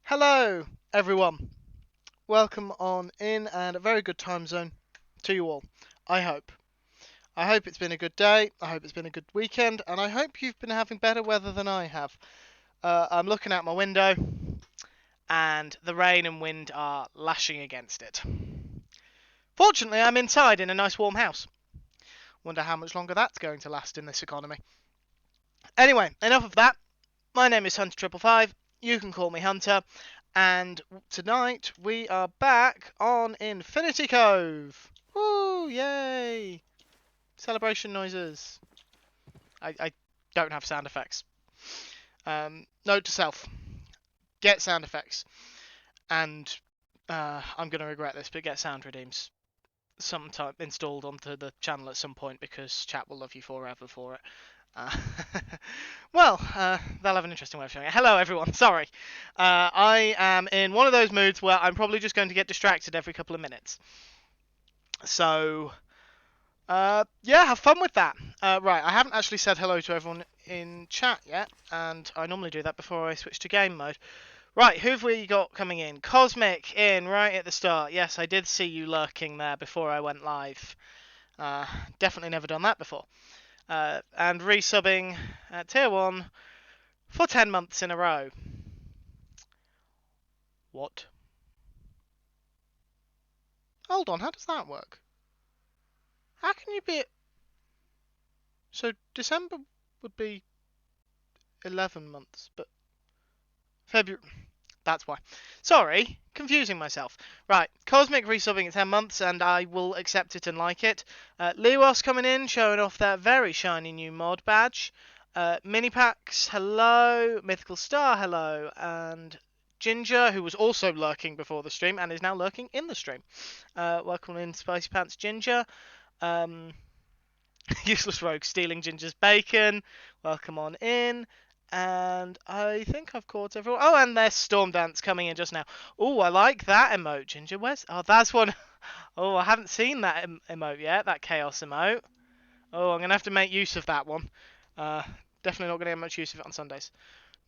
Hello, everyone. Welcome on in and a very good time zone to you all. I hope. I hope it's been a good day. I hope it's been a good weekend. And I hope you've been having better weather than I have. I'm looking out my window and the rain and wind are lashing against it. Fortunately, I'm inside in a nice warm house. Wonder how much longer that's going to last in this economy. Anyway, enough of that. My name is Hunter555. You can call me Hunter. And tonight we are back on Infinity Cove. Woo! Yay! Celebration noises. I don't have sound effects. Note to self: get sound effects. And I'm going to regret this, but get sound redeems sometime installed onto the channel at some point because chat will love you forever for it. Well, they'll have an interesting way of showing it. Hello, everyone. Sorry. I am in one of those moods where I'm probably just going to get distracted every couple of minutes. So, yeah, have fun with that. Right, I haven't actually said hello to everyone in chat yet, and I normally do that before I switch to game mode. Right, who have we got coming in? Cosmic in right at the start. Yes, I did see you lurking there before I went live. Definitely never done that before. And resubbing at Tier 1 for 10 months in a row. What? Hold on, how does that work? How can you be... So December would be 11 months, but February... That's why. Sorry, confusing myself. Right, Cosmic resubbing at 10 months, and I will accept it and like it. Lewas coming in, showing off that very shiny new mod badge. Minipax, hello. Mythical Star, hello. And Ginger, who was also lurking before the stream and is now lurking in the stream. Welcome in, Spicy Pants Ginger. Useless Rogue stealing Ginger's bacon. Welcome on in. And I think I've caught everyone. Oh, and there's Storm Dance coming in just now. Oh, I like that emote, Ginger. Where's... Oh, that's one. Oh, I haven't seen that emote yet, that Chaos emote. Oh, I'm going to have to make use of that one. Definitely not going to get much use of it on Sundays.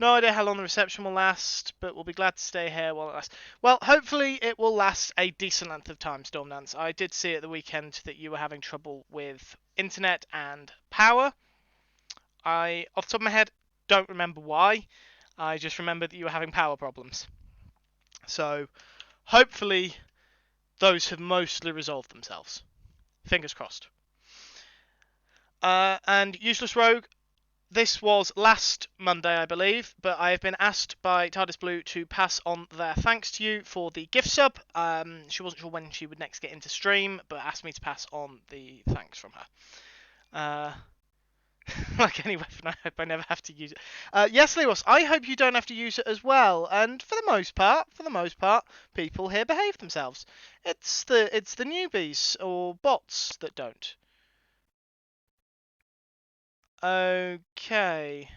No idea how long the reception will last, but we'll be glad to stay here while it lasts. Well, hopefully it will last a decent length of time, Stormdance. I did see at the weekend that you were having trouble with internet and power. I, off the top of my head, don't remember why. I just remember that you were having power problems. So, hopefully, those have mostly resolved themselves. Fingers crossed. And Useless Rogue, this was last Monday, I believe, but I have been asked by TARDIS Blue to pass on their thanks to you for the gift sub. She wasn't sure when she would next get into stream, but asked me to pass on the thanks from her. Like any weapon, I hope I never have to use it. Yes, Lewis, I hope you don't have to use it as well. And for the most part, people here behave themselves. It's the newbies or bots that don't. Okay.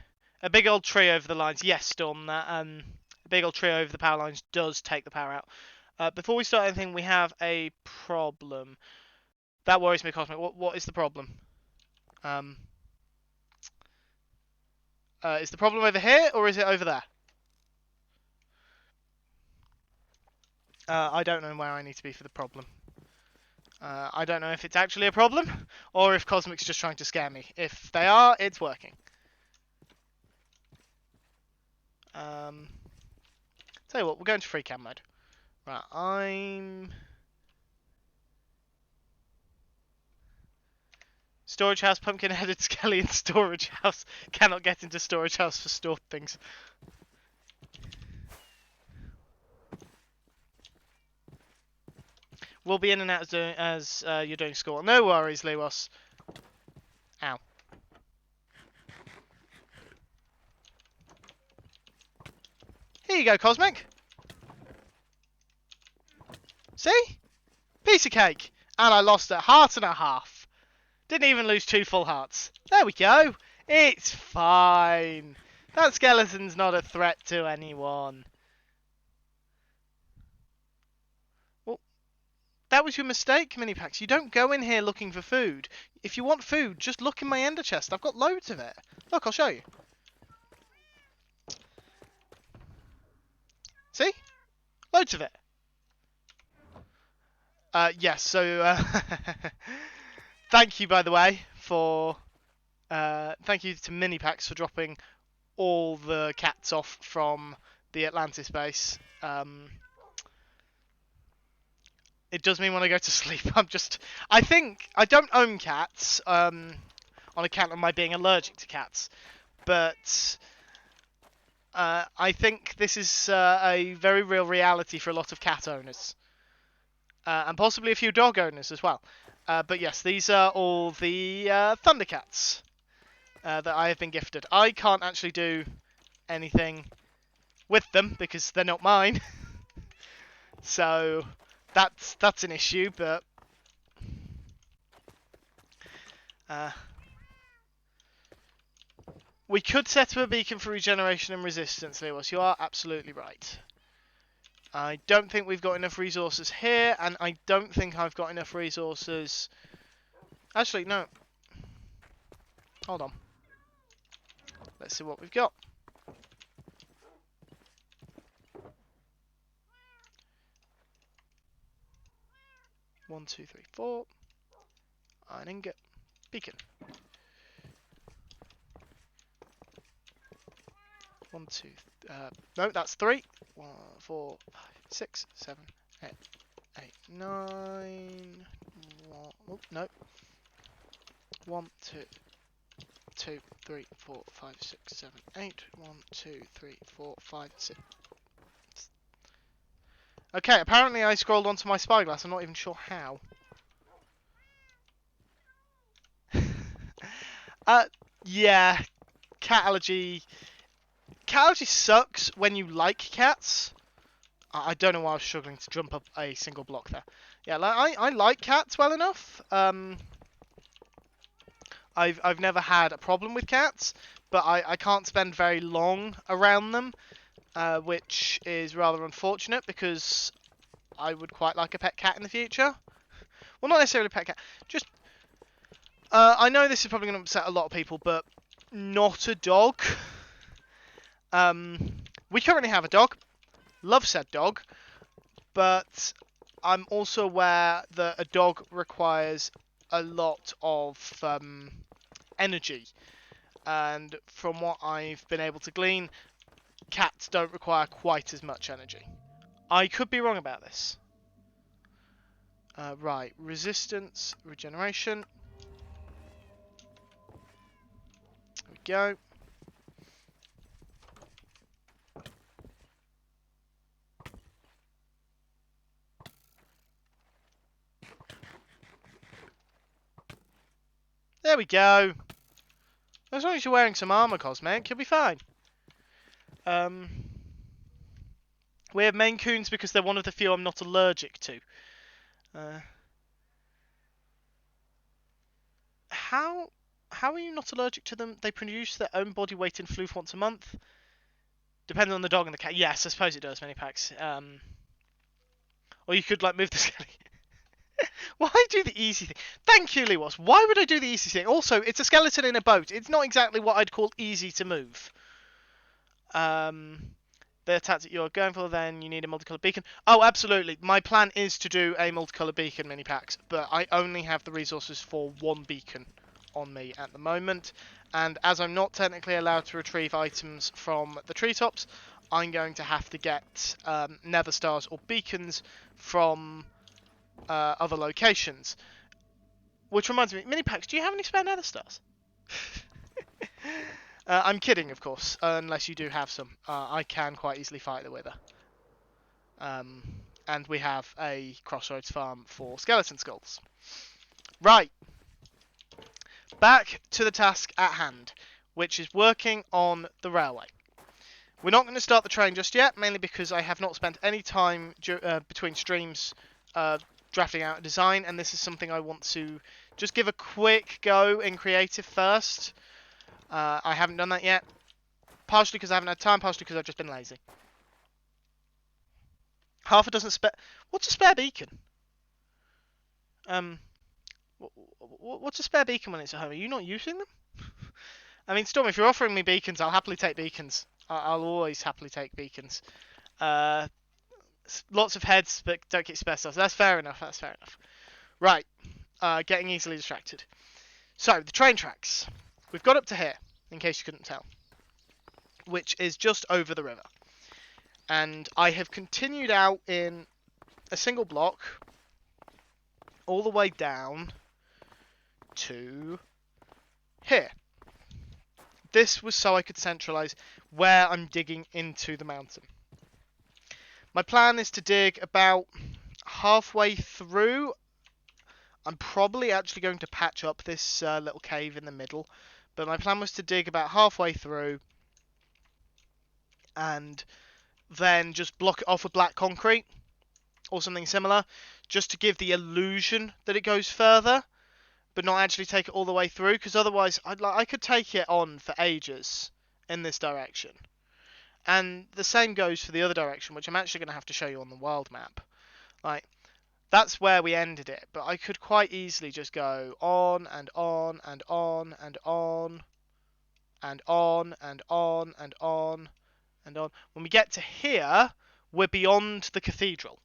A big old tree over the lines. Yes, Storm. That a big old tree over the power lines does take the power out. Before we start anything, we have a problem. That worries me, Cosmic. What is the problem? Is the problem over here or is it over there? I don't know where I need to be for the problem. I don't know if it's actually a problem or if Cosmic's just trying to scare me. If they are, it's working. Tell you what, we're going to free cam mode. Right, I'm... Storage house, pumpkin-headed skeleton storage house. Cannot get into storage house for stored things. We'll be in and out as you're doing school. No worries, Lewis. Ow. Here you go, Cosmic. See? Piece of cake. And I lost a heart and a half. Didn't even lose 2 full hearts. There we go. It's fine. That skeleton's not a threat to anyone. Well, that was your mistake, Minipax. You don't go in here looking for food. If you want food, just look in my ender chest. I've got loads of it. Look, I'll show you. See? Loads of it. Yes, so thank you, by the way, for thank you to Minipax for dropping all the cats off from the Atlantis base. It does mean when I go to sleep, I think I don't own cats on account of my being allergic to cats, but I think this is a very real reality for a lot of cat owners. And possibly a few dog owners as well. But yes, these are all the Thundercats that I have been gifted. I can't actually do anything with them because they're not mine. So that's an issue, but we could set up a beacon for regeneration and resistance, Lewis. You are absolutely right. I don't think we've got enough resources here, and I don't think I've got enough resources... Actually, no. Hold on. Let's see what we've got. One, two, three, four. Iron ingot. Beacon. 1, 2... no, that's 3. 1, 4, 5, 6, 7, 8, 8, 9... Oh, no. 1, 2, 2, 3, 4, 5, 6, 7, 8. 1, 2, 3, 4, 5, 6. Okay, apparently I scrolled onto my spyglass. I'm not even sure how. Yeah. Cat allergy. Cat allergy sucks when you like cats. I don't know why I was struggling to jump up a single block there. Yeah, I like cats well enough. I've never had a problem with cats, but I can't spend very long around them, which is rather unfortunate because I would quite like a pet cat in the future. Well, not necessarily a pet cat. Just, I know this is probably going to upset a lot of people, but not a dog. We currently have a dog. Love said dog, but I'm also aware that a dog requires a lot of energy, and from what I've been able to glean, cats don't require quite as much energy. I could be wrong about this. Right, resistance, regeneration. There we go. There we go. As long as you're wearing some armor, Cosmic, you'll be fine. We have Maine Coons because they're one of the few I'm not allergic to. How are you not allergic to them? They produce their own body weight in floof once a month. Depending on the dog and the cat. Yes, I suppose it does, Minipax. Or you could, like, move the skelly. Why do the easy thing? Thank you, Lewis. Why would I do the easy thing? Also, it's a skeleton in a boat. It's not exactly what I'd call easy to move. The tactic you're going for, then you need a multicolored beacon. Oh, absolutely. My plan is to do a multicolored beacon Minipax, but I only have the resources for one beacon on me at the moment. And as I'm not technically allowed to retrieve items from the treetops, I'm going to have to get nether stars or beacons from other locations. Which reminds me, Minipax, do you have any spare nether stars? I'm kidding, of course, unless you do have some. I can quite easily fight the Wither. And we have a Crossroads farm for skeleton skulls. Right. Back to the task at hand, which is working on the railway. We're not going to start the train just yet, mainly because I have not spent any time between streams drafting out a design, and this is something I want to just give a quick go in creative first. I haven't done that yet, partially because I haven't had time, partially because I've just been lazy. Half a dozen spare... What's a spare beacon? What's a spare beacon when it's at home? Are you not using them? I mean, Storm, if you're offering me beacons, I'll happily take beacons. I'll always happily take beacons. Uh, lots of heads, but don't get space stars. That's fair enough. That's fair enough. Right. Getting easily distracted. So, the train tracks. We've got up to here, in case you couldn't tell, which is just over the river. And I have continued out in a single block all the way down to here. This was so I could centralize where I'm digging into the mountain. My plan is to dig about halfway through. I'm probably actually going to patch up this little cave in the middle, but my plan was to dig about halfway through and then just block it off with black concrete or something similar, just to give the illusion that it goes further, but not actually take it all the way through, because otherwise I could take it on for ages in this direction. And the same goes for the other direction, which I'm actually going to have to show you on the world map. Like, that's where we ended it, but I could quite easily just go on and on and on and on and on and on and on and on. When we get to here, we're beyond the cathedral.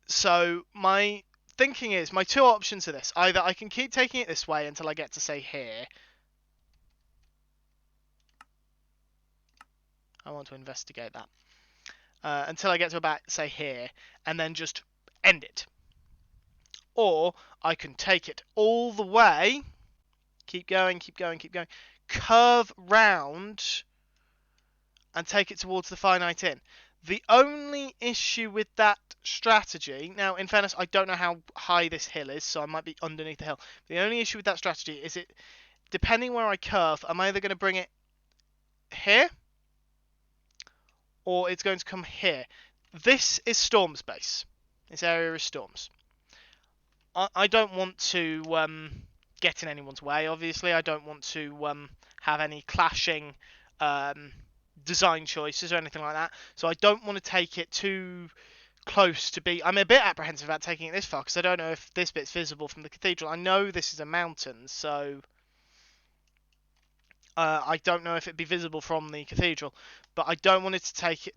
So my thinking is, my two options are this. Either I can keep taking it this way until I get to, say, here. I want to investigate that. Until I get to about, say, here, and then just end it. Or I can take it all the way, keep going, keep going, keep going, curve round, and take it towards the finite inn. The only issue with that strategy, now in fairness, I don't know how high this hill is, so I might be underneath the hill. The only issue with that strategy is it, depending where I curve, I'm either going to bring it here, or it's going to come here. This is Storm's base. This area is Storm's. I don't want to get in anyone's way, obviously. I don't want to have any clashing design choices or anything like that. So I don't want to take it too close to be... I'm a bit apprehensive about taking it this far, because I don't know if this bit's visible from the cathedral. I know this is a mountain, so... I don't know if it'd be visible from the cathedral, but I don't want to take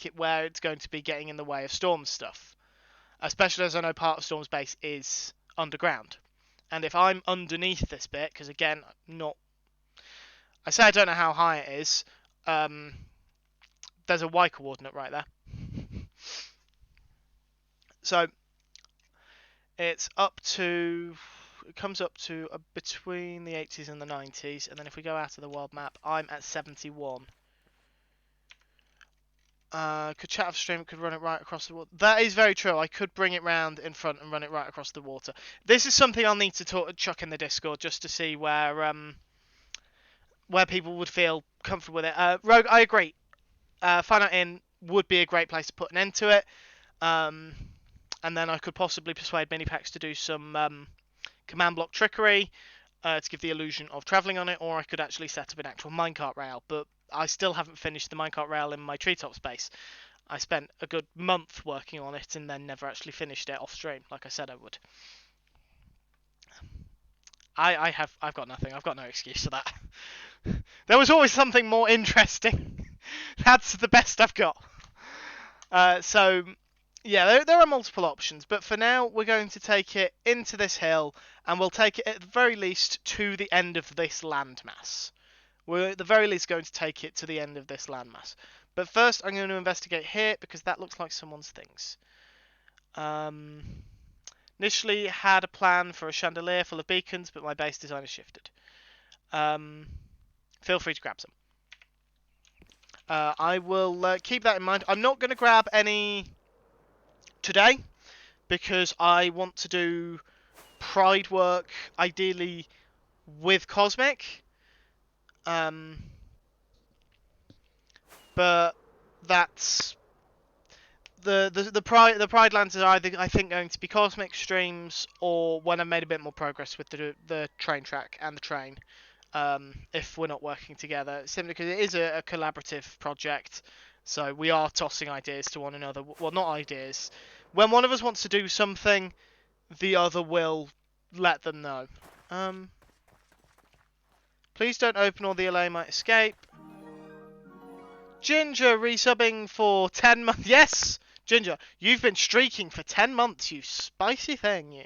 it where it's going to be getting in the way of Storm's stuff. Especially as I know part of Storm's base is underground. And if I'm underneath this bit, because again, I say I don't know how high it is, there's a Y coordinate right there. So, it comes up to between the 80s and the 90s, and then if we go out of the world map, I'm at 71. Could chat off stream, could run it right across the water. That is very true. I could bring it round in front and run it right across the water. This is something I'll need to chuck in the Discord just to see where people would feel comfortable with it. Rogue, I agree. Finite Inn would be a great place to put an end to it. And then I could possibly persuade Minipacks to do some command block trickery to give the illusion of travelling on it, or I could actually set up an actual minecart rail, but I still haven't finished the minecart rail in my treetop space. I spent a good month working on it and then never actually finished it off stream, like I said I would. I've got nothing. I've got no excuse for that. There was always something more interesting. That's the best I've got. So, yeah, there are multiple options, but for now we're going to take it into this hill, and we'll take it at the very least to the end of this landmass. We're at the very least going to take it to the end of this landmass. But first I'm going to investigate here, because that looks like someone's things. Initially had a plan for a chandelier full of beacons, but my base design has shifted. Feel free to grab some. I will keep that in mind. I'm not going to grab any today, because I want to do Pride work, ideally with Cosmic. But that's the Pride lands are either, I think, going to be Cosmic streams, or when I've made a bit more progress with the train track and the train. If we're not working together, simply because it is a collaborative project, so we are tossing ideas to one another. Well, not ideas. When one of us wants to do something, the other will let them know. Please don't open, or the LA might escape. Ginger resubbing for 10 months. Yes, Ginger, you've been streaking for 10 months, you spicy thing, you.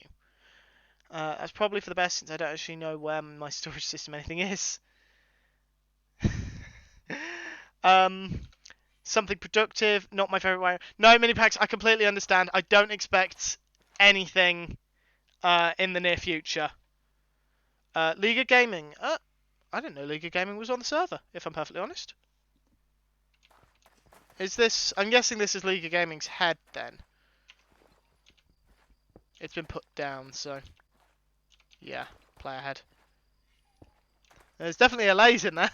That's probably for the best since I don't actually know where my storage system anything is. Something productive, not my favourite way. No, mini packs, I completely understand. I don't expect anything in the near future. League of Gaming. I didn't know League of Gaming was on the server, if I'm perfectly honest. Is this... I'm guessing this is League of Gaming's head, then. It's been put down, so... Yeah, player head. There's definitely a laser in there.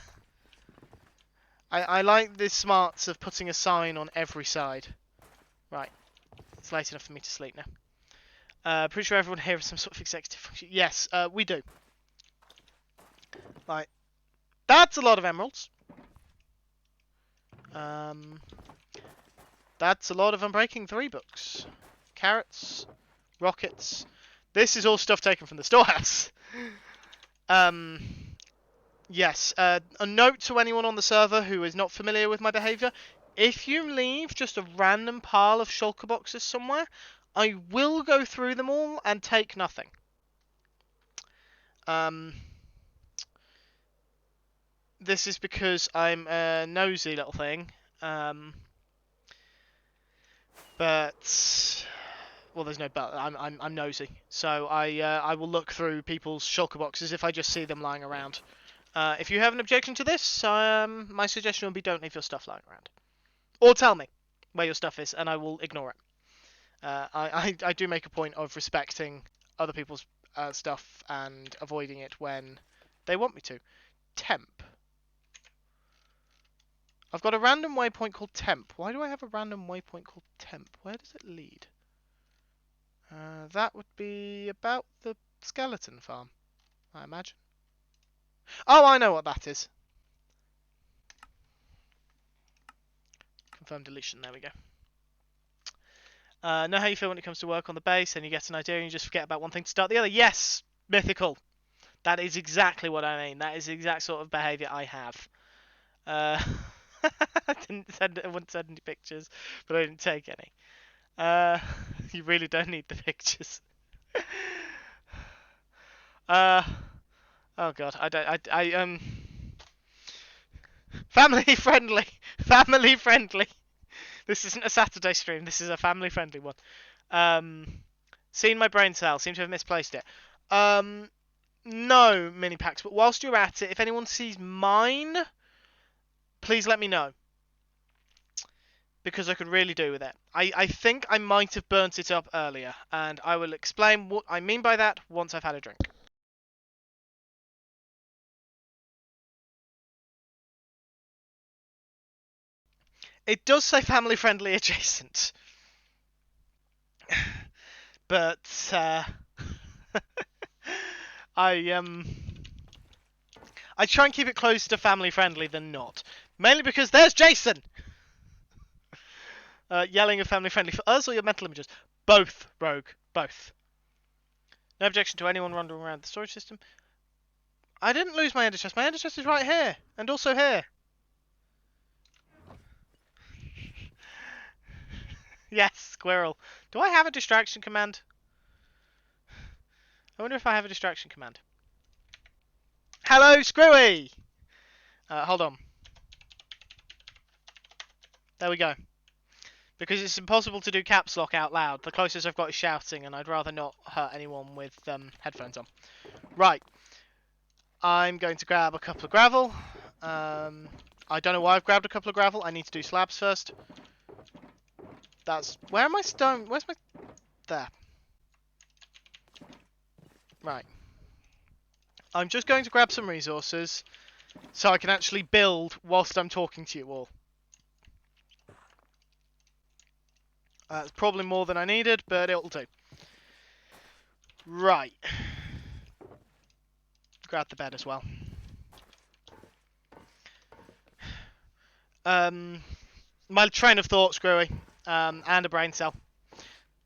I like the smarts of putting a sign on every side. Right. It's late enough for me to sleep now. Pretty sure everyone here has some sort of executive function. Yes, we do. Right. That's a lot of emeralds. That's a lot of Unbreaking 3 books. Carrots. Rockets. This is all stuff taken from the storehouse. Yes, a note to anyone on the server who is not familiar with my behaviour. If you leave just a random pile of shulker boxes somewhere, I will go through them all and take nothing. This is because I'm a nosy little thing. But... Well, there's no but. I'm nosy. So I will look through people's shulker boxes if I just see them lying around. If you have an objection to this, my suggestion would be don't leave your stuff lying around. Or tell me where your stuff is, and I will ignore it. I do make a point of respecting other people's stuff and avoiding it when they want me to. Temp. I've got a random waypoint called Temp. Why do I have a random waypoint called Temp? Where does it lead? That would be about the skeleton farm, I imagine. Oh, I know what that is. Confirm deletion, there we go. Know how you feel when it comes to work on the base and you get an idea and you just forget about one thing to start the other? Yes, mythical. That is exactly what I mean. That is the exact sort of behaviour I have. I wouldn't send any pictures, but I didn't take any. You really don't need the pictures. Oh god, family friendly, family friendly. This isn't a Saturday stream. This is a family friendly one. Seen my brain cell. Seem to have misplaced it. No mini packs. But whilst you're at it, if anyone sees mine, please let me know. Because I could really do with it. I think I might have burnt it up earlier. And I will explain what I mean by that once I've had a drink. It does say family friendly adjacent. But I try and keep it closer to family friendly than not. Mainly because there's Jason! Yelling at family friendly for us or your mental images? Both, Rogue. Both. No objection to anyone wandering around the storage system. I didn't lose my ender chest. My ender chest is right here. And also here. Yes, squirrel. Do I have a distraction command? I wonder if I have a distraction command. Hello, Screwy! Hold on. There we go. Because it's impossible to do caps lock out loud. The closest I've got is shouting, and I'd rather not hurt anyone with headphones on. Right. I'm going to grab a couple of gravel. I don't know why I've grabbed a couple of gravel. I need to do slabs first. That's... Where am I stone? Where's my... There. Right. I'm just going to grab some resources so I can actually build whilst I'm talking to you all. That's probably more than I needed, but it'll do. Right. Grab the bed as well. My train of thought, Screwy. And a brain cell.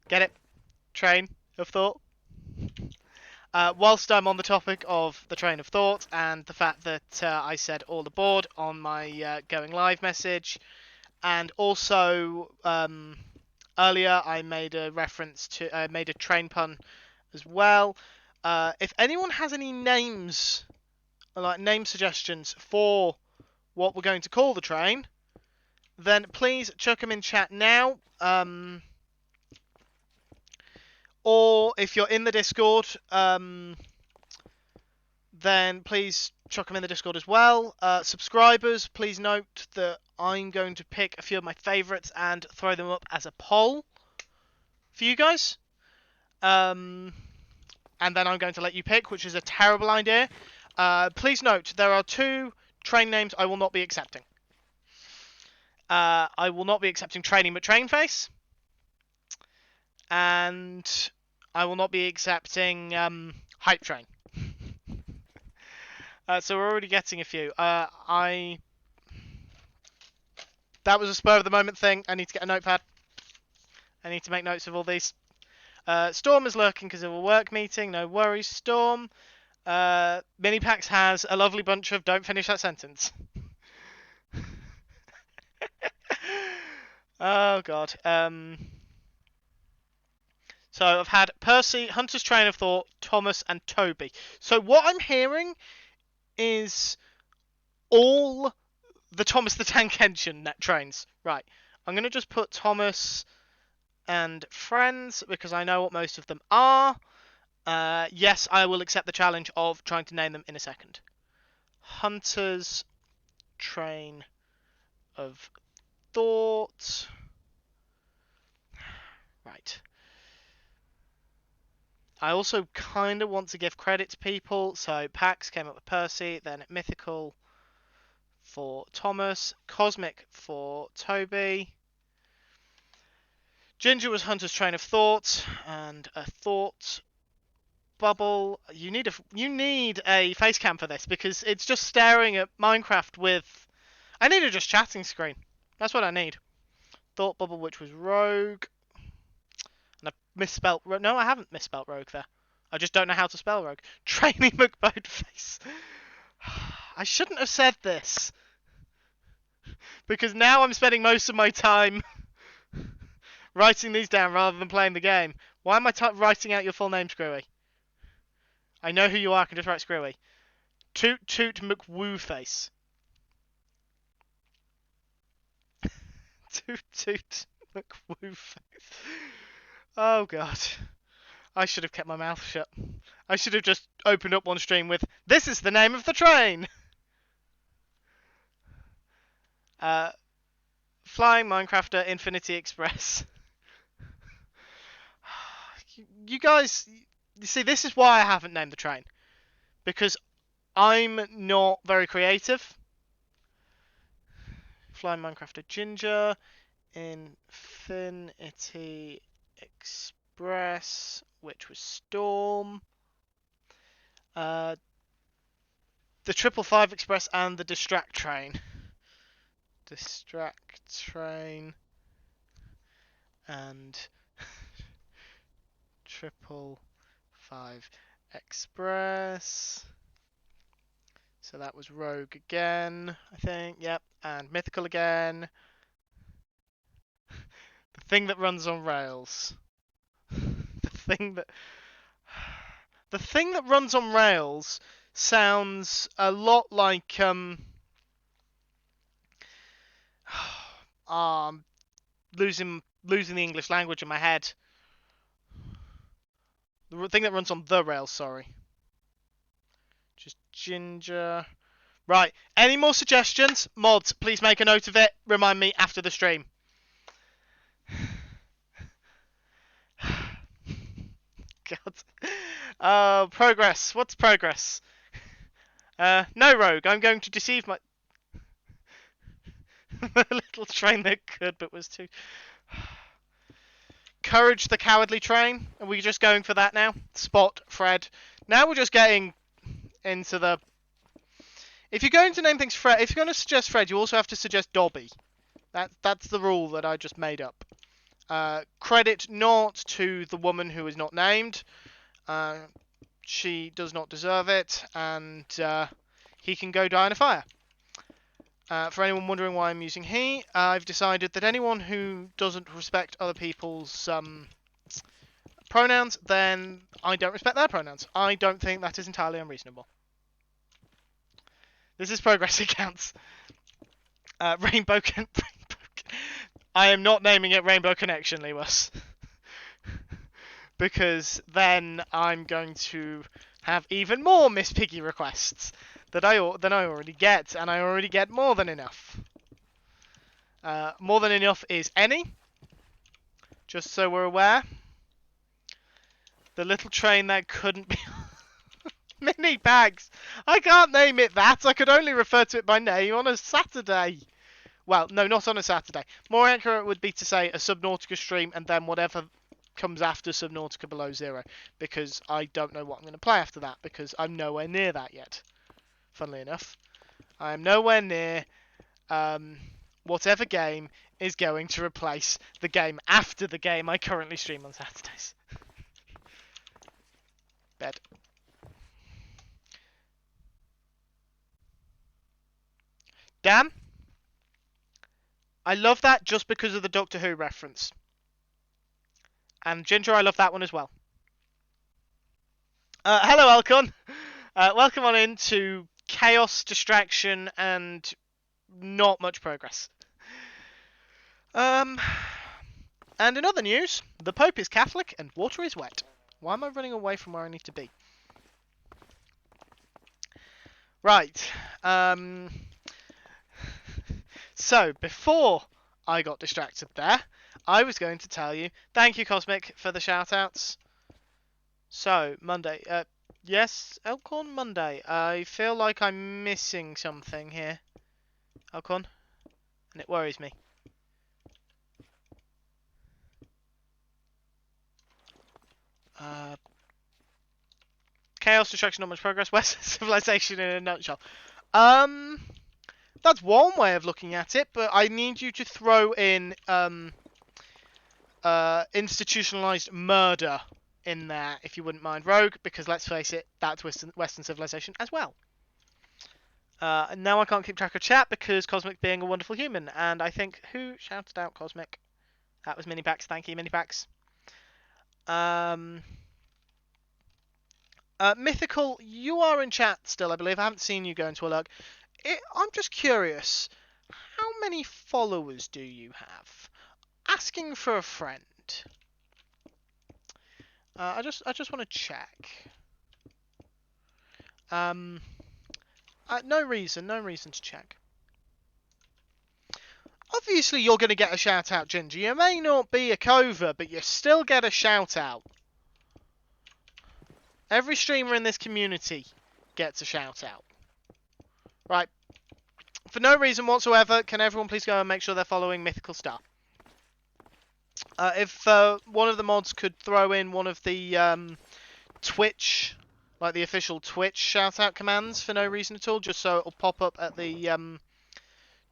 Get it? Train of thought. whilst I'm on the topic of the train of thought and the fact that I said all aboard on my going live message, and also earlier I made a reference to I made a train pun as well. If anyone has any names, like name suggestions for what we're going to call the train, then please chuck them in chat now. Or if you're in the Discord, then please chuck them in the Discord as well. Subscribers, please note that I'm going to pick a few of my favourites and throw them up as a poll for you guys. And then I'm going to let you pick, which is a terrible idea. Please note, there are 2 train names I will not be accepting. I will not be accepting Training But Train Face. And I will not be accepting Hype Train. So we're already getting a few. That was a spur of the moment thing. I need to get a notepad. I need to make notes of all these. Storm is lurking because of a work meeting. No worries, Storm. Minipax has a lovely bunch of... Don't finish that sentence. Oh, God. So I've had Percy, Hunter's Train of Thought, Thomas, and Toby. So what I'm hearing is all the Thomas the Tank Engine net trains. Right. I'm going to just put Thomas and friends because I know what most of them are. Yes, I will accept the challenge of trying to name them in a second. Hunter's Train of Thought. Right. I also kind of want to give credit to people. So Pax came up with Percy, then Mythical for Thomas, Cosmic for Toby. Ginger was Hunter's Train of Thought, and a thought bubble. You need a face cam for this because it's just staring at Minecraft with. I need a just chatting screen. That's what I need. Thought bubble, which was Rogue, and I misspelt. No, I haven't misspelt Rogue there. I just don't know how to spell Rogue. Training McBoatface. I shouldn't have said this because now I'm spending most of my time writing these down rather than playing the game. Why am I writing out your full name, Screwy? I know who you are, I can just write Screwy. Toot Toot McWooface. Toot Toot McWooface. Oh, God. I should have kept my mouth shut. I should have just opened up one stream with, "This is the name of the train!" Flying Minecrafter Infinity Express. You guys, you see, this is why I haven't named the train. Because I'm not very creative. Flying Minecrafter Ginger, Infinity Express, which was Storm, the 555 Express, and the Distract Train. Distract Train and 555 Express. So that was Rogue again, I think. Yep, and Mythical again. The thing that runs on rails. The thing that runs on rails sounds a lot like losing the English language in my head. The thing that runs on the rails, sorry. Just Ginger. Right. Any more suggestions? Mods, please make a note of it. Remind me after the stream. God. Progress. What's progress? No, Rogue. I'm going to deceive my... The little train that could, but was too... Courage the Cowardly Train. Are we just going for that now? Spot, Fred. Now we're just getting into the... If you're going to name things Fred, if you're going to suggest Fred, you also have to suggest Dobby. That's the rule that I just made up. Credit not to the woman who is not named. she does not deserve it, and he can go die in a fire. For anyone wondering why I'm using he, I've decided that anyone who doesn't respect other people's pronouns, then I don't respect their pronouns. I don't think that is entirely unreasonable. This is progress accounts. Rainbow I am not naming it Rainbow Connection, Lewis. Because then I'm going to have even more Miss Piggy requests than I already get, and I already get more than enough. More than enough is any, just so we're aware. The little train that couldn't be... Mini bags! I can't name it that! I could only refer to it by name on a Saturday! Well, no, not on a Saturday. More accurate would be to say a Subnautica stream and then whatever comes after Subnautica Below Zero, because I don't know what I'm going to play after that, because I'm nowhere near that yet. Funnily enough, I'm nowhere near whatever game is going to replace the game after the game I currently stream on Saturdays. Bed. Damn. I love that just because of the Doctor Who reference. And Ginger, I love that one as well. Hello, Alcon. Welcome on into chaos, distraction, and not much progress. And in other news, the Pope is Catholic and water is wet. Why am I running away from where I need to be? Right. So, before I got distracted there, I was going to tell you, thank you, Cosmic, for the shout-outs. So, Monday. Yes, Elkhorn Monday. I feel like I'm missing something here, Elkhorn, and it worries me. Chaos, distraction, not much progress. Western civilization in a nutshell. That's one way of looking at it, but I need you to throw in institutionalized murder in there, if you wouldn't mind, Rogue, because let's face it, that's Western civilization as well. And now I can't keep track of chat because Cosmic being a wonderful human, and I think who shouted out Cosmic? That was Minipax. Thank you, Minipax. Mythical, you are in chat still, I believe. I haven't seen you go into a lurk. I'm just curious, how many followers do you have? Asking for a friend. I just want to check. No reason to check. Obviously, you're going to get a shout out, Ginger. You may not be a cover, but you still get a shout out. Every streamer in this community gets a shout out. Right. For no reason whatsoever, can everyone please go and make sure they're following Mythical Star? If one of the mods could throw in one of the Twitch, like the official Twitch shout-out commands for no reason at all, just so it'll pop up at the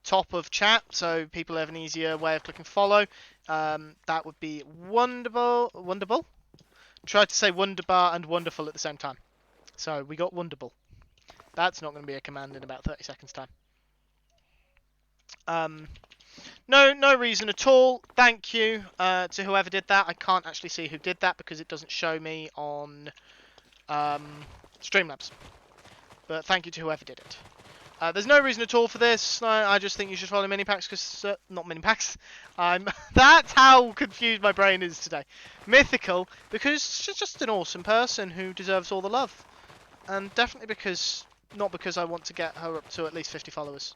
top of chat, so people have an easier way of clicking follow. That would be wonderful. Tried to say wunderbar and wonderful at the same time. So we got wonderful. That's not going to be a command in about 30 seconds time. No reason at all. Thank you to whoever did that. I can't actually see who did that because it doesn't show me on Streamlabs. But thank you to whoever did it. There's no reason at all for this. I just think you should follow Minipax because not Minipax. That's how confused my brain is today. Mythical because she's just an awesome person who deserves all the love, and definitely not because I want to get her up to at least 50 followers.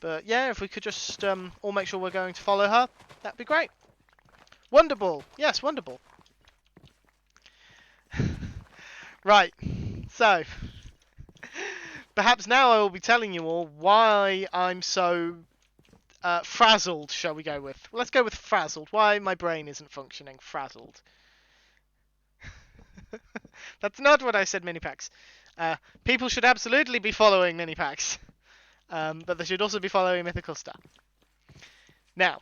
But yeah, if we could just all make sure we're going to follow her, that'd be great. Wonderful. Yes, wonderful. Right. So, perhaps now I will be telling you all why I'm so frazzled, shall we go with. Let's go with frazzled. Why my brain isn't functioning. Frazzled. That's not what I said, Minipax. People should absolutely be following Minipax. But they should also be following Mythical Star. Now,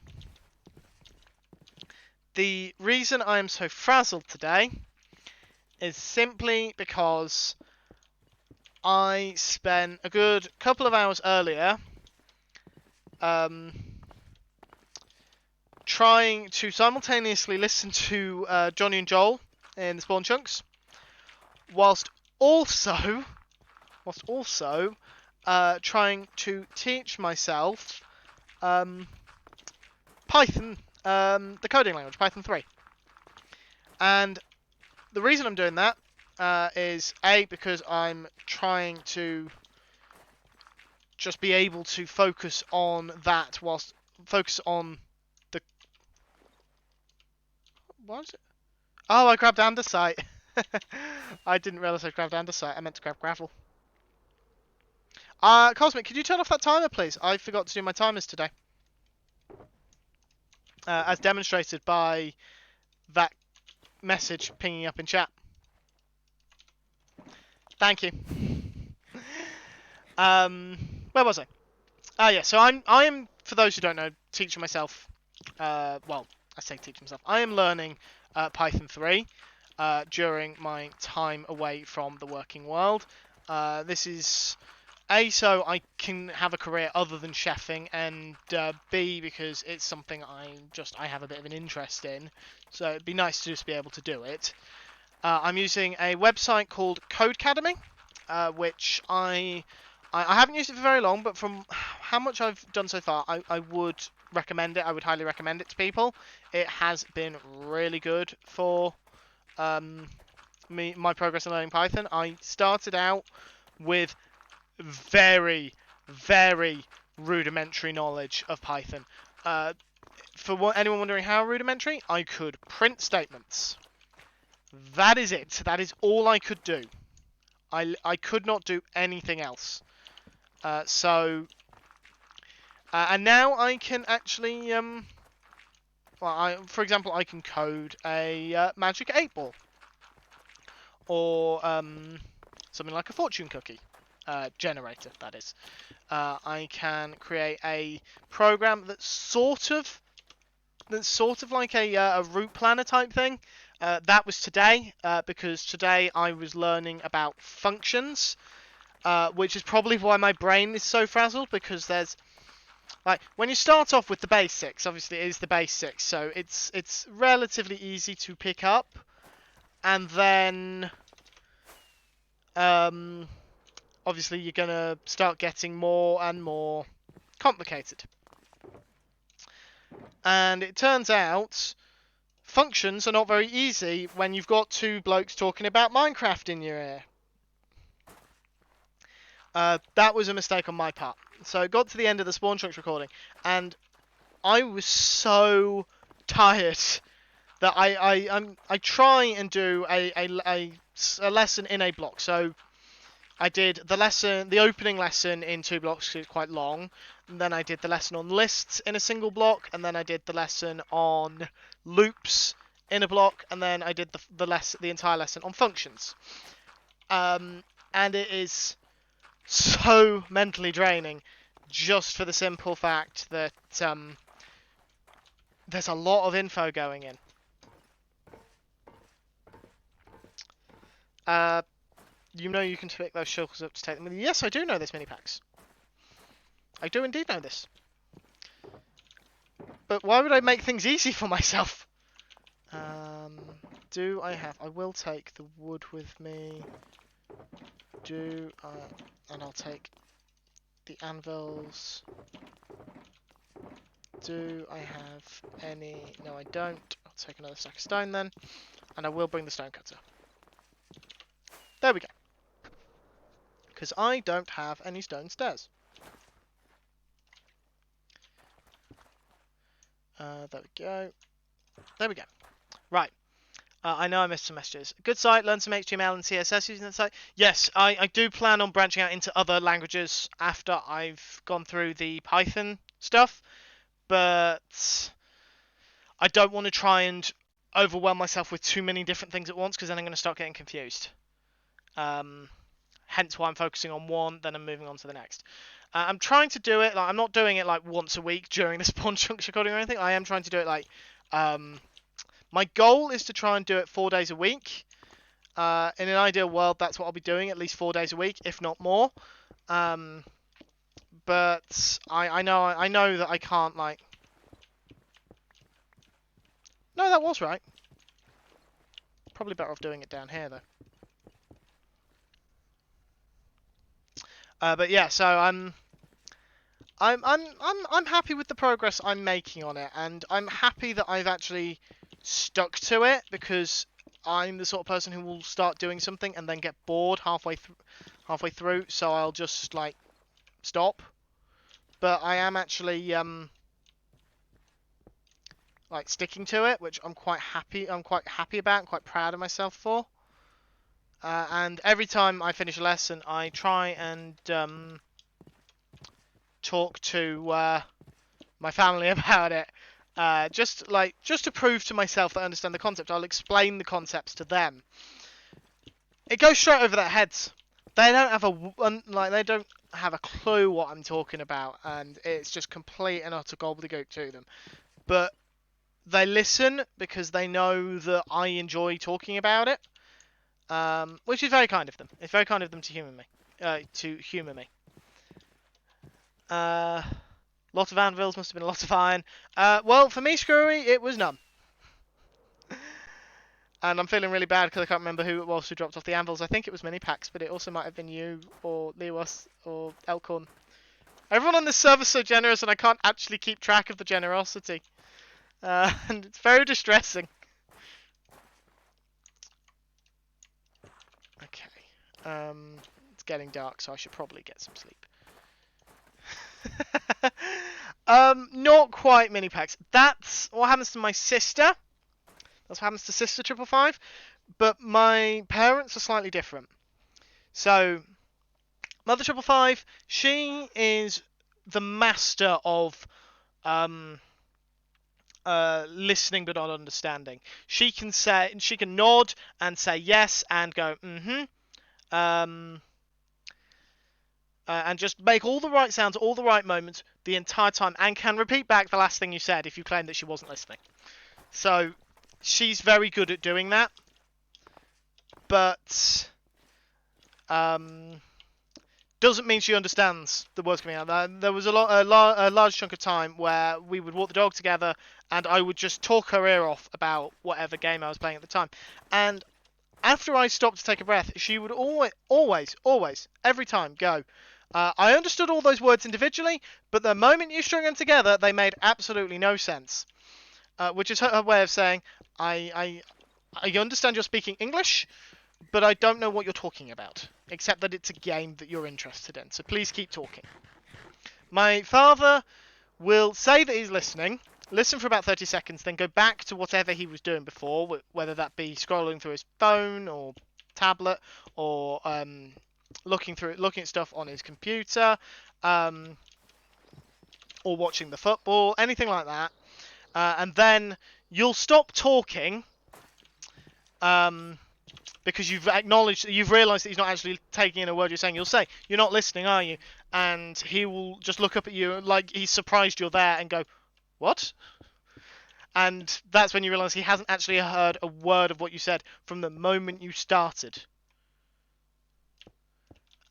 the reason I am so frazzled today is simply because I spent a good couple of hours earlier trying to simultaneously listen to Johnny and Joel in the Spawn Chunks, whilst also trying to teach myself Python, the coding language, Python 3. And the reason I'm doing that is A, because I'm trying to just be able to focus on that whilst focus on the... What is it? Oh, I grabbed andesite. I didn't realise I grabbed andesite. I meant to grab gravel. Cosmic, could you turn off that timer, please? I forgot to do my timers today. As demonstrated by that message pinging up in chat. Thank you. Where was I? Yeah, so I am, for those who don't know, teaching myself, well, I say teaching myself, I am learning Python 3 during my time away from the working world. This is, A, so I can have a career other than chefing, and B, because it's something I have a bit of an interest in, so it'd be nice to just be able to do it. I'm using a website called Codecademy, which I haven't used it for very long, but from how much I've done so far, I would recommend it. I would highly recommend it to people. It has been really good for my progress in learning Python. I started out with very, very rudimentary knowledge of Python. For anyone wondering how rudimentary, I could print statements. That is it. That is all I could do. I could not do anything else. And now I can actually, for example, I can code a magic 8-ball. Or something like a fortune cookie generator, that is. I can create a program that's sort of like a route planner type thing. That was today, because today I was learning about functions, which is probably why my brain is so frazzled, because there's, like, when you start off with the basics, obviously it is the basics, so it's relatively easy to pick up, and then obviously you're going to start getting more and more complicated. And it turns out functions are not very easy when you've got two blokes talking about Minecraft in your ear. That was a mistake on my part. So I got to the end of the Spawn Chunks recording, and I was so tired that I try and do a lesson in a block. So I did the opening lesson in 2 blocks, because it's quite long. And then I did the lesson on lists in a single block, and then I did the lesson on loops in a block, and then I did the entire lesson on functions. And it is so mentally draining, just for the simple fact that there's a lot of info going in. You know you can pick those shulkers up to take them with you. Yes, I do know this mini packs. I do indeed know this. But why would I make things easy for myself? Do I have... I will take the wood with me. And I'll take the anvils. Do I have any... No, I don't. I'll take another stack of stone then. And I will bring the stone cutter. There we go. Because I don't have any stone stairs. There we go. There we go. Right. I know I missed some messages. Good site. Learn some HTML and CSS using that site. Yes, I do plan on branching out into other languages after I've gone through the Python stuff. But I don't want to try and overwhelm myself with too many different things at once, because then I'm going to start getting confused. Hence why I'm focusing on one, then I'm moving on to the next. I'm trying to do it, like, I'm not doing it like once a week during the Spawn Chunks recording or anything. I am trying to do it like, my goal is to try and do it 4 days a week. In an ideal world, that's what I'll be doing at least 4 days a week, if not more. But I know that I can't, like... No, that was right. Probably better off doing it down here, though. But yeah, so I'm happy with the progress I'm making on it, and I'm happy that I've actually stuck to it, because I'm the sort of person who will start doing something and then get bored halfway through, so I'll just like stop. But I am actually like sticking to it, which I'm quite happy about, and quite proud of myself for. And every time I finish a lesson, I try and talk to my family about it. Just to prove to myself that I understand the concept. I'll explain the concepts to them. It goes straight over their heads. They don't have a clue what I'm talking about, and it's just complete and utter gobbledygook to them. But they listen because they know that I enjoy talking about it, which is very kind of them. It's very kind of them to humour me. Lot of anvils, must have been a lot of iron. Well, for me, Screwy, it was none. And I'm feeling really bad because I can't remember who it was who dropped off the anvils. I think it was Minipax, but it also might have been you, or Lewas, or Elkhorn. Everyone on this server's so generous, and I can't actually keep track of the generosity. And it's very distressing. Okay. It's getting dark, so I should probably get some sleep. Not quite mini packs. That's what happens to my sister. That's what happens to Sister 555. But my parents are slightly different. So, Mother 555, she is the master of listening but not understanding. She can nod and say yes and go and just make all the right sounds, all the right moments, the entire time, and can repeat back the last thing you said if you claim that she wasn't listening. So, she's very good at doing that. But, doesn't mean she understands the words coming out. There was a large chunk of time where we would walk the dog together, and I would just talk her ear off about whatever game I was playing at the time. And after I stopped to take a breath, she would always, every time go, I understood all those words individually, but the moment you string them together, they made absolutely no sense. Which is her way of saying, I understand you're speaking English, but I don't know what you're talking about, except that it's a game that you're interested in, so please keep talking. My father will say that he's listening, listen for about 30 seconds, then go back to whatever he was doing before, whether that be scrolling through his phone or tablet, or looking at stuff on his computer, or watching the football, anything like that. And then you'll stop talking, because you've realised that he's not actually taking in a word you're saying. You'll say, "You're not listening, are you?" And he will just look up at you like he's surprised you're there and go, "What?" And that's when you realise he hasn't actually heard a word of what you said from the moment you started.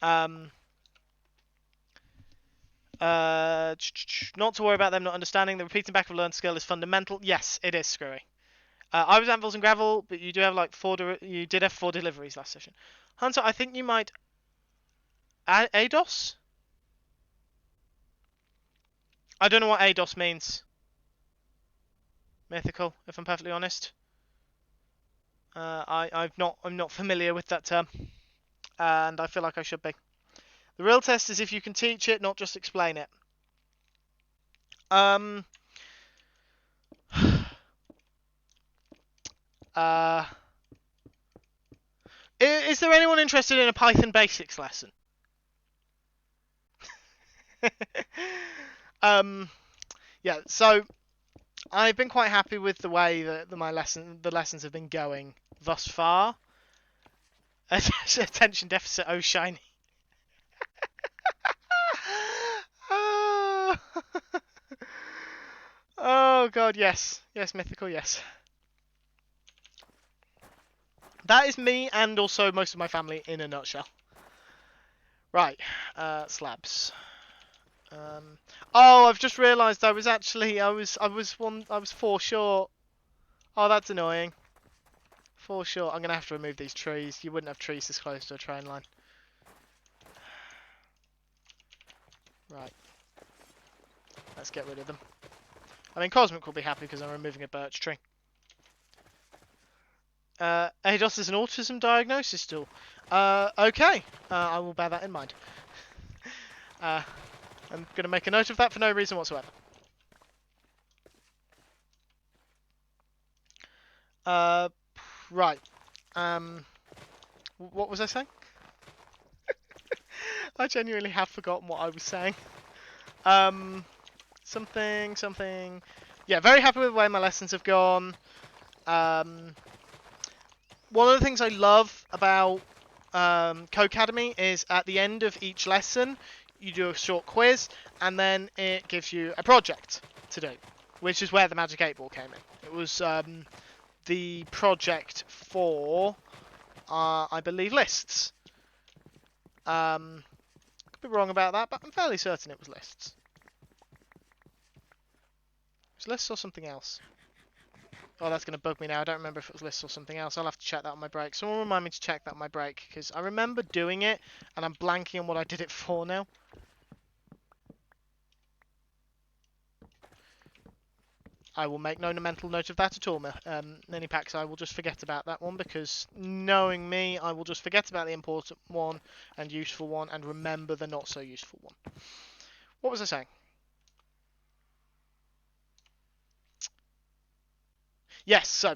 Not to worry about them not understanding. The repeating back of a learned skill is fundamental. Yes, it is, Screwy. I was anvils and gravel, but you do have you did have 4 deliveries last session. Hunter, I think you might ADOS? I don't know what ADOS means. Mythical, if I'm perfectly honest. I'm not familiar with that term, and I feel like I should be. The real test is if you can teach it, not just explain it. Is there anyone interested in a Python basics lesson? Yeah, so I've been quite happy with the way that the lessons have been going thus far. Attention deficit, oh shiny. Oh god, yes, mythical, yes. That is me and also most of my family in a nutshell. Right, slabs. Oh, I've just realised I was 4 short. Oh, that's annoying. 4 short. I'm gonna have to remove these trees. You wouldn't have trees this close to a train line. Right. Let's get rid of them. I mean, Cosmic will be happy because I'm removing a birch tree. ADOS is an autism diagnosis tool. Okay. I will bear that in mind. I'm going to make a note of that for no reason whatsoever. Right. What was I saying? I genuinely have forgotten what I was saying. Something. Yeah, very happy with the way my lessons have gone. One of the things I love about Codecademy is at the end of each lesson, you do a short quiz, and then it gives you a project to do, which is where the Magic 8 Ball came in. It was the project for, I believe, lists. Could be wrong about that, but I'm fairly certain it was lists. It was lists or something else. Oh, that's going to bug me now. I don't remember if it was lists or something else. I'll have to check that on my break. Someone remind me to check that on my break, because I remember doing it, and I'm blanking on what I did it for now. I will make no mental note of that at all, Ninipacks. I will just forget about that one, because knowing me, I will just forget about the important one and useful one, and remember the not so useful one. What was I saying? Yes, so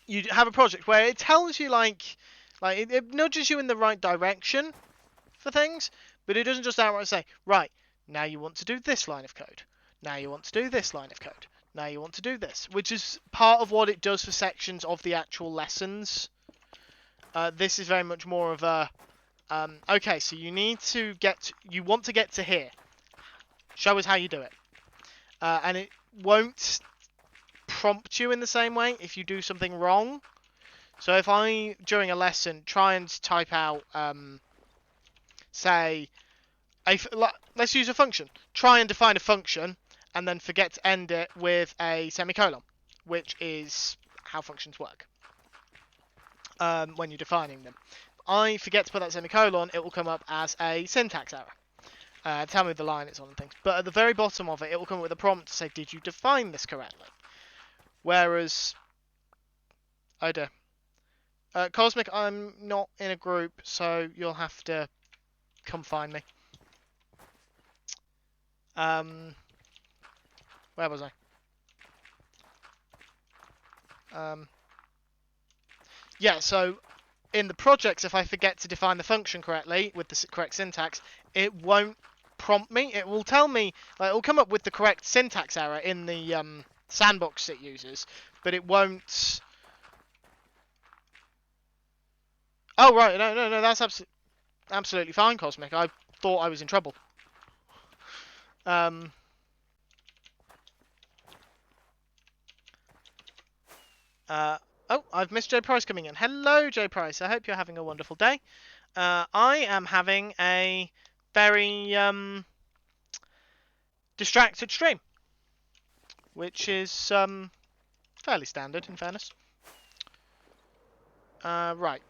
you have a project where it tells you it nudges you in the right direction for things, but it doesn't just outright say, right, now you want to do this line of code. Now you want to do this line of code. Now you want to do this, which is part of what it does for sections of the actual lessons. This is very much more of a, okay, so you want to get to here. Show us how you do it. And it won't prompt you in the same way if you do something wrong. So if I, during a lesson, try and type out, say, let's use a function. Try and define a function, and then forget to end it with a semicolon, which is how functions work when you're defining them. I forget to put that semicolon, it will come up as a syntax error. Tell me the line it's on and things. But at the very bottom of it, it will come up with a prompt to say, did you define this correctly? Whereas, oh dear. Cosmic, I'm not in a group, so you'll have to come find me. Where was I? Yeah, so in the projects, if I forget to define the function correctly with the correct syntax, it won't prompt me. It will tell me, it will come up with the correct syntax error in the sandbox it uses, but it won't. Oh right, no, that's absolutely fine, Cosmic. I thought I was in trouble. Oh, I've missed J Price coming in. Hello, J Price. I hope you're having a wonderful day. I am having a very distracted stream, which is fairly standard, in fairness. Right.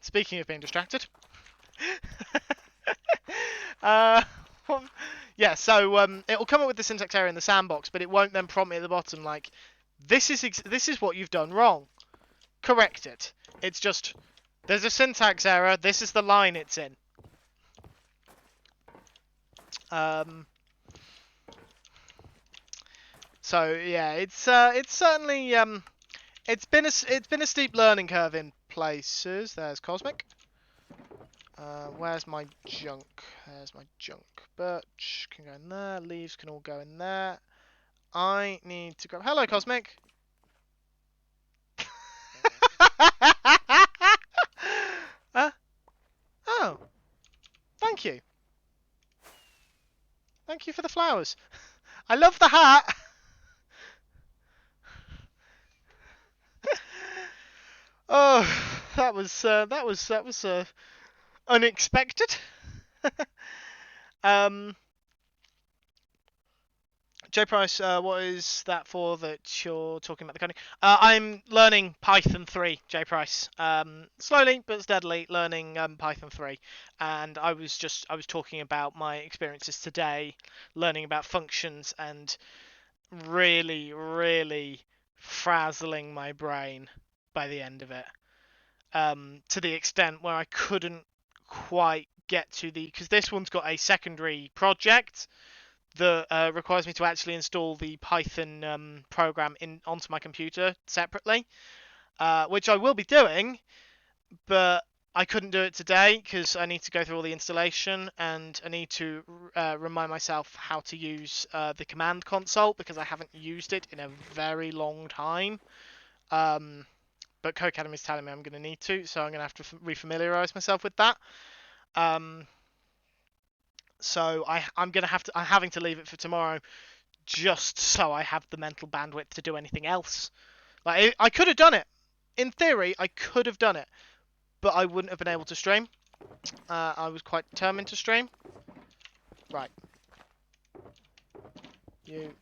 Speaking of being distracted. Yeah, so it'll come up with the syntax error in the sandbox, but it won't then prompt me at the bottom like, this is what you've done wrong. Correct it. It's just, there's a syntax error, this is the line it's in. So yeah, it's certainly it's been a steep learning curve in places. There's Cosmic. Where's my junk? There's my junk. Birch can go in there. Leaves can all go in there. I need to grab. Hello, Cosmic. Oh, thank you. Thank you for the flowers. I love the hat. Oh, that was unexpected. um, J Price, what is that for that you're talking about the coding? I'm learning Python 3, J Price. Slowly but steadily learning Python 3, and I was talking about my experiences today, learning about functions and really, really frazzling my brain by the end of it. To the extent where I couldn't quite get to because this one's got a secondary project that requires me to actually install the Python program onto my computer separately, which I will be doing, but I couldn't do it today because I need to go through all the installation and I need to remind myself how to use the command console because I haven't used it in a very long time. But Codecademy is telling me I'm going to need to, so I'm going to have to refamiliarize myself with that. So I'm having to leave it for tomorrow, just so I have the mental bandwidth to do anything else. Like I could have done it. In theory, I could have done it, but I wouldn't have been able to stream. I was quite determined to stream. Right. You.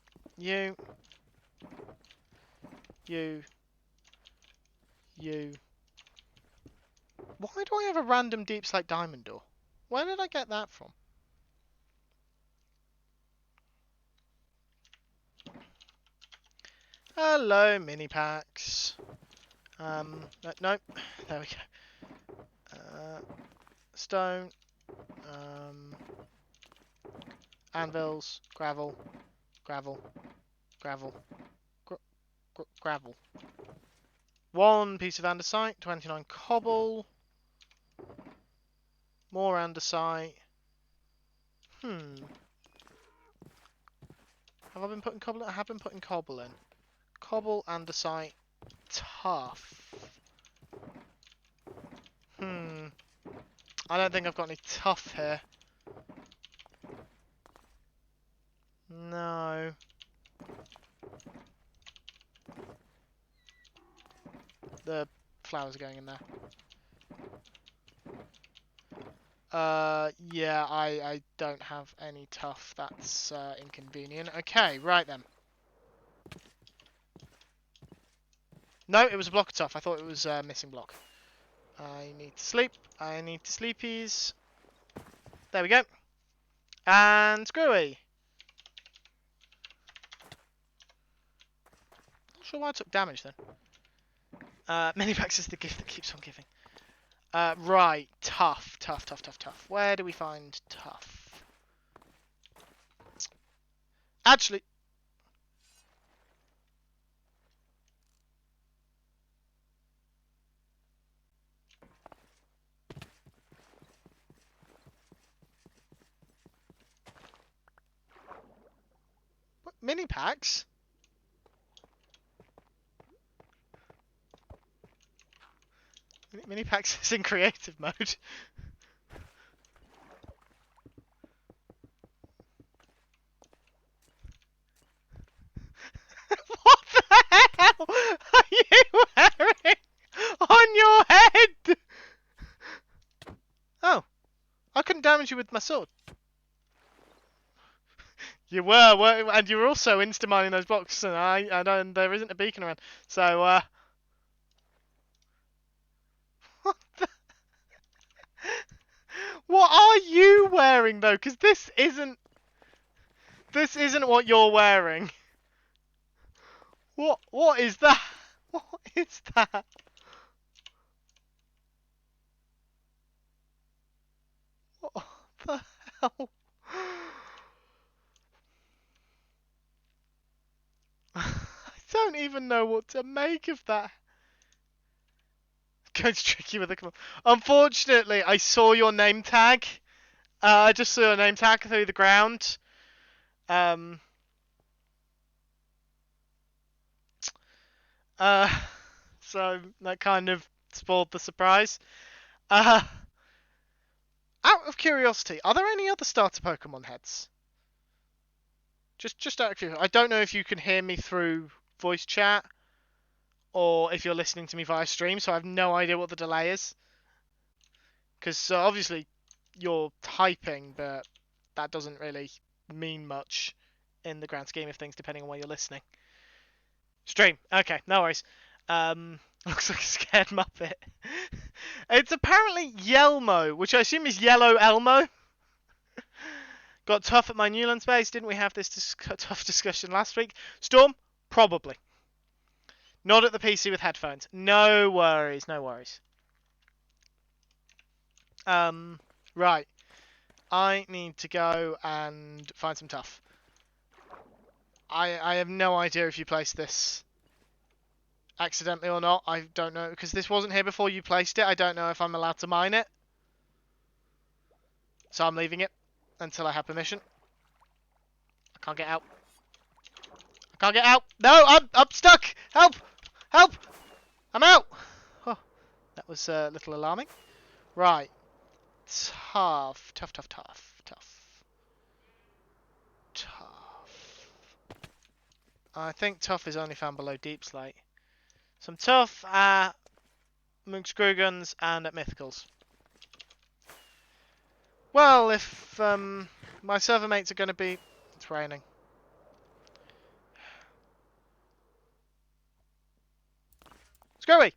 Why do I have a random deep slate diamond door? Where did I get that from? Hello, mini packs. Nope. There we go. Stone. Anvils. Gravel. Gravel. Gravel. One piece of andesite. 29 cobble. More andesite. Have I been putting cobble in? I have been putting cobble in. Cobble, andesite, tough. I don't think I've got any tough here. No. The flowers are going in there. Yeah, I don't have any tough. That's inconvenient. Okay, right then. No, it was a block of tough. I thought it was a missing block. I need to sleep. I need to sleepies. There we go. And screwy. Not sure why I took damage then. Minipacks is the gift that keeps on giving. Right, tough. Where do we find tough? Actually, what, mini packs? Mini packs is in creative mode. What the hell are you wearing on your head? Oh, I couldn't damage you with my sword. You were, and you were also insta-mining those blocks, and I don't. There isn't a beacon around, so what the? What are you wearing though? Because this isn't what you're wearing. What is that? What is that? What the hell? I don't even know what to make of that. Going to trick you with a command. Unfortunately, I saw your name tag. I just saw your name tag through the ground. So that kind of spoiled the surprise. Out of curiosity, are there any other starter Pokemon heads? Just out of curiosity. I don't know if you can hear me through voice chat or if you're listening to me via stream, so I have no idea what the delay is. Because obviously you're typing, but that doesn't really mean much in the grand scheme of things, depending on where you're listening. Stream. Okay, no worries. Looks like a scared Muppet. It's apparently Yelmo, which I assume is Yellow Elmo. Got tough at my Newlands base. Didn't we have this tough discussion last week? Storm? Probably. Not at the PC with headphones. No worries, no worries. Right. I need to go and find some tough. I have no idea if you placed this accidentally or not. I don't know, because this wasn't here before you placed it. I don't know if I'm allowed to mine it. So I'm leaving it until I have permission. I can't get out. I can't get out. No, I'm stuck. Help! Help! I'm out. Oh, that was a little alarming. Right. Tough. Tough, tough, tough, tough. Tough. I think tough is only found below deep slate. Some tough at Moog Screw Guns and at Mythicals. Well, if my server mates are going to be... It's raining. Screwy!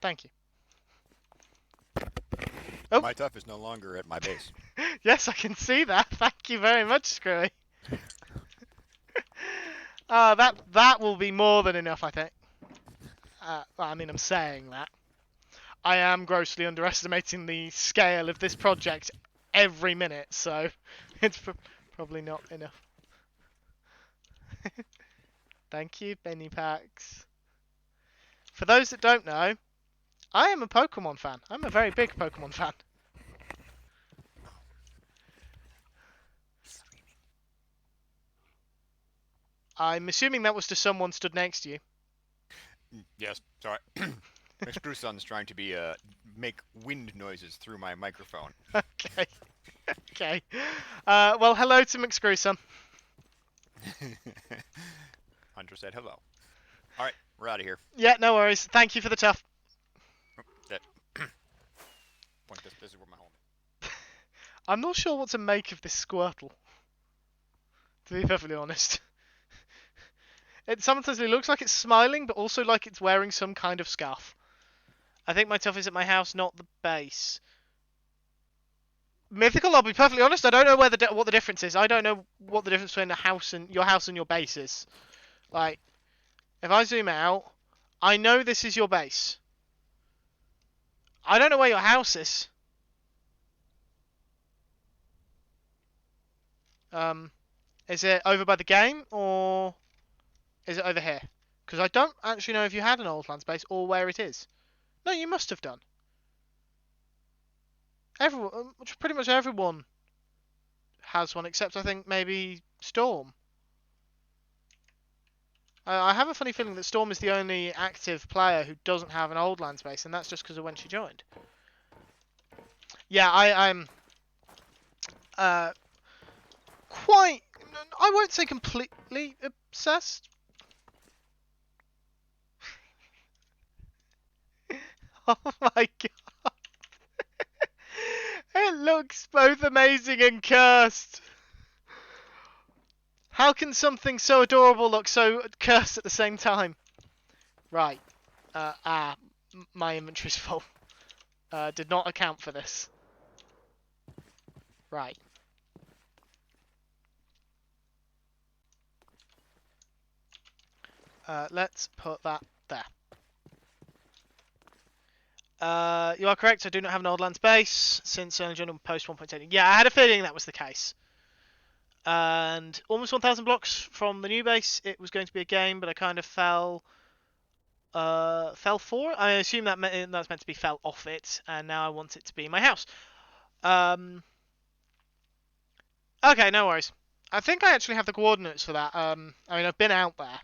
Thank you. Oh. My tough is no longer at my base. Yes, I can see that. Thank you very much, Screwy. That will be more than enough, I think. I mean, I'm saying that. I am grossly underestimating the scale of this project every minute, so it's probably not enough. Thank you, Benny Packs. For those that don't know, I am a Pokemon fan. I'm a very big Pokemon fan. I'm assuming that was to someone stood next to you. Yes, sorry. My screw son's trying to make wind noises through my microphone. Okay. Okay. Well, hello to McScrewson. Hunter said hello. Alright, we're out of here. Yeah, no worries. Thank you for the tough. This is where my home is. I'm not sure what to make of this Squirtle, to be perfectly honest. It sometimes looks like it's smiling, but also like it's wearing some kind of scarf. I think my tough is at my house, not the base. Mythical, I'll be perfectly honest, I don't know what the difference is. I don't know what the difference between your house and your base is. Like, if I zoom out, I know this is your base. I don't know where your house is. Is it over by the game, or is it over here? Because I don't actually know if you had an old lands base or where it is. No, you must have done. Everyone, pretty much everyone has one, except I think maybe Storm. I have a funny feeling that Storm is the only active player who doesn't have an old lands base, and that's just because of when she joined. Yeah, I'm quite, I won't say completely obsessed. Oh my god. It looks both amazing and cursed. How can something so adorable look so cursed at the same time? Right. My inventory's full. Did not account for this. Right. Let's put that there. You are correct, I do not have an old lands base since only joined on post 1.8. Yeah, I had a feeling that was the case. And almost 1,000 blocks from the new base, it was going to be a game, but I kind of fell for it. I assume that's meant to be fell off it, and now I want it to be my house. Okay, no worries. I think I actually have the coordinates for that. I mean, I've been out there,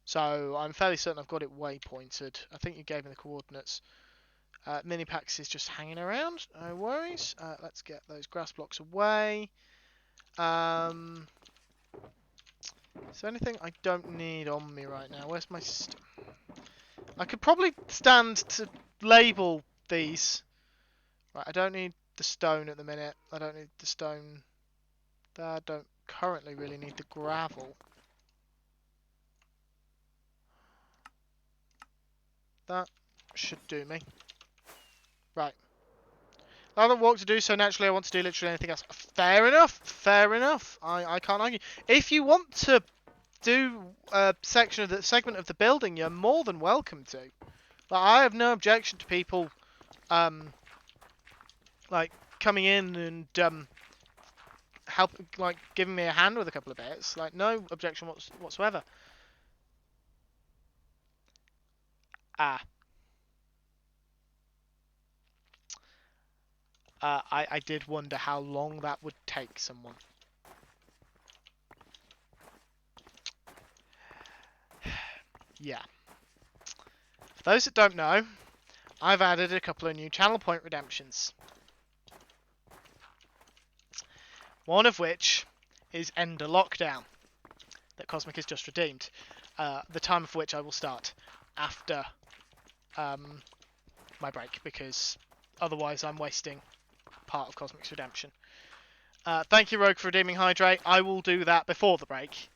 so I'm fairly certain I've got it waypointed. I think you gave me the coordinates. Minipax is just hanging around, no worries. Let's get those grass blocks away. Is there anything I don't need on me right now? Where's my... I could probably stand to label these. Right, I don't need the stone at the minute. I don't need the stone. I don't currently really need the gravel. That should do me. Right. I have work to do, so naturally I want to do literally anything else. Fair enough. Fair enough. I can't argue. If you want to do a segment of the building, you're more than welcome to. Like, I have no objection to people like coming in and help, like giving me a hand with a couple of bits. Like, no objection whatsoever. Ah. I did wonder how long that would take someone. Yeah. For those that don't know, I've added a couple of new channel point redemptions. One of which is Ender Lockdown, that Cosmic has just redeemed. The time of which I will start after my break, because otherwise I'm wasting part of Cosmic's redemption. Thank you, Rogue, for redeeming Hydrate. I will do that before the break.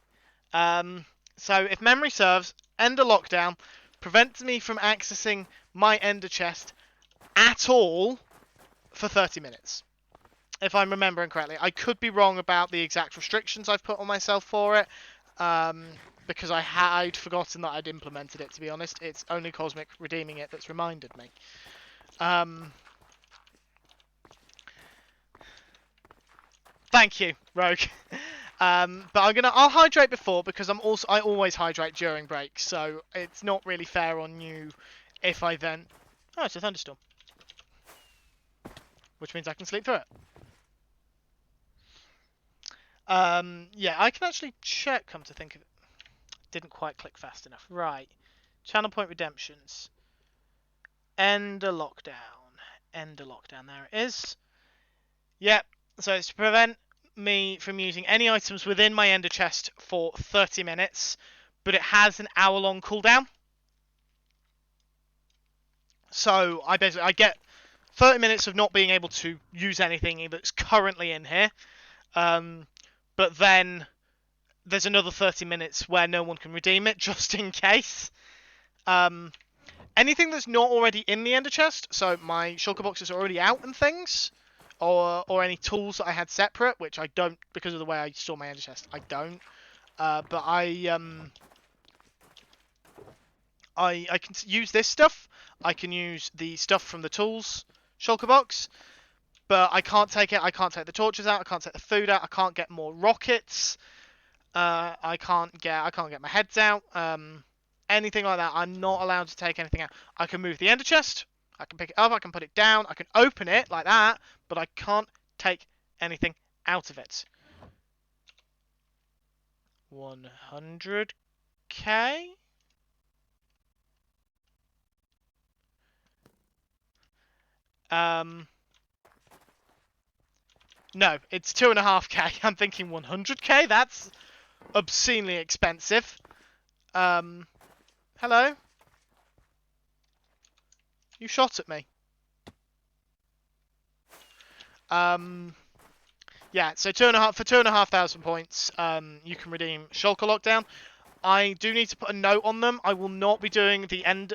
So, if memory serves, Ender Lockdown prevents me from accessing my Ender chest at all for 30 minutes. If I'm remembering correctly. I could be wrong about the exact restrictions I've put on myself for it, because I'd forgotten that I'd implemented it, to be honest. It's only Cosmic redeeming it that's reminded me. Thank you, Rogue. But I'll hydrate before, because I always hydrate during breaks, so it's not really fair on you if I then... Oh, it's a thunderstorm. Which means I can sleep through it. Yeah, I can actually check, come to think of it. Didn't quite click fast enough. Right. Channel point redemptions. Ender Lockdown. Ender Lockdown, there it is. Yep, so it's to prevent me from using any items within my Ender chest for 30 minutes, but it has an hour-long cooldown. So I get 30 minutes of not being able to use anything that's currently in here, but then there's another 30 minutes where no one can redeem it, just in case. Anything that's not already in the Ender chest, so my shulker boxes are already out and things, or any tools that I had separate, which I don't, because of the way I store my Ender chest, I don't. But I can use this stuff. I can use the stuff from the tools shulker box, but I can't take it. I can't take the torches out. I can't take the food out. I can't get more rockets. I can't get my heads out. Anything like that. I'm not allowed to take anything out. I can move the Ender chest. I can pick it up. I can put it down. I can open it like that, but I can't take anything out of it. 100k. No, it's 2.5k. I'm thinking 100k. That's obscenely expensive. Hello? You shot at me. Yeah, so 2,500 points, you can redeem Shulker Lockdown. I do need to put a note on them. I will not be doing the end...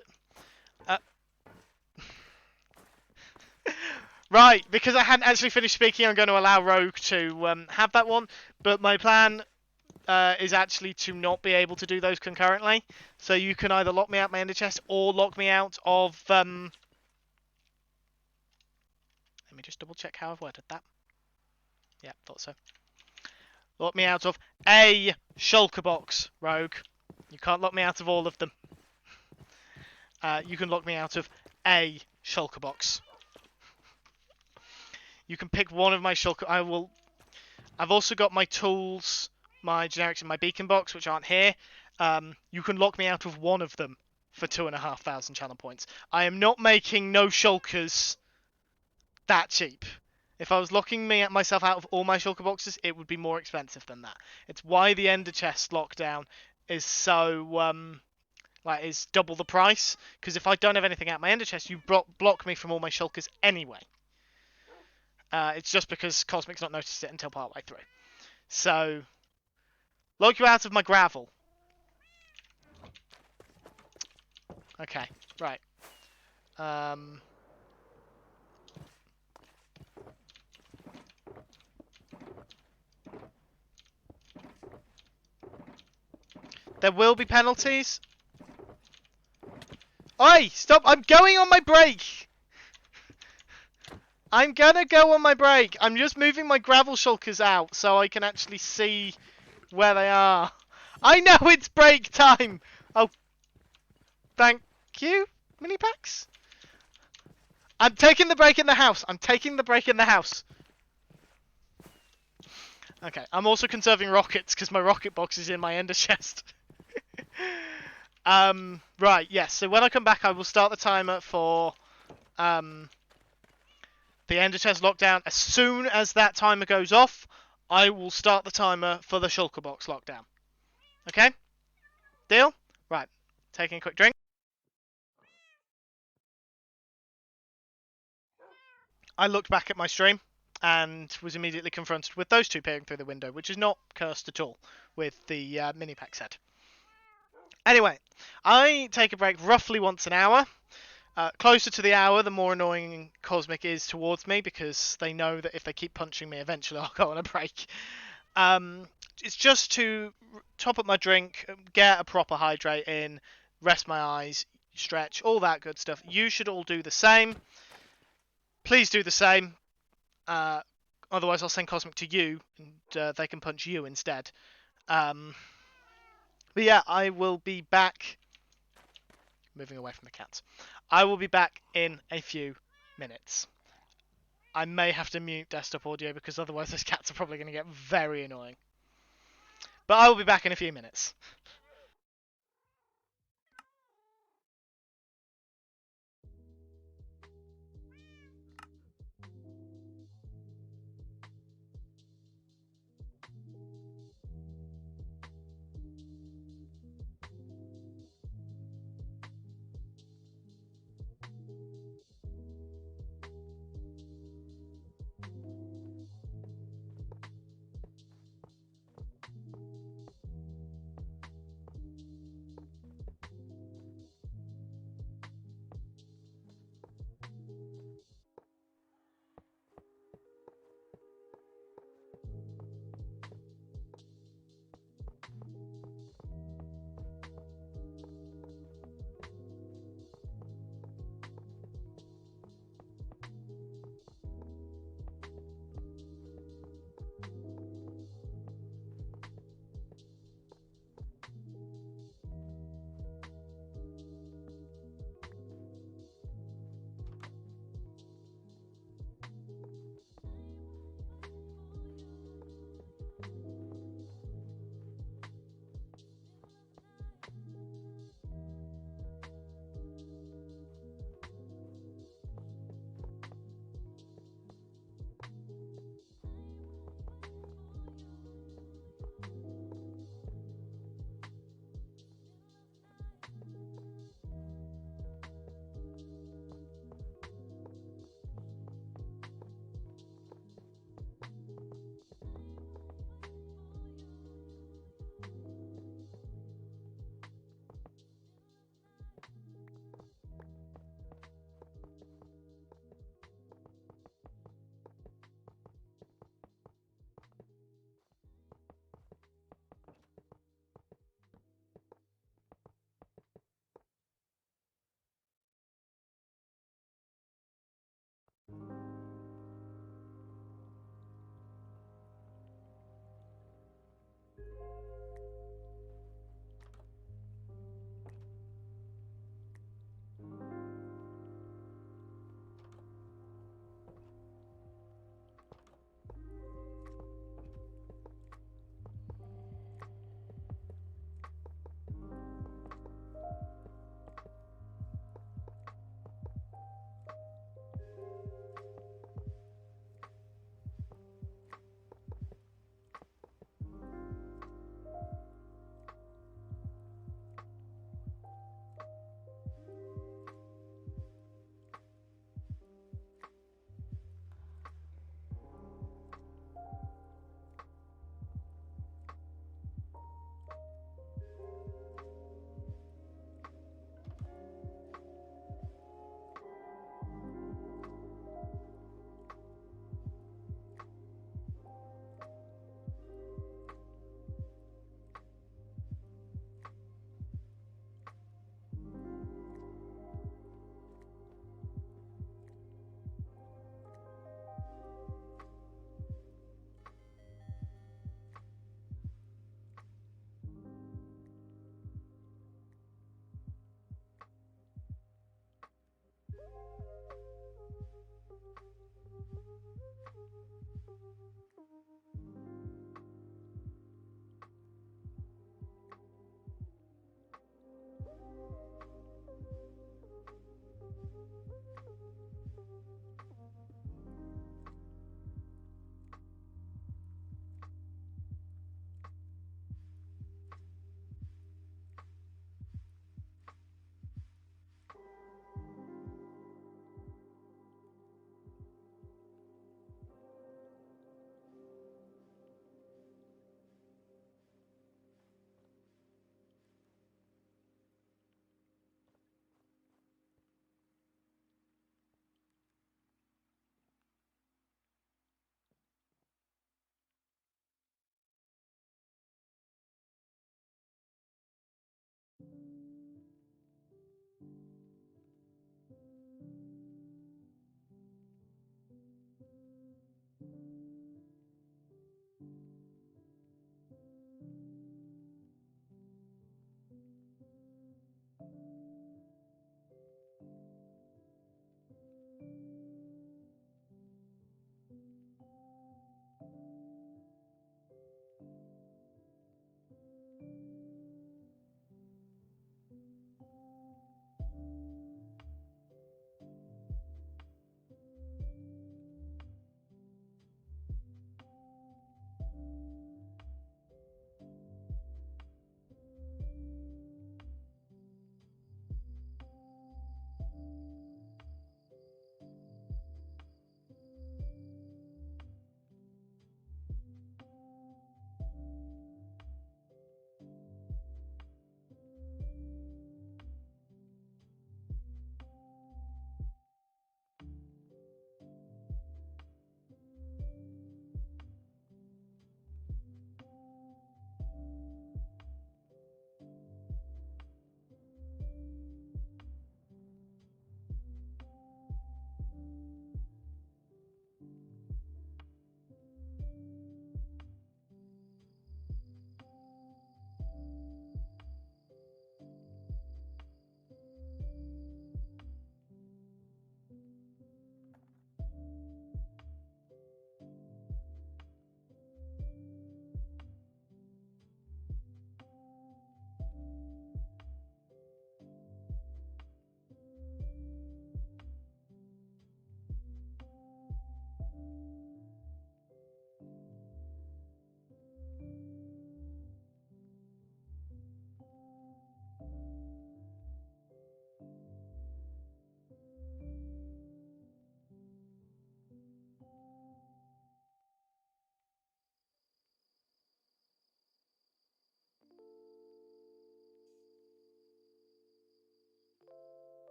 Right, because I hadn't actually finished speaking, I'm going to allow Rogue to have that one. But my plan is actually to not be able to do those concurrently. So you can either lock me out my Ender chest or lock me out of... Let me just double check how I've worded that. Yeah, thought so. Lock me out of a shulker box, Rogue. You can't lock me out of all of them. You can lock me out of a shulker box. You can pick one of my shulker... I've also got my tools, my generics, and my beacon box, which aren't here. You can lock me out of one of them for 2,500 channel points. I am not making no shulkers that cheap. If I was locking myself out of all my shulker boxes, it would be more expensive than that. It's why the ender chest lockdown is so is double the price. Because if I don't have anything out my ender chest, you block me from all my shulkers anyway. It's just because Cosmic's not noticed it until partway through. So, lock you out of my gravel. Okay, right. There will be penalties. Oi! Stop! I'm going on my break! I'm gonna go on my break. I'm just moving my gravel shulkers out so I can actually see where they are. I know it's break time! Oh, thank you, mini packs. I'm taking the break in the house. I'm taking the break in the house. Okay, I'm also conserving rockets because my rocket box is in my ender chest. Right, yes. So when I come back, I will start the timer for the ender chest lockdown. As soon as that timer goes off, I will start the timer for the shulker box lockdown. Okay? Deal? Right. Taking a quick drink. I looked back at my stream and was immediately confronted with those two peering through the window, which is not cursed at all with the mini pack set. Anyway, I take a break roughly once an hour. Closer to the hour, the more annoying Cosmic is towards me because they know that if they keep punching me, eventually I'll go on a break. It's just to top up my drink, get a proper hydrate in, rest my eyes, stretch, all that good stuff. You should all do the same. Please do the same. Otherwise, I'll send Cosmic to you, and they can punch you instead. But yeah, I will be back. Moving away from the cats. I will be back in a few minutes. I may have to mute desktop audio because otherwise those cats are probably going to get very annoying. But I will be back in a few minutes.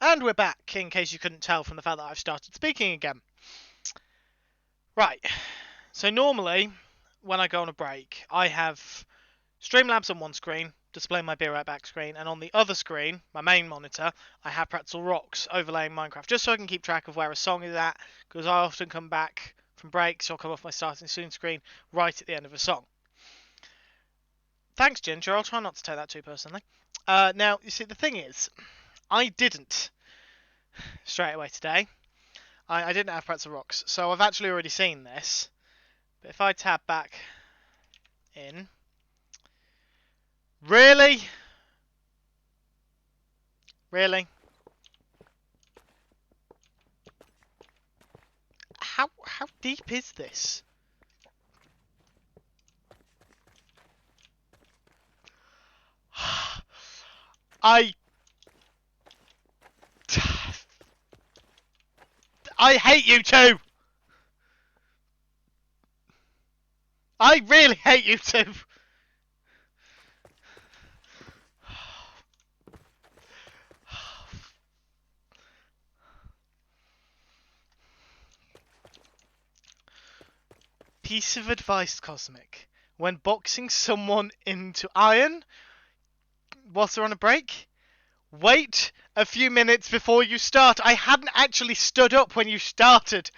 And we're back, in case you couldn't tell from the fact that I've started speaking again. Right, so normally, when I go on a break, I have Streamlabs on one screen, display my Be Right Back screen, and on the other screen, my main monitor, I have Pretzel Rocks overlaying Minecraft, just so I can keep track of where a song is at, because I often come back from breaks or come off my starting soon screen right at the end of a song. Thanks, Ginger, I'll try not to take that too personally. Now, you see, the thing is, I didn't straight away today. I didn't have Pretzel Rocks, so I've actually already seen this. But if I tab back in... Really? Really? How deep is this? I I hate you two. I really hate you two. Piece of advice, Cosmic. When boxing someone into iron whilst they're on a break, wait a few minutes before you start. I hadn't actually stood up when you started.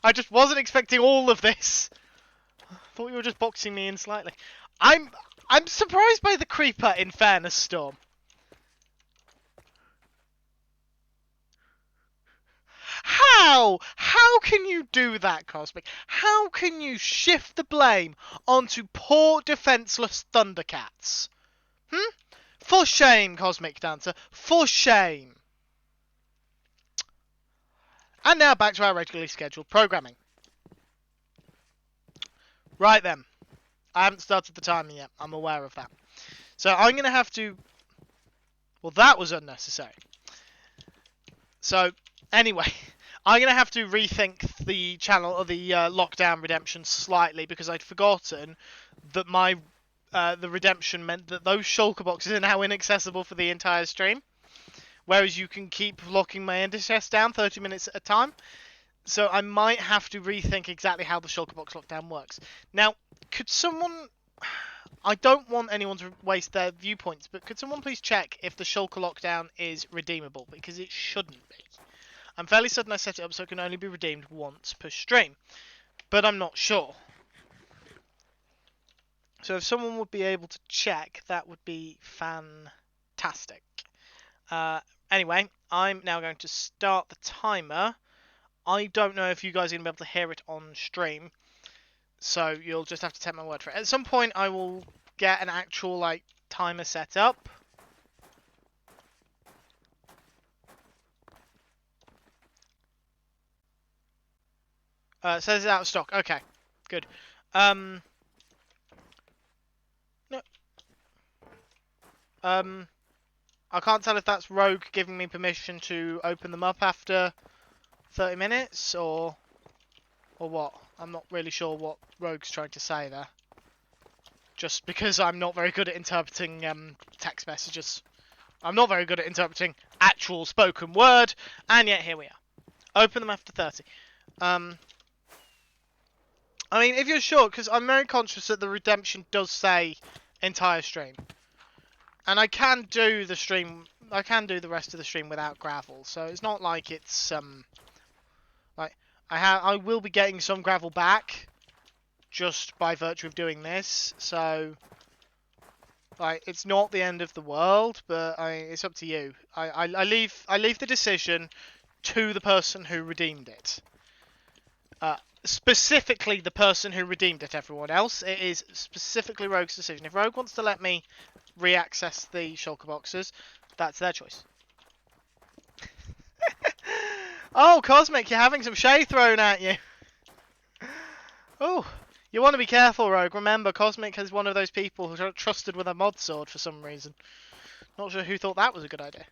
I just wasn't expecting all of this. Thought you were just boxing me in slightly. I'm surprised by the creeper, in fairness, Storm. How? How can you do that, Cosmic? How can you shift the blame onto poor defenseless Thundercats? For shame, Cosmic Dancer. For shame. And now back to our regularly scheduled programming. Right then. I haven't started the timer yet. I'm aware of that. So I'm going to have to... Well, that was unnecessary. So, anyway, I'm going to have to rethink the channel or the lockdown redemption slightly because I'd forgotten that the redemption meant that those shulker boxes are now inaccessible for the entire stream. Whereas you can keep locking my ender chest down 30 minutes at a time. So I might have to rethink exactly how the shulker box lockdown works. Now, could someone... I don't want anyone to waste their viewpoints, but could someone please check if the shulker lockdown is redeemable? Because it shouldn't be. I'm fairly certain I set it up so it can only be redeemed once per stream. But I'm not sure. So if someone would be able to check, that would be fantastic. Anyway, I'm now going to start the timer. I don't know if you guys are going to be able to hear it on stream. So you'll just have to take my word for it. At some point I will get an actual timer set up. It says it's out of stock. Okay, good. No. I can't tell if that's Rogue giving me permission to open them up after 30 minutes or what. I'm not really sure what Rogue's trying to say there. Just because I'm not very good at interpreting text messages. I'm not very good at interpreting actual spoken word, and yet here we are. Open them after 30. I mean, if you're sure, because I'm very conscious that the redemption does say entire stream. And I can do the stream, I can do the rest of the stream without gravel, so it's not like it's, like, I will be getting some gravel back, just by virtue of doing this, so, like, it's not the end of the world, but it's up to you. I leave the decision to the person who redeemed it. Specifically the person who redeemed it, everyone else. It is specifically Rogue's decision. If Rogue wants to let me re-access the shulker boxes, that's their choice. Oh, Cosmic, you're having some shade thrown at you. Oh, you want to be careful, Rogue. Remember, Cosmic is one of those people who are trusted with a mod sword for some reason. Not sure who thought that was a good idea.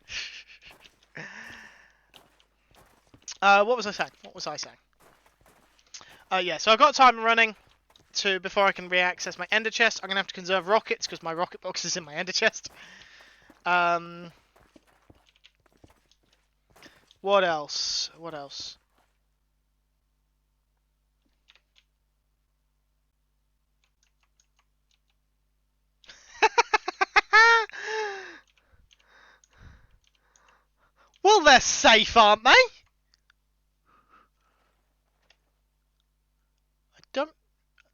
What was I saying? Yeah, so I've got time running before I can re-access my ender chest. I'm going to have to conserve rockets because my rocket box is in my ender chest. What else? Well, they're safe, aren't they?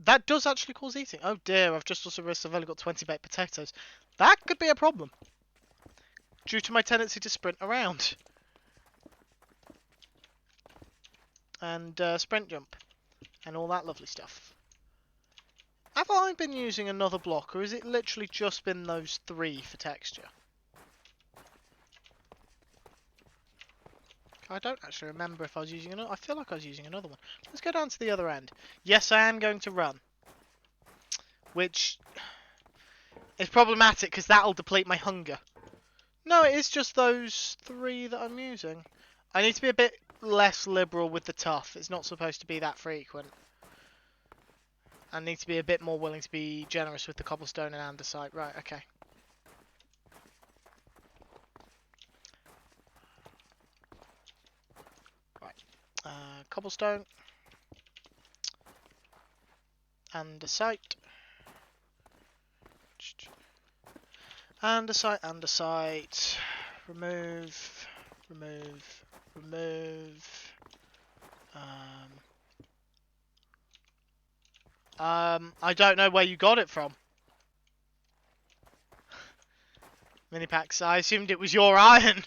That does actually cause eating. Oh dear, I've just also realised I've only got 20 baked potatoes. That could be a problem. Due to my tendency to sprint around. And sprint jump. And all that lovely stuff. Have I been using another block, or is it literally just been those 3 for texture? I don't actually remember if I was using another. I feel like I was using another one. Let's go down to the other end. Yes, I am going to run. Which is problematic because that'll deplete my hunger. No, it is just those 3 that I'm using. I need to be a bit less liberal with the tough. It's not supposed to be that frequent. I need to be a bit more willing to be generous with the cobblestone and andesite. Right, okay. Right. Cobblestone. Andesite. Andesite. Remove. Remove. Remove. I don't know where you got it from. Mini packs. I assumed it was your iron.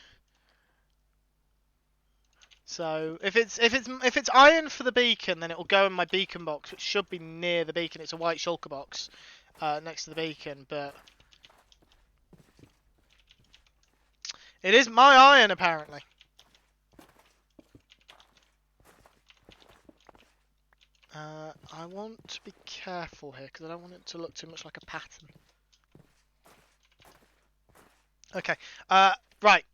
So if it's iron for the beacon, then it will go in my beacon box, which should be near the beacon. It's a white shulker box next to the beacon, but it is my iron apparently. I want to be careful here because I don't want it to look too much like a pattern. Okay. Right.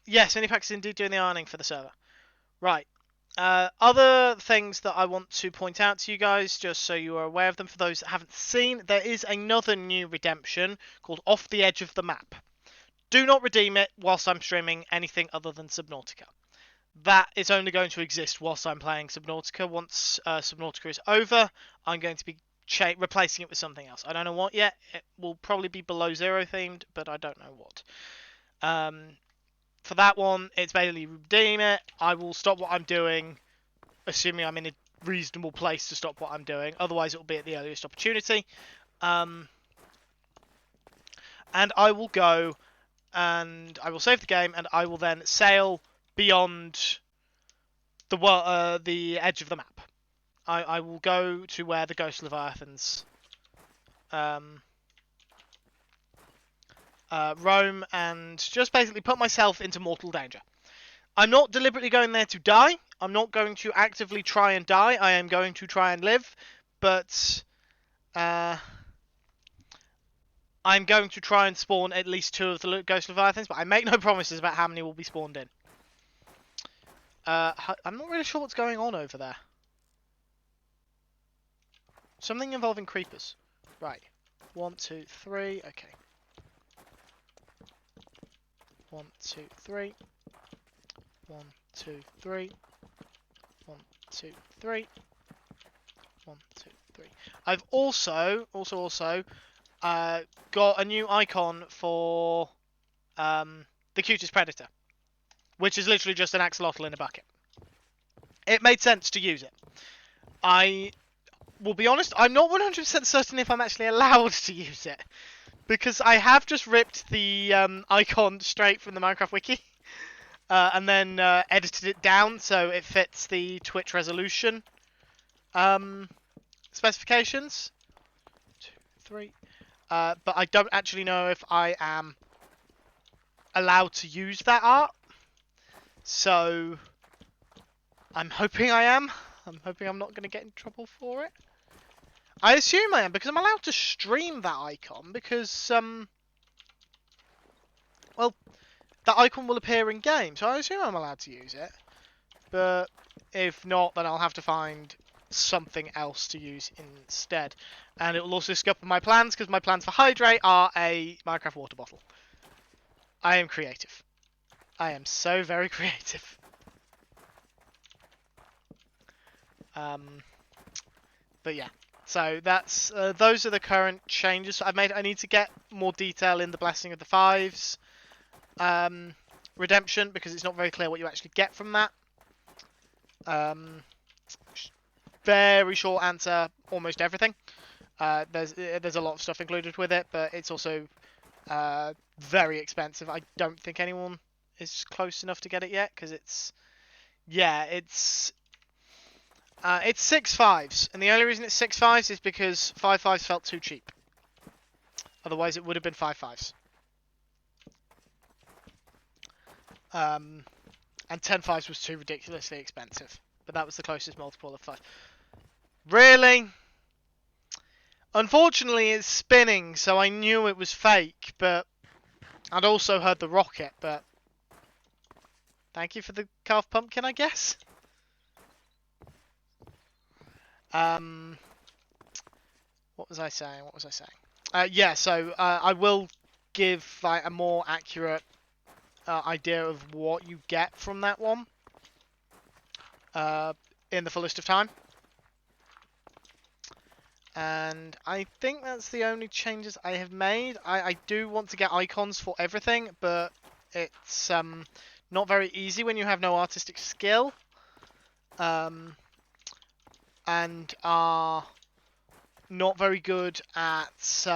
Yes, Minipack is indeed doing the ironing for the server. Right. Other things that I want to point out to you guys, just so you are aware of them, for those that haven't seen, there is another new redemption called Off the Edge of the Map. Do not redeem it whilst I'm streaming anything other than Subnautica. That is only going to exist whilst I'm playing Subnautica. Once Subnautica is over, I'm going to be replacing it with something else. I don't know what yet. It will probably be below zero themed, but I don't know what. For that one, it's basically redeem it. I will stop what I'm doing, assuming I'm in a reasonable place to stop what I'm doing. Otherwise, it will be at the earliest opportunity. And I will go and I will save the game, and I will then sail beyond the edge of the map. I will go to where the Ghost Leviathans roam, and just basically put myself into mortal danger. I'm not deliberately going there to die. I'm not going to actively try and die. I am going to try and live, but I'm going to try and spawn at least 2 of the Ghost Leviathans, but I make no promises about how many will be spawned in. I'm not really sure what's going on over there. Something involving creepers. Right. 1, 2, 3. Okay. 1, 2, 3. 1, 2, 3. 1, 2, 3. 1, 2, 3. I've also got a new icon for the cutest predator, which is literally just an axolotl in a bucket. It made sense to use it. I will be honest, I'm not 100% certain if I'm actually allowed to use it, because I have just ripped the icon straight from the Minecraft wiki, and then edited it down so it fits the Twitch resolution specifications. 2, 3. But I don't actually know if I am allowed to use that art. So I'm hoping I am. I'm hoping I'm not going to get in trouble for it. I assume I am, because I'm allowed to stream that icon, because, well, that icon will appear in game, so I assume I'm allowed to use it. But if not, then I'll have to find something else to use instead. And it will also scupper my plans, because my plans for Hydrate are a Minecraft water bottle. I am creative. I am so very creative. But yeah, so that's those are the current changes I've made. I need to get more detail in the Blessing of the Fives redemption, because it's not very clear what you actually get from that. Very short answer, almost everything. There's a lot of stuff included with it, but it's also very expensive. I don't think anyone is close enough to get it yet, because it's 6 fives, and the only reason it's 6 fives is because 5 fives felt too cheap. Otherwise, it would have been 5 fives. and 10 fives was too ridiculously expensive. But that was the closest multiple of 5. Really? Unfortunately, it's spinning, so I knew it was fake, but I'd also heard the rocket, but thank you for the carved pumpkin, I guess. What was I saying? Yeah, so I will give like a more accurate idea of what you get from that one in the fullest of time. And I think that's the only changes I have made. I do want to get icons for everything, but it's not very easy when you have no artistic skill. And are not very good at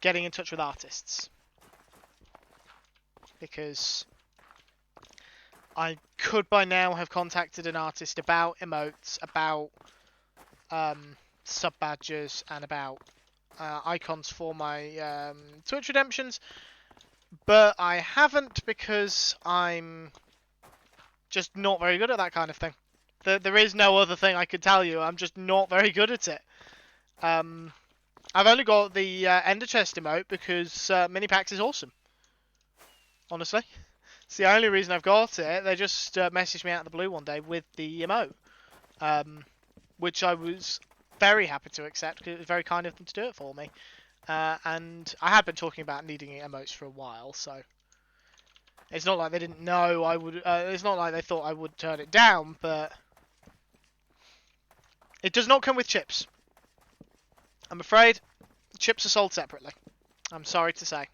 getting in touch with artists. Because I could by now have contacted an artist about emotes, about sub badges, and about icons for my Twitch redemptions, but I haven't because I'm just not very good at that kind of thing. There is no other thing I could tell you. I'm just not very good at it. I've only got the Ender Chest emote because Mini Packs is awesome. Honestly. It's the only reason I've got it. They just messaged me out of the blue one day with the emote. Which I was very happy to accept because it was very kind of them to do it for me. And I had been talking about needing emotes for a while, so it's not like they didn't know I would. It's not like they thought I would turn it down, but it does not come with chips. I'm afraid chips are sold separately. I'm sorry to say.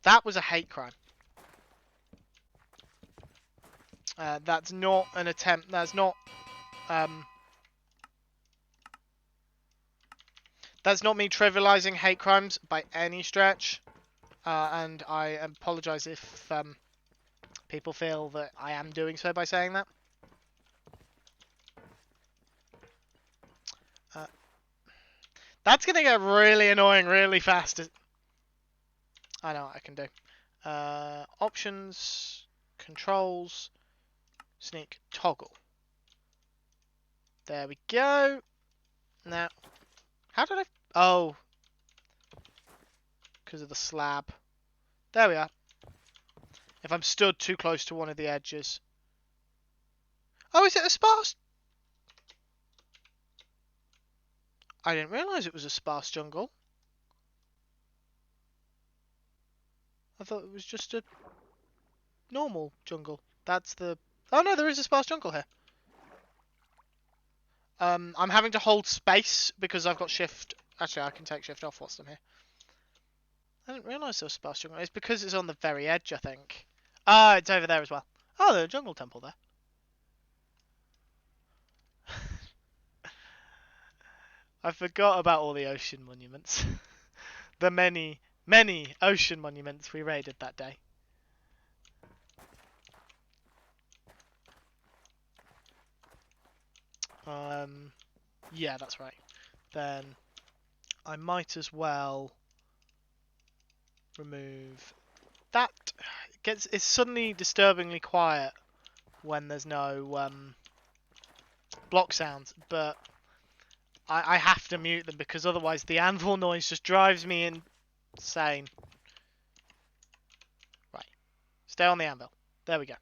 That was a hate crime. That's not an attempt. That's not me trivializing hate crimes by any stretch. And I apologise if people feel that I am doing so by saying that. That's going to get really annoying really fast. I know what I can do. Options, controls, sneak, toggle. There we go. Now, how did I... Oh. Because of the slab. There we are. If I'm stood too close to one of the edges. Oh, is it a sparse? I didn't realise it was a sparse jungle. I thought it was just a normal jungle. That's the... Oh no, there is a sparse jungle here. I'm having to hold space because I've got shift. Actually, I can take shift off whilst I'm here. I didn't realise there was sparse jungle. It's because it's on the very edge, I think. Ah, it's over there as well. Oh, there's a jungle temple there. I forgot about all the ocean monuments. The many, many ocean monuments we raided that day. Yeah, that's right. Then I might as well remove that. It's suddenly disturbingly quiet when there's no block sounds, but I have to mute them because otherwise the anvil noise just drives me insane. Right, stay on the anvil. There we go.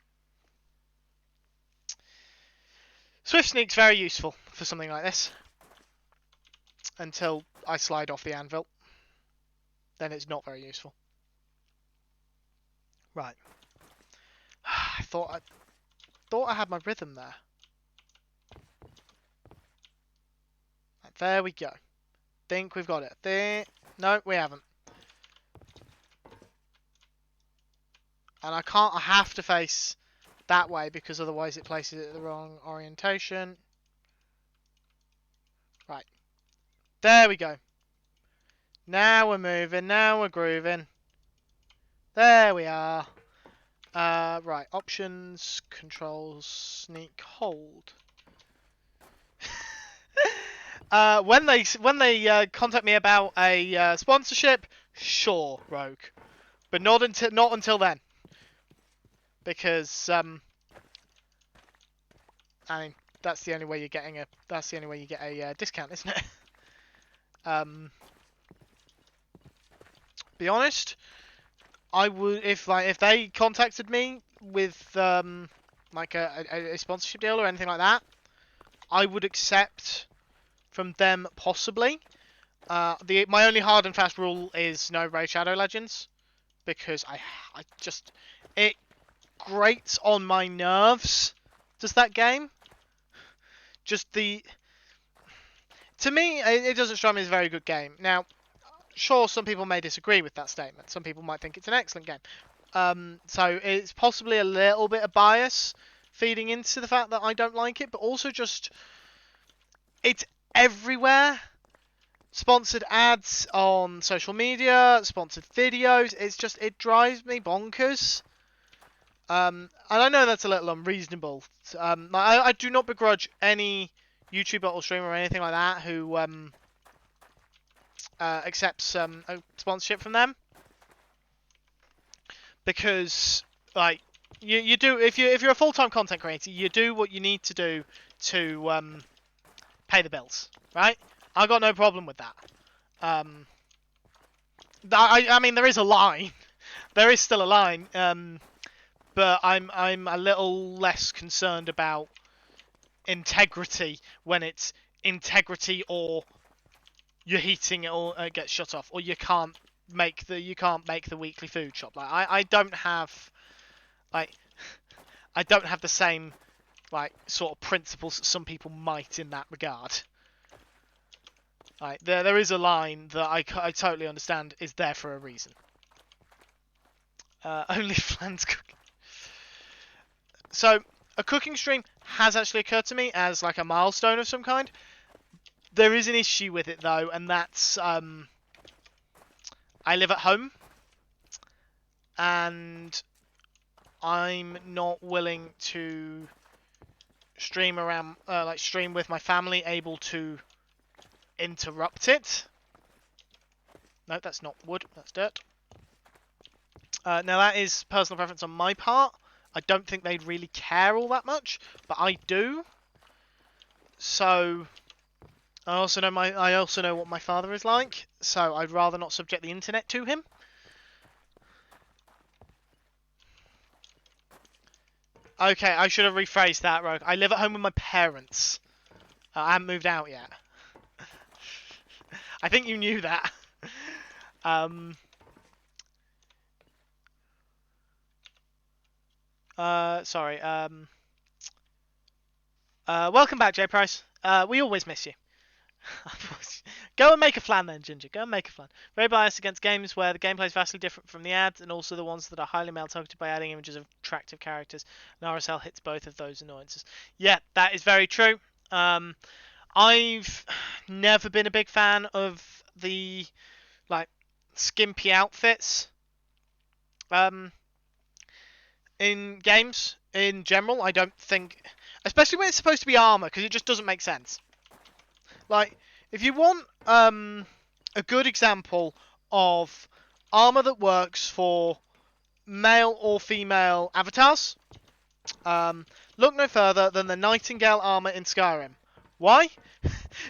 Swift Sneak's very useful for something like this. Until I slide off the anvil. Then it's not very useful. Right. I thought I had my rhythm there. Right, there we go. Think we've got it. There. No, we haven't. And I have to face that way because otherwise it places it at the wrong orientation. Right. There we go. Now we're moving. Now we're grooving. There we are. Right. Options, controls, sneak, hold. When they contact me about a sponsorship, sure, Rogue, but not until then, because I mean that's the only way you get a discount, isn't it? Be honest, I would if they contacted me with like a sponsorship deal or anything like that, I would accept from them possibly. My only hard and fast rule is no Raid Shadow Legends, because I just it grates on my nerves. Does that game? Just the To me, it doesn't strike me as a very good game. Now, sure, some people may disagree with that statement. Some people might think it's an excellent game. So it's possibly a little bit of bias feeding into the fact that I don't like it, but also just it's everywhere. Sponsored ads on social media, sponsored videos. It drives me bonkers. And I know that's a little unreasonable. I do not begrudge any YouTuber or streamer or anything like that who accepts a sponsorship from them, because like you do if you're a full-time content creator, you do what you need to do to pay the bills, right? I got no problem with that. I mean there is a line, there is still a line, but I'm a little less concerned about integrity when it's integrity or you're heating it or it gets shut off, or you can't make the weekly food shop. Like I don't have like I don't have the same like sort of principles that some people might in that regard. Like there is a line that I totally understand is there for a reason. Only Flan's cooking. So a cooking stream has actually occurred to me as like a milestone of some kind. There is an issue with it though, and that's I live at home, and I'm not willing to stream around, stream with my family, able to interrupt it. No, that's not wood, that's dirt. Now that is personal preference on my part. I don't think they'd really care all that much, but I do. So I also know what my father is like, so I'd rather not subject the internet to him. Okay, I should have rephrased that, Rogue. I live at home with my parents. I haven't moved out yet. I think you knew that. Sorry. Welcome back, J Price. We always miss you. Go and make a flan then, Ginger. Go and make a flan. Very biased against games where the gameplay is vastly different from the ads, and also the ones that are highly male targeted by adding images of attractive characters. And RSL hits both of those annoyances. Yeah, that is very true. I've never been a big fan of the like skimpy outfits in games in general. I don't think, especially when it's supposed to be armor, because it just doesn't make sense. Like, if you want a good example of armor that works for male or female avatars, look no further than the Nightingale armor in Skyrim. Why?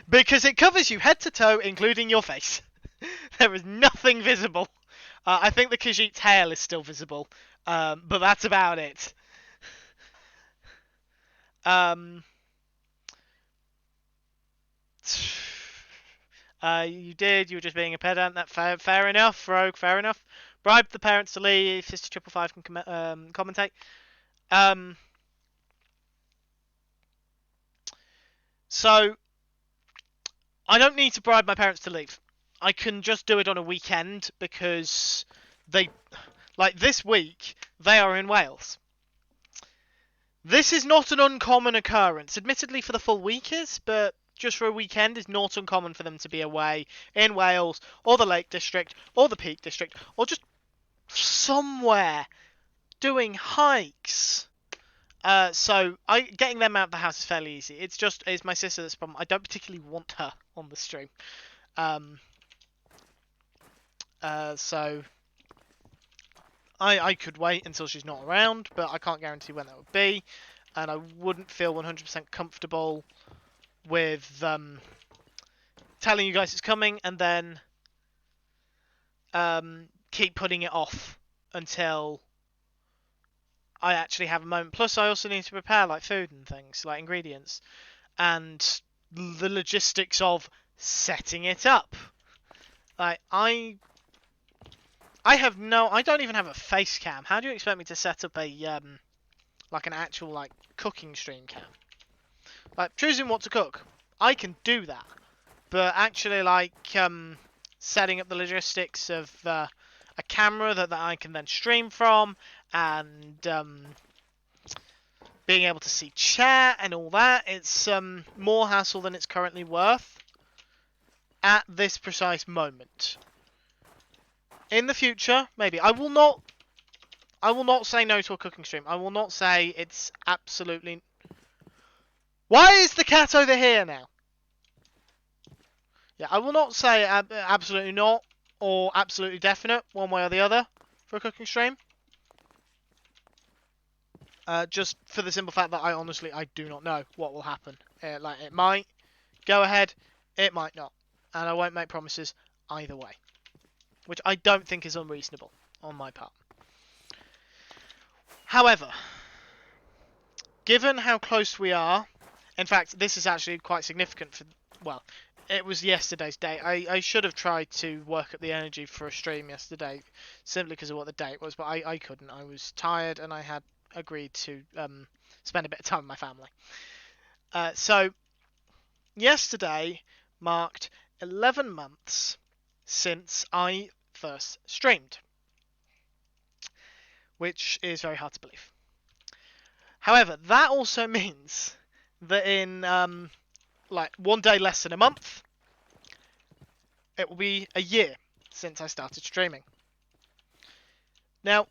Because it covers you head to toe, including your face. There is nothing visible. I think the Khajiit's tail is still visible, but that's about it. You did. You were just being a pedant. That fair enough, Rogue. Fair enough. Bribe the parents to leave. Sister 555 can commentate. So I don't need to bribe my parents to leave. I can just do it on a weekend because this week they are in Wales. This is not an uncommon occurrence. Admittedly, for the full week is, but just for a weekend is not uncommon for them to be away in Wales, or the Lake District, or the Peak District, or just somewhere doing hikes. So getting them out of the house is fairly easy. It's my sister that's the problem. I don't particularly want her on the stream. So I could wait until she's not around, but I can't guarantee when that would be, and I wouldn't feel 100% comfortable with telling you guys it's coming and then keep putting it off until I actually have a moment. Plus, I also need to prepare like food and things, like ingredients, and the logistics of setting it up. Like I don't even have a face cam. How do you expect me to set up a like an actual like cooking stream cam? Like choosing what to cook, I can do that, but actually like setting up the logistics of a camera that I can then stream from, and being able to see chat and all that, it's more hassle than it's currently worth at this precise moment. In the future, maybe I will not say no to a cooking stream. I will not say it's absolutely. Why is the cat over here now? Yeah, I will not say absolutely not or absolutely definite one way or the other for a cooking stream. Just for the simple fact that I do not know what will happen. Like it might go ahead, it might not, and I won't make promises either way, which I don't think is unreasonable on my part. However, given how close we are, in fact, this is actually quite significant for, well, it was yesterday's date. I should have tried to work up the energy for a stream yesterday, simply because of what the date was, but I couldn't. I was tired, and I had agreed to spend a bit of time with my family. So, yesterday marked 11 months since I first streamed, which is very hard to believe. However, that also means that in like one day less than a month, it will be a year since I started streaming. Now,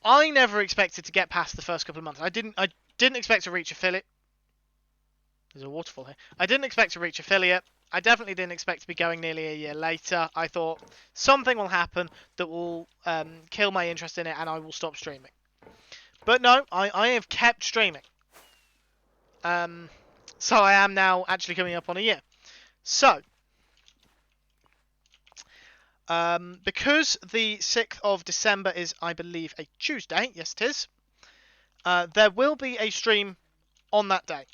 I never expected to get past the first couple of months. I didn't expect to reach affiliate. There's a waterfall here. I didn't expect to reach affiliate. I definitely didn't expect to be going nearly a year later. I thought something will happen that will kill my interest in it and I will stop streaming. But no, I have kept streaming. So I am now actually coming up on a year. So, because the 6th of December is, I believe, a Tuesday, yes it is, there will be a stream on that day.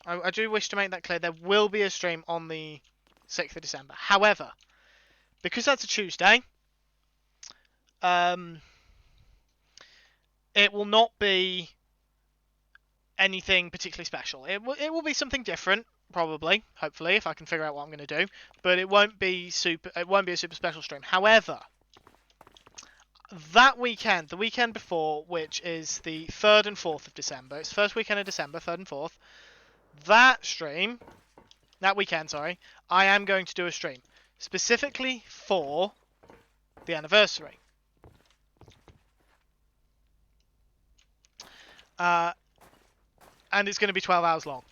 I do wish to make that clear. There will be a stream on the 6th of December. However, because that's a Tuesday, it will not be anything particularly special. It will be something different, probably, hopefully, if I can figure out what I'm going to do. But it won't be super. It won't be a super special stream. However, that weekend, the weekend before, which is the 3rd and 4th of December, it's first weekend of December, 3rd and 4th. That weekend, sorry, I am going to do a stream specifically for the anniversary. And it's going to be 12 hours long.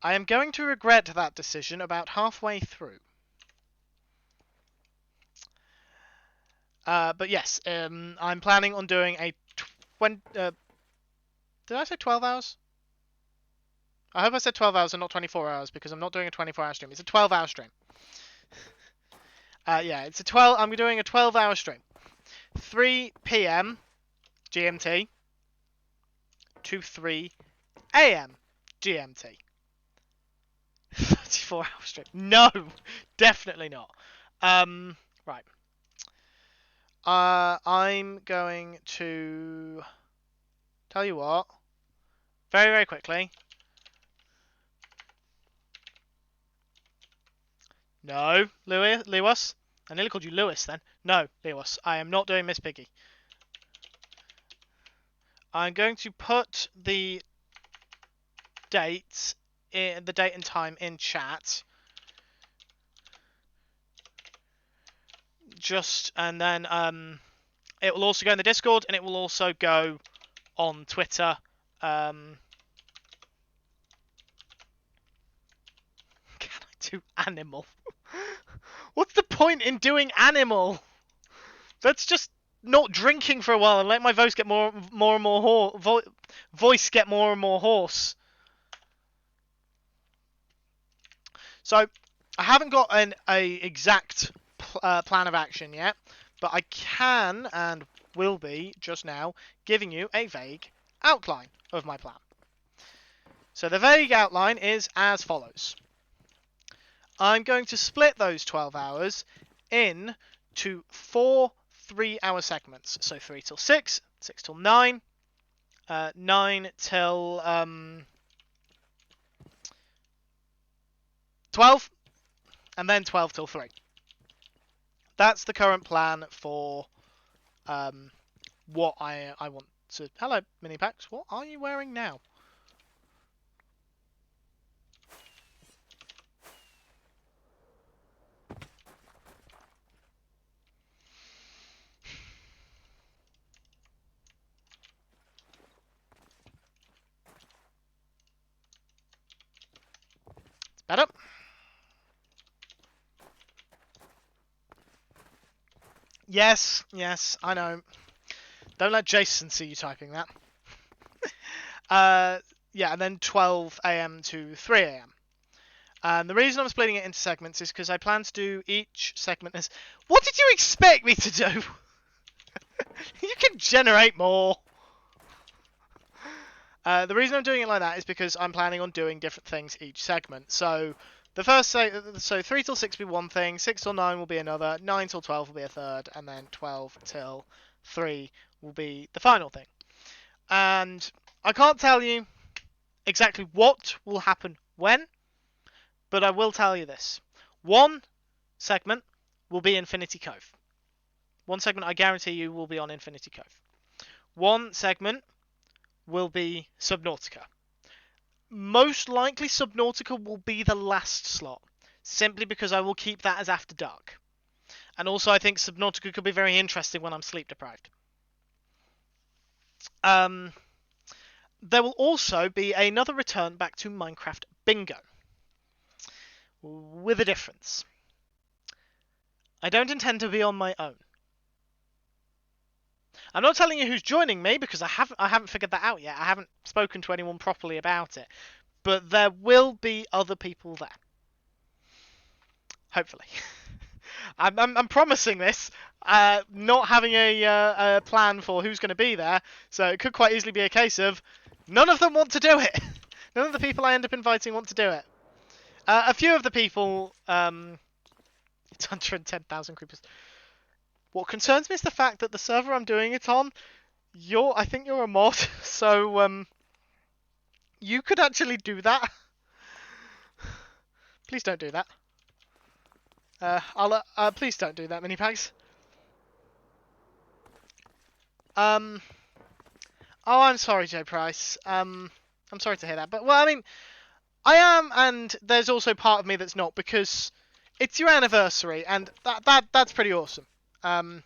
I am going to regret that decision about halfway through. But yes, I'm planning on doing a 20... did I say 12 hours? I hope I said 12 hours and not 24 hours, because I'm not doing a 24-hour stream. It's a 12-hour stream. Yeah, it's a 12... I'm doing a 12-hour stream. 3 p.m. GMT to 3 a.m. GMT. 34-hour stream. No, definitely not. Right. I'm going to tell you what. Very, very quickly. No, Lewis. I nearly called you Lewis then. No, Lewis. I am not doing Miss Piggy. I'm going to put the date and time in chat. And then It will also go in the Discord, and it will also go on Twitter. Can I do animal? What's the point in doing animal? Let's just not drinking for a while and let my voice get more and more voice get more and more hoarse. So I haven't got a exact plan of action yet, but I can and will be just now giving you a vague outline of my plan. So the vague outline is as follows. I'm going to split those 12 hours into 4 3-hour segments. So 3 till 6, 6 till 9, 9 till 12, and then 12 till 3. That's the current plan for what I want to... Hello, Mini Packs. What are you wearing now? It's better. Yes, I know. Don't let Jason see you typing that. Yeah, and then 12 a.m. to 3 a.m. And the reason I'm splitting it into segments is because I plan to do each segment as... What did you expect me to do? You can generate more. The reason I'm doing it like that is because I'm planning on doing different things each segment. So the first so 3 till 6 will be one thing, 6 till 9 will be another, 9 till 12 will be a third, and then 12 till 3 will be the final thing. And I can't tell you exactly what will happen when, but I will tell you this. One segment will be Infinity Cove. One segment I guarantee you will be on Infinity Cove. One segment will be Subnautica. Most likely Subnautica will be the last slot, simply because I will keep that as after dark. And also I think Subnautica could be very interesting when I'm sleep deprived. There will also be another return back to Minecraft Bingo. With a difference. I don't intend to be on my own. I'm not telling you who's joining me because I haven't figured that out yet. I haven't spoken to anyone properly about it. But there will be other people there. Hopefully. I'm promising this, not having a plan for who's going to be there, so it could quite easily be a case of none of them want to do it. None of the people I end up inviting want to do it. A few of the people, it's 110,000 creepers. What concerns me is the fact that the server I'm doing it on, I think you're a mod, so you could actually do that. Please don't do that. Please don't do that, mini packs. Oh, I'm sorry, Joe Price. I'm sorry to hear that, but well, I mean, I am, and there's also part of me that's not because it's your anniversary, and that's pretty awesome. A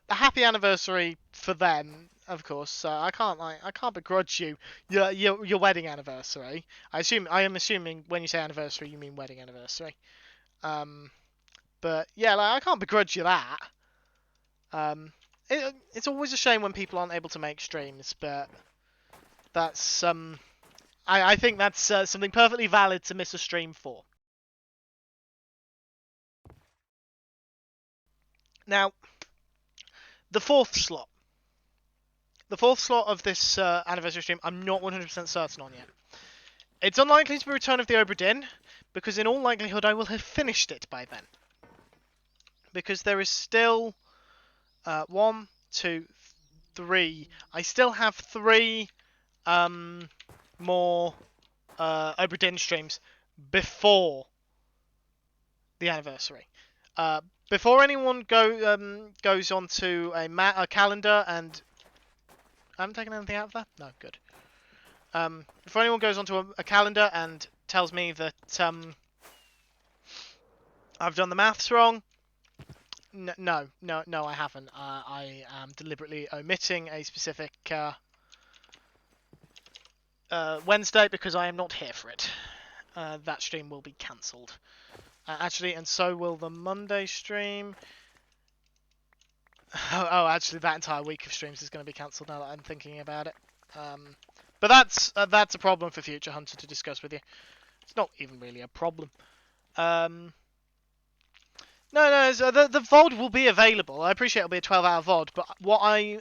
happy anniversary for them, of course. So I can't begrudge you your wedding anniversary. I am assuming when you say anniversary, you mean wedding anniversary. But yeah, I can't begrudge you that. It's always a shame when people aren't able to make streams, but that's I think that's something perfectly valid to miss a stream for. Now, the fourth slot. The fourth slot of this anniversary stream, I'm not 100% certain on yet. It's unlikely to be Return of the Obra Dinn, because in all likelihood I will have finished it by then. Because there is still 1, 2, 3. I still have 3 more Obra Dinn streams before the anniversary. Before anyone goes onto a calendar and... I haven't taken anything out of that? No, good. Before anyone goes onto a calendar and tells me that I've done the maths wrong, No, I haven't. I am deliberately omitting a specific Wednesday because I am not here for it. That stream will be cancelled. Actually, and so will the Monday stream. Oh, actually, that entire week of streams is going to be cancelled now that I'm thinking about it. But that's a problem for Future Hunter to discuss with you. It's not even really a problem. No, so the VOD will be available. I appreciate it'll be a 12-hour VOD, but I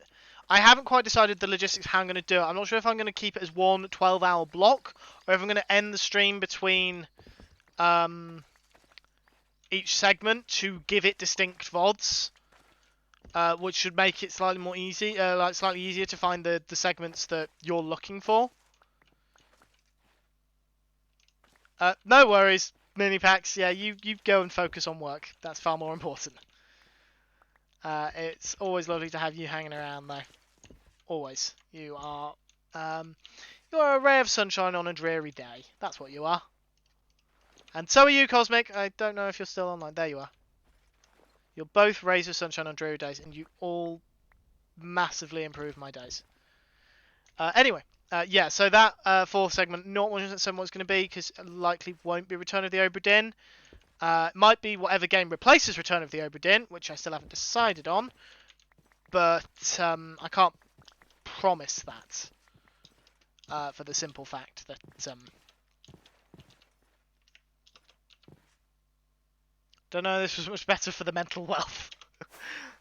haven't quite decided the logistics how I'm going to do it. I'm not sure if I'm going to keep it as one 12-hour block, or if I'm going to end the stream between each segment to give it distinct VODs, which should make it slightly more easy, slightly easier to find the segments that you're looking for. No worries, mini packs. Yeah, you go and focus on work. That's far more important. It's always lovely to have you hanging around, though. Always. You are a ray of sunshine on a dreary day. That's what you are. And so are you, Cosmic. I don't know if you're still online. There you are. You're both rays of sunshine on dreary days, and you all massively improve my days. Anyway, yeah, so that fourth segment, not 100% what it's going to be, because likely won't be Return of the Obra Dinn. It might be whatever game replaces Return of the Obra Dinn, which I still haven't decided on. But I can't promise that for the simple fact that don't know this was much better for the mental wealth.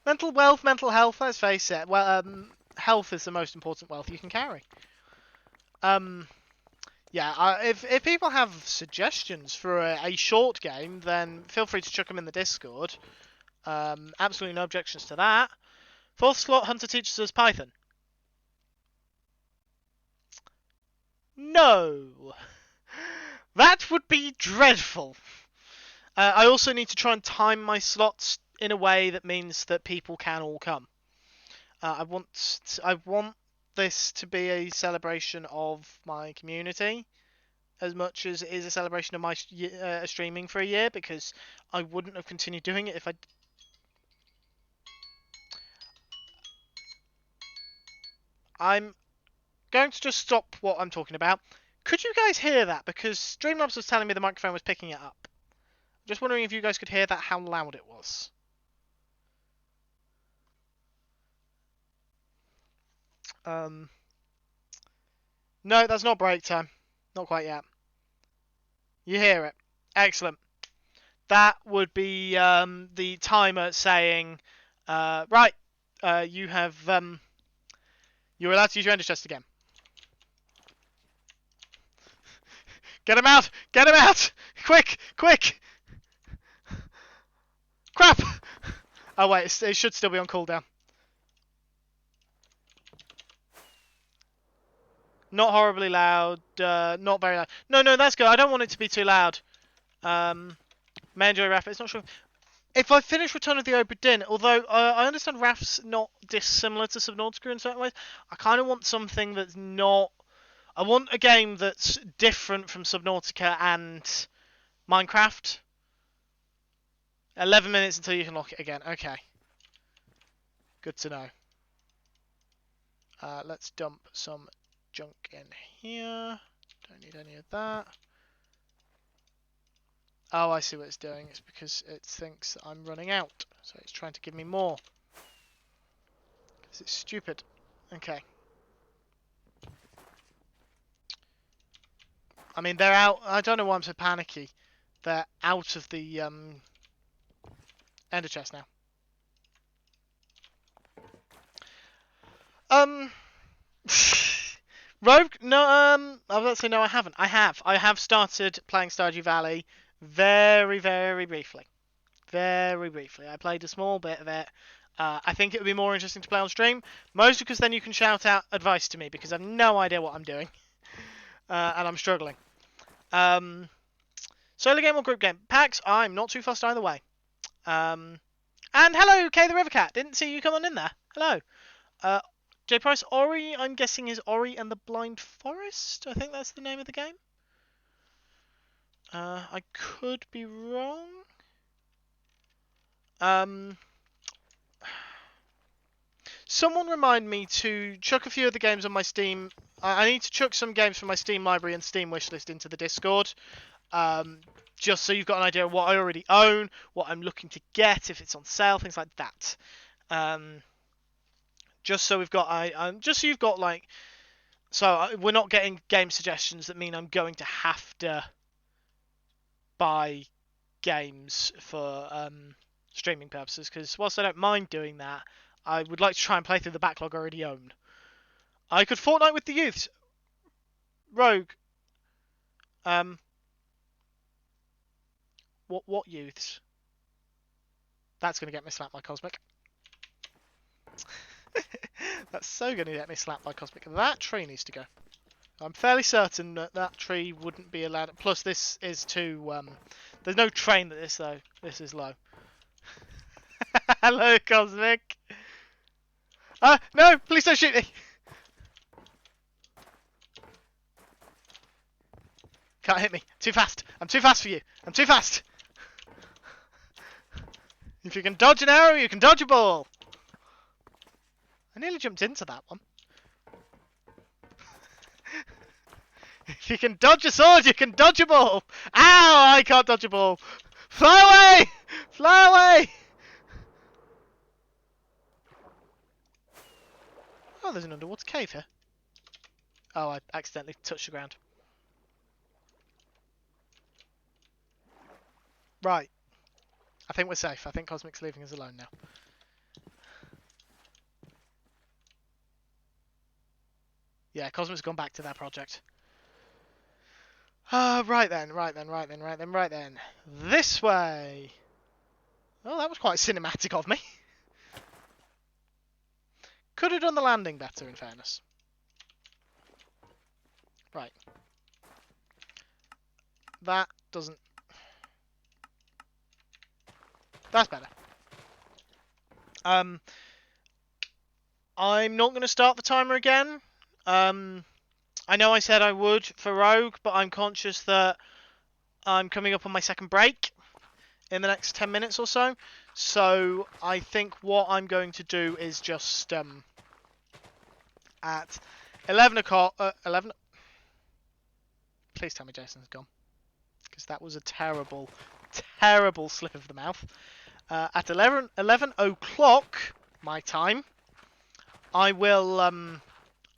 mental health, let's face it. Well, health is the most important wealth you can carry. Yeah, if people have suggestions for a short game, then feel free to chuck them in the Discord. Absolutely no objections to that. Fourth slot, Hunter teaches us Python. No! That would be dreadful. I also need to try and time my slots in a way that means that people can all come. I want this to be a celebration of my community as much as it is a celebration of my streaming for a year, because I wouldn't have continued doing it if I'm going to just stop what I'm talking about. Could you guys hear that? Because Streamlabs was telling me the microphone was picking it up. Just wondering if you guys could hear that, how loud it was. No, that's not break time. Not quite yet. You hear it. Excellent. That would be the timer saying, right, you have, you're allowed to use your ender chest again. Get him out! Get him out! Quick! Quick! Crap! Oh wait, it should still be on cooldown. Not horribly loud, not very loud. No, that's good. I don't want it to be too loud. May enjoy Raph. It's not sure. If I finish Return of the Obra Dinn, although I understand Raph's not dissimilar to Subnautica in certain ways, I kind of want something that's not... I want a game that's different from Subnautica and Minecraft. 11 minutes until you can lock it again. Okay. Good to know. Let's dump some junk in here. Don't need any of that. Oh, I see what it's doing. It's because it thinks that I'm running out. So it's trying to give me more. Because it's stupid. Okay. I mean, they're out. I don't know why I'm so panicky. They're out of the ender chest now. Rogue? No, I was about to say no, I haven't. I have started playing Stardew Valley very, very briefly. Very briefly. I played a small bit of it. I think it would be more interesting to play on stream, mostly because then you can shout out advice to me, because I have no idea what I'm doing. And I'm struggling. Solo game or group game? PAX, I'm not too fussed either way. And hello, Kay the Rivercat. Didn't see you come on in there. Hello. J Price, Ori, I'm guessing is Ori and the Blind Forest? I think that's the name of the game. I could be wrong. someone remind me to chuck a few of the games on my Steam. I need to chuck some games from my Steam library and Steam wishlist into the Discord. Just so you've got an idea of what I already own, what I'm looking to get, if it's on sale, things like that. Just so we've got, just so you've got like, so we're not getting game suggestions that mean I'm going to have to buy games for streaming purposes. Because whilst I don't mind doing that, I would like to try and play through the backlog I already own. I could Fortnite with the youths. Rogue. What youths? That's going to get me slapped by Cosmic. That's so going to get me slapped by Cosmic. That tree needs to go. I'm fairly certain that that tree wouldn't be allowed. Plus, this is too. There's no train that this though. This is low. Hello, Cosmic. No! Please don't shoot me. Can't hit me. Too fast. I'm too fast for you. I'm too fast. If you can dodge an arrow, you can dodge a ball. I nearly jumped into that one. If you can dodge a sword, you can dodge a ball. Ow! I can't dodge a ball. Fly away! Fly away! Oh, there's an underwater cave here. Oh, I accidentally touched the ground. Right. I think we're safe. I think Cosmic's leaving us alone now. Yeah, Cosmic's gone back to their project. Right then. This way! Oh, that was quite cinematic of me. Could have done the landing better, in fairness. Right. That doesn't... That's better. I'm not going to start the timer again. I know I said I would for Rogue, but I'm conscious that I'm coming up on my second break in the next 10 minutes or so. So I think what I'm going to do is just at 11 o'clock... 11... Please tell me Jason's gone. Because that was a terrible, terrible slip of the mouth. At 11 o'clock, my time, I will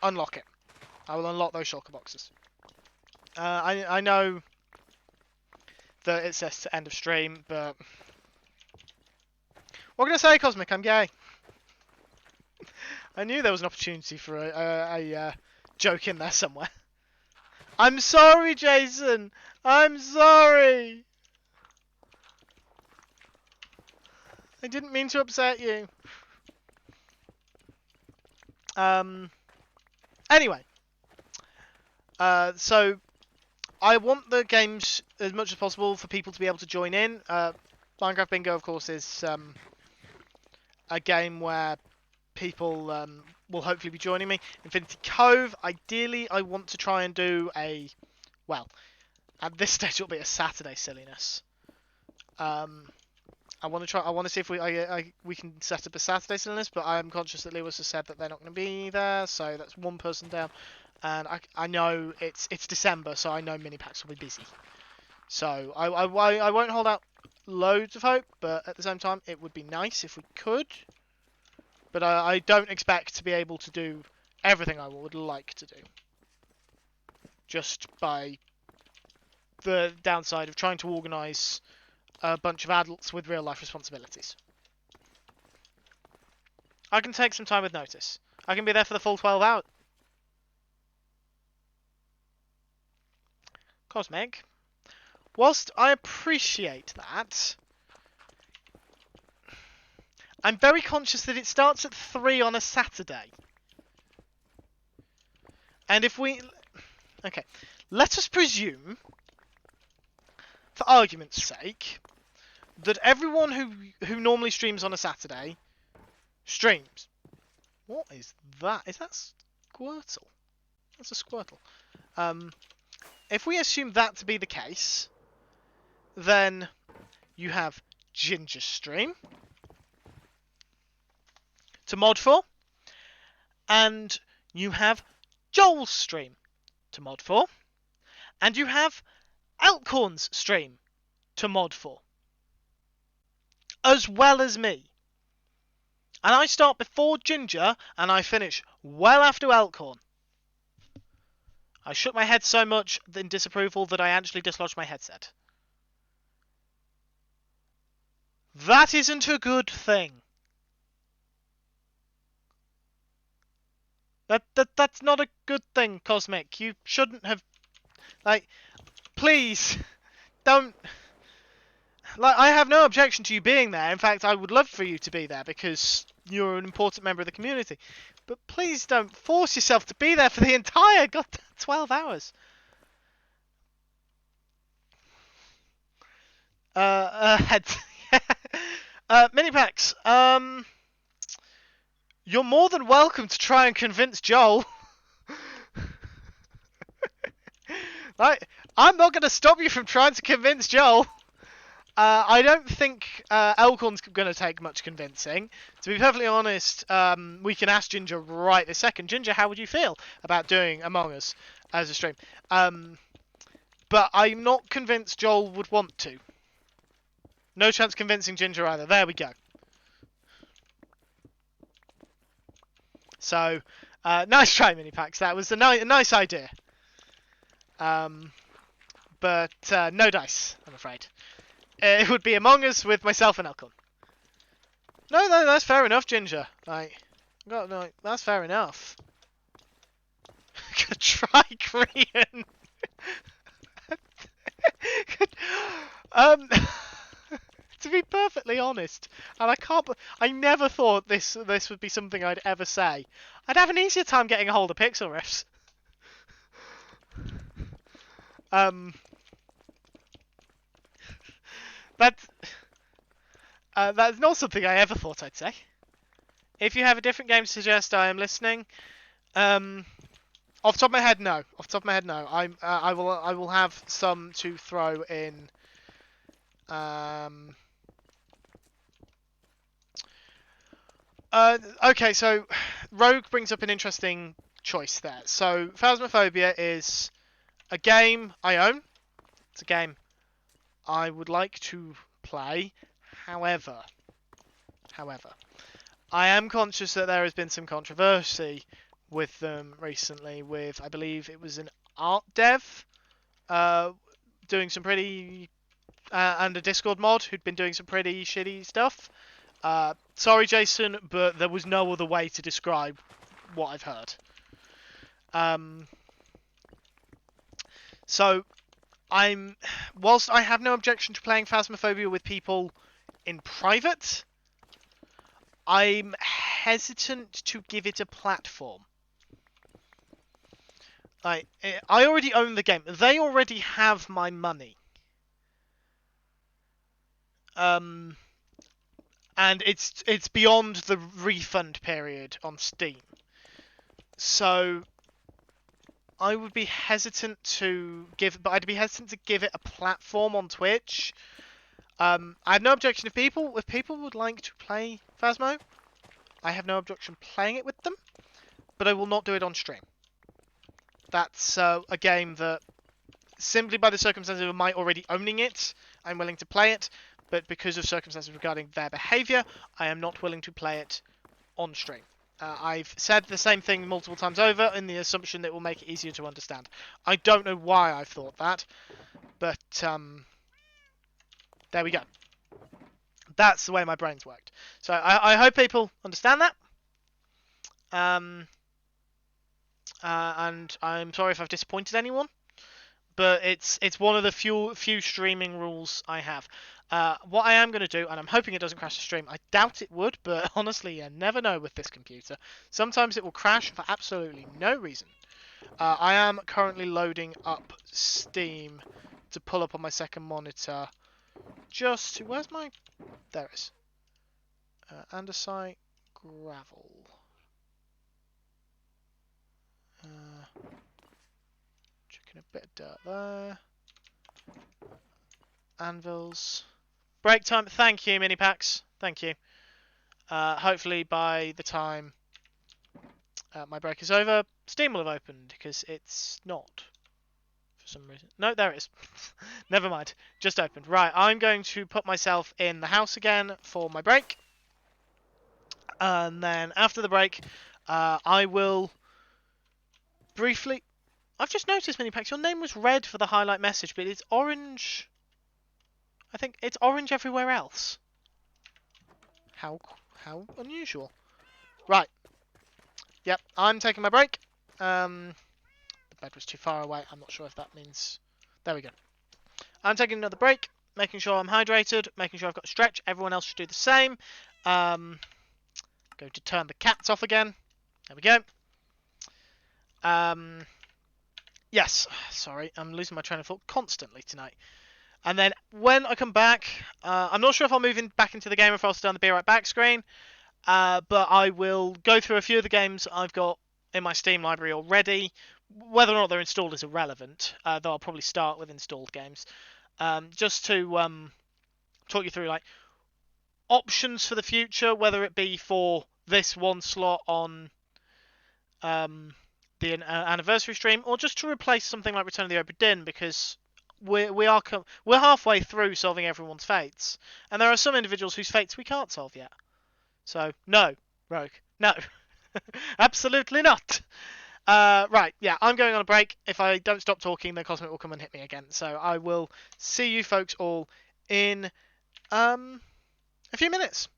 unlock it. I will unlock those shulker boxes. I know that it says to end of stream, but... What can I say, Cosmic? I'm gay. I knew there was an opportunity for a joke in there somewhere. I'm sorry, Jason! I'm sorry! I didn't mean to upset you. Anyway. So, I want the games as much as possible for people to be able to join in. Minecraft Bingo, of course, is a game where people will hopefully be joining me. Infinity Cove, ideally, I want to try and do a... Well, at this stage, it'll be a Saturday silliness. I want to see if we can set up a Saturday silliness, but I'm conscious that Lewis has said that they're not going to be there, so that's one person down. And I know it's December, so I know mini packs will be busy. So I won't hold out loads of hope, but at the same time, it would be nice if we could. But I don't expect to be able to do everything I would like to do. Just by the downside of trying to organise a bunch of adults with real life responsibilities. I can take some time with notice. I can be there for the full 12 hours. Cosmic, whilst I appreciate that, I'm very conscious that it starts at 3 on a Saturday. And if we... Okay, let us presume, for argument's sake, that everyone who normally streams on a Saturday streams. What is that? Is that Squirtle? That's a Squirtle. If we assume that to be the case, then you have Ginger stream to mod for. and you have Joel's stream to mod for, and you have Elkhorn's stream to mod for, as well as me. And I start before Ginger, and I finish well after Elkhorn. I shook my head so much in disapproval that I actually dislodged my headset. That isn't a good thing. That's not a good thing, Cosmic. You shouldn't have... Like, please, don't... Like, I have no objection to you being there. In fact, I would love for you to be there because you're an important member of the community. But please don't force yourself to be there for the entire 12 hours. Heads. Mini packs. You're more than welcome to try and convince Joel. Like, I'm not going to stop you from trying to convince Joel. I don't think Elkhorn's going to take much convincing. To be perfectly honest, we can ask Ginger right this second. Ginger, how would you feel about doing Among Us as a stream? But I'm not convinced Joel would want to. No chance convincing Ginger either. There we go. So, nice try, Mini Packs. That was a nice idea. But no dice, I'm afraid. It would be Among Us with myself and Elkhorn. No, that's fair enough, Ginger. Like, no, that's fair enough. Try Korean. To be perfectly honest, and I never thought this would be something I'd ever say. I'd have an easier time getting a hold of pixel riffs. That's not something I ever thought I'd say. If you have a different game to suggest, I am listening. Off the top of my head, no. I will have some to throw in. Okay, so Rogue brings up an interesting choice there. So Phasmophobia is a game I own. It's a game I would like to play. However, I am conscious that there has been some controversy with them recently. With, I believe it was an art dev doing some pretty and a Discord mod who'd been doing some pretty shitty stuff. Sorry, Jason, but there was no other way to describe what I've heard. So, whilst I have no objection to playing Phasmophobia with people in private, I'm hesitant to give it a platform. I already own the game. They already have my money. And it's beyond the refund period on Steam. So I would be hesitant to give, but I'd be hesitant to give it a platform on Twitch. I have no objection if people would like to play Phasmo. I have no objection playing it with them, but I will not do it on stream. That's a game that, simply by the circumstances of my already owning it, I'm willing to play it, but because of circumstances regarding their behaviour, I am not willing to play it on stream. I've said the same thing multiple times over in the assumption that it will make it easier to understand. I don't know why I've thought that, but there we go. That's the way my brain's worked. So I hope people understand that. And I'm sorry if I've disappointed anyone, but it's one of the few streaming rules I have. What I am going to do, and I'm hoping it doesn't crash the stream. I doubt it would, but honestly, you never know with this computer. Sometimes it will crash for absolutely no reason. I am currently loading up Steam to pull up on my second monitor. Where's my... There it is. Andesite gravel. Checking a bit of dirt there. Anvils. Break time. Thank you, mini packs. Thank you. Hopefully by the time My break is over. Steam will have opened because it's not for some reason. No, there it is. Never mind. Just opened. Right, I'm going to put myself in the house again for my break. And then after the break, I will briefly... I've just noticed, Minipax, your name was red for the highlight message, but it's orange... I think it's orange everywhere else. How unusual. Right. Yep, I'm taking my break. The bed was too far away. I'm not sure if that means... There we go. I'm taking another break, making sure I'm hydrated, making sure I've got a stretch. Everyone else should do the same. Going to turn the cats off again. There we go. Yes, sorry, I'm losing my train of thought constantly tonight. And then when I come back, I'm not sure if I'll move back into the game or if I'll stay on the Be Right Back screen. But I will go through a few of the games I've got in my Steam library already. Whether or not they're installed is irrelevant, though I'll probably start with installed games. Just to talk you through like options for the future, whether it be for this one slot on the anniversary stream, or just to replace something like Return of the Obra Dinn, because we're halfway through solving everyone's fates, and there are some individuals whose fates we can't solve yet. So no, Rogue, no, absolutely not. Right, yeah, I'm going on a break. If I don't stop talking, then Cosmic will come and hit me again. So I will see you folks all in a few minutes.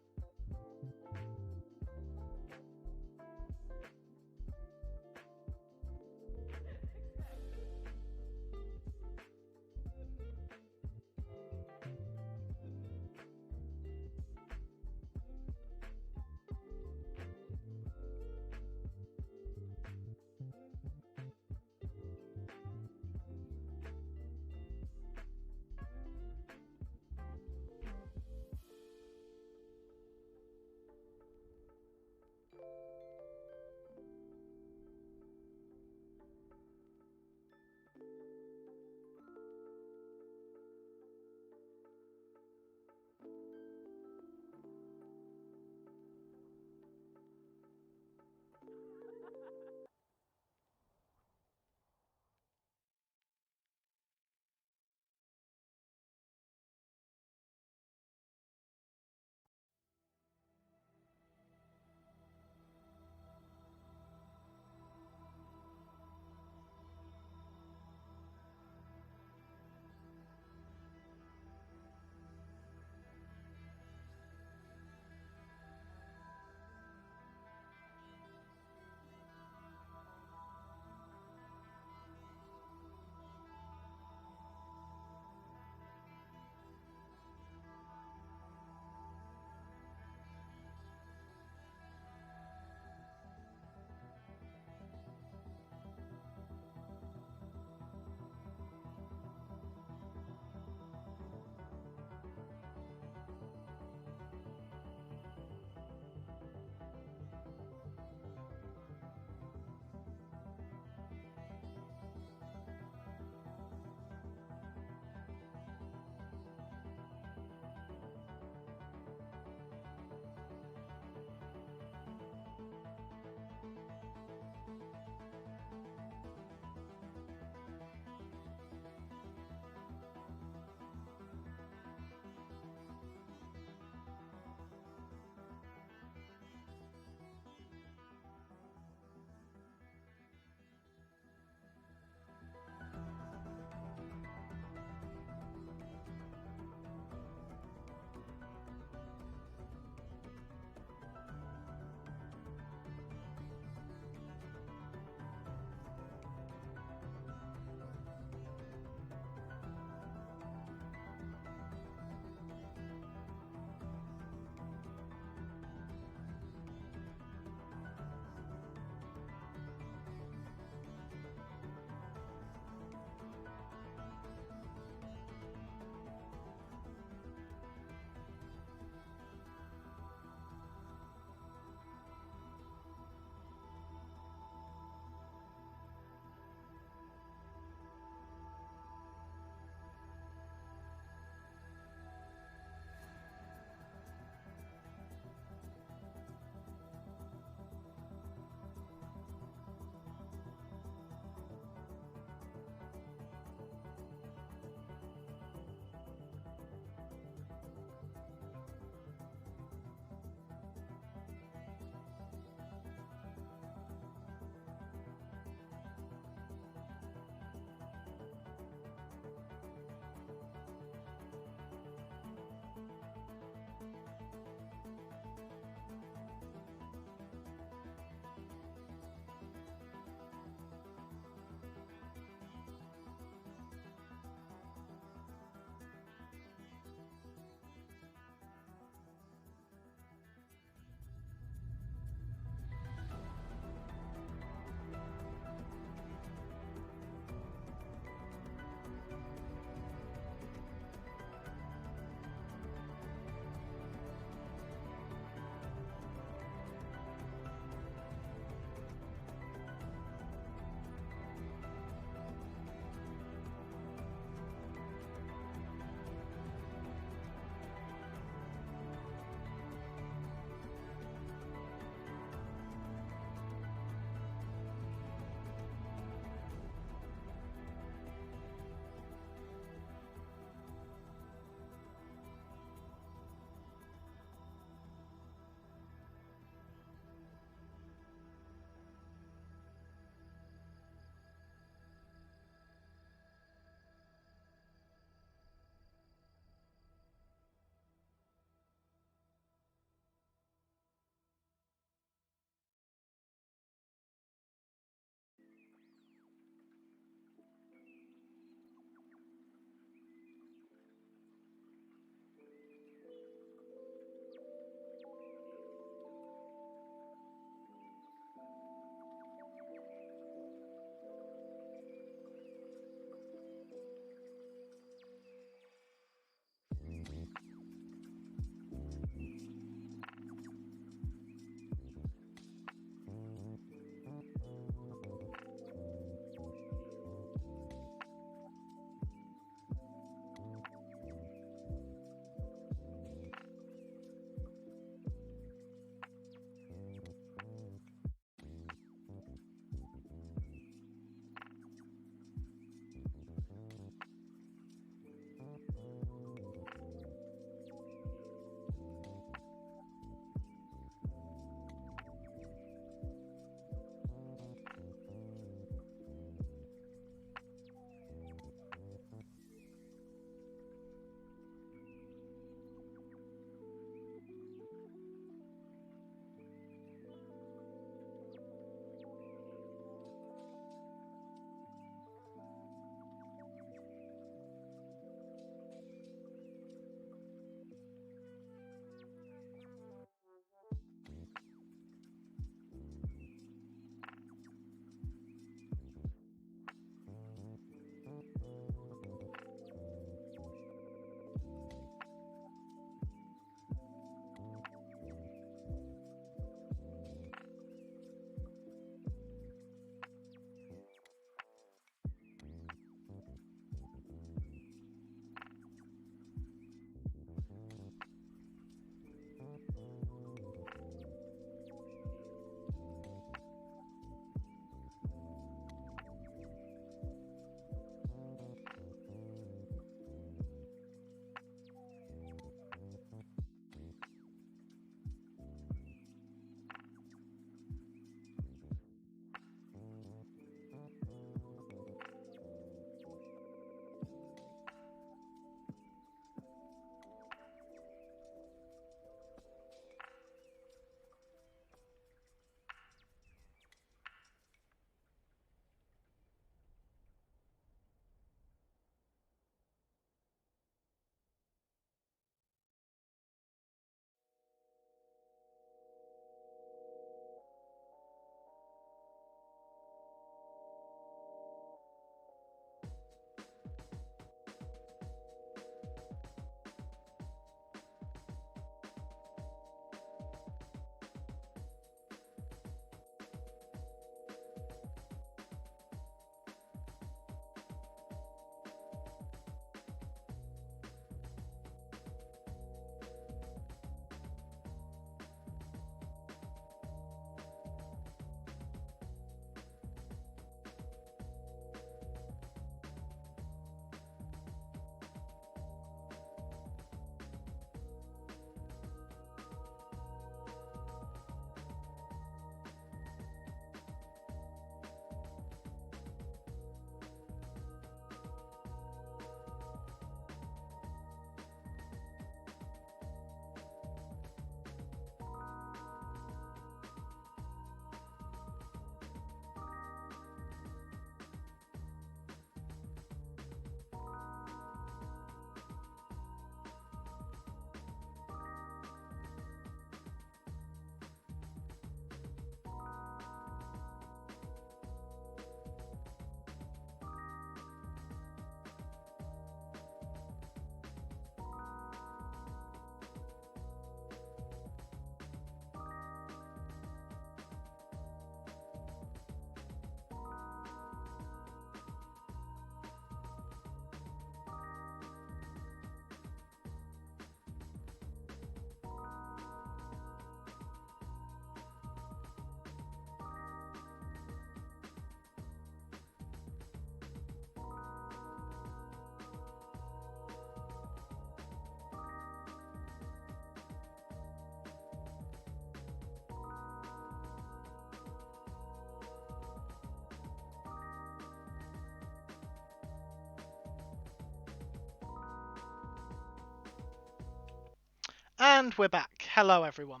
And we're back. Hello, everyone.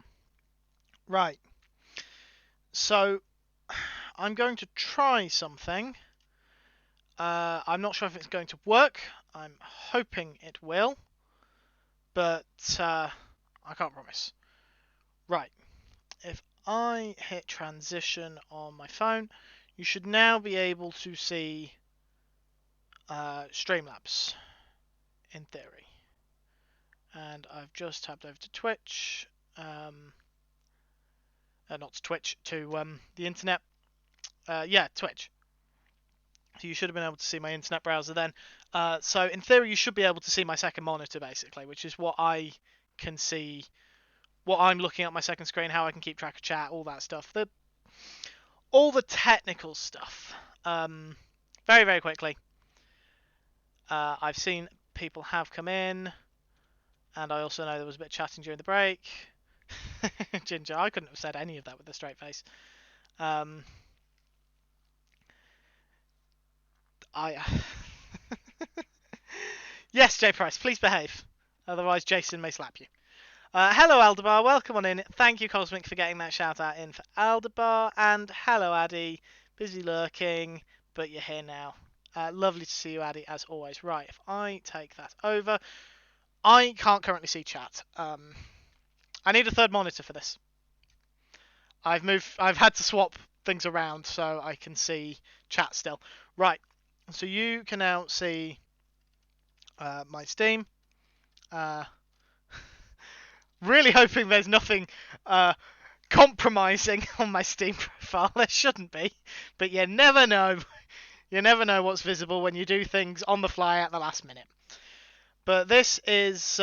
Right. So, I'm going to try something. I'm not sure if it's going to work. I'm hoping it will. But I can't promise. Right. If I hit transition on my phone, you should now be able to see Streamlabs, in theory. And I've just tapped over to Twitch. Not to Twitch, to the internet. Yeah, Twitch. So you should have been able to see my internet browser then. So in theory, you should be able to see my second monitor, basically, which is what I can see, what I'm looking at my second screen, how I can keep track of chat, all that stuff. All the technical stuff. Very, very quickly. I've seen people have come in, and I also know there was a bit of chatting during the break. Ginger, I couldn't have said any of that with a straight face. I Yes, J Price, please behave. Otherwise, Jason may slap you. Hello, Aldebar. Welcome on in. Thank you, Cosmic, for getting that shout out in for Aldebar. And hello, Addy. Busy lurking, but you're here now. Lovely to see you, Addy, as always. Right, if I take that over, I can't currently see chat. I need a third monitor for this. I've had to swap things around so I can see chat still. Right, so you can now see my Steam. Really hoping there's nothing compromising on my Steam profile. There shouldn't be, but you never know. You never know what's visible when you do things on the fly at the last minute. But this is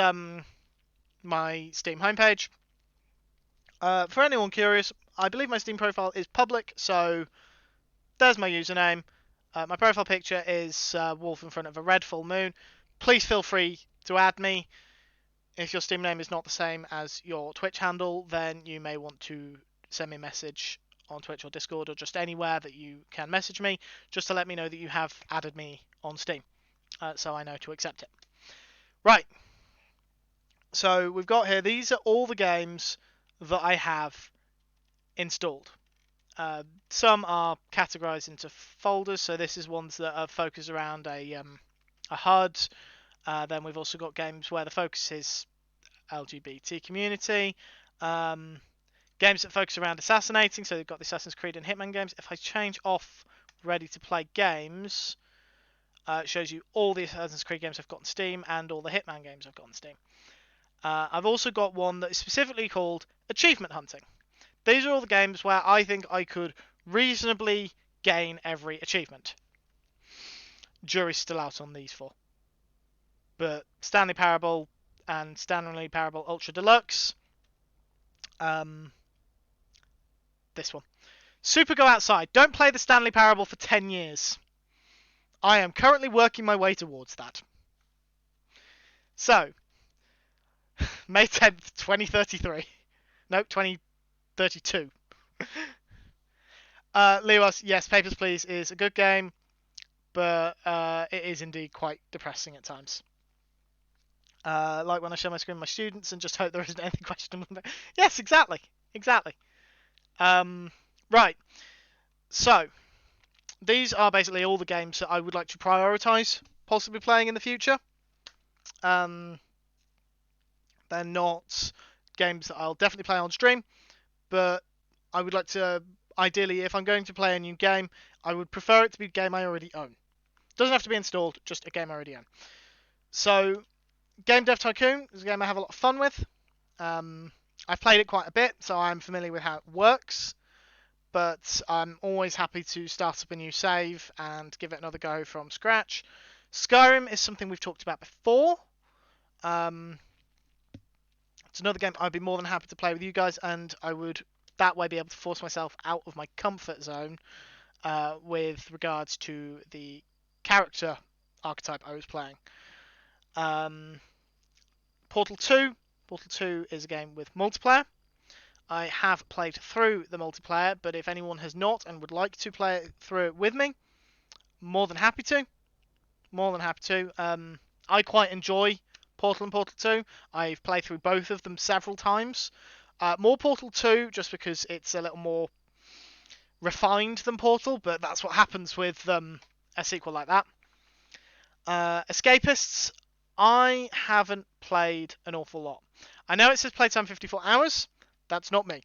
my Steam homepage. For anyone curious, I believe my Steam profile is public, so there's my username. My profile picture is a wolf in front of a red full moon. Please feel free to add me. If your Steam name is not the same as your Twitch handle, then you may want to send me a message on Twitch or Discord or just anywhere that you can message me, just to let me know that you have added me on Steam, so I know to accept it. Right. So we've got here, these are all the games that I have installed. Some are categorized into folders, so this is ones that are focused around a HUD. Then we've also got games where the focus is LGBT community. Games that focus around assassinating, so they've got the Assassin's Creed and Hitman games. If I change off ready to play games, it shows you all the Assassin's Creed games I've got on Steam and all the Hitman games I've got on Steam. I've also got one that is specifically called Achievement Hunting. These are all the games where I think I could reasonably gain every achievement. Jury's still out on these four. But Stanley Parable and Stanley Parable Ultra Deluxe. This one. Super Go Outside. Don't play the Stanley Parable for 10 years. I am currently working my way towards that. So, May 10th, 2033. Nope, 2032. Leos, yes, Papers, Please is a good game, but it is indeed quite depressing at times. Like when I show my screen to my students and just hope there isn't anything questionable. Yes, exactly. Right. So, these are basically all the games that I would like to prioritize possibly playing in the future. They're not games that I'll definitely play on stream, but I would like to, ideally, if I'm going to play a new game, I would prefer it to be a game I already own. Doesn't have to be installed, just a game I already own. So, Game Dev Tycoon is a game I have a lot of fun with. I've played it quite a bit, so I'm familiar with how it works, but I'm always happy to start up a new save and give it another go from scratch. Skyrim is something we've talked about before. It's another game I'd be more than happy to play with you guys, and I would that way be able to force myself out of my comfort zone with regards to the character archetype I was playing. Portal 2. Portal 2 is a game with multiplayer. I have played through the multiplayer, but if anyone has not and would like to play it through it with me, more than happy to. I quite enjoy Portal and Portal 2. I've played through both of them several times. More Portal 2, just because it's a little more refined than Portal, but that's what happens with a sequel like that. Escapists, I haven't played an awful lot. I know it says playtime 54 hours. That's not me.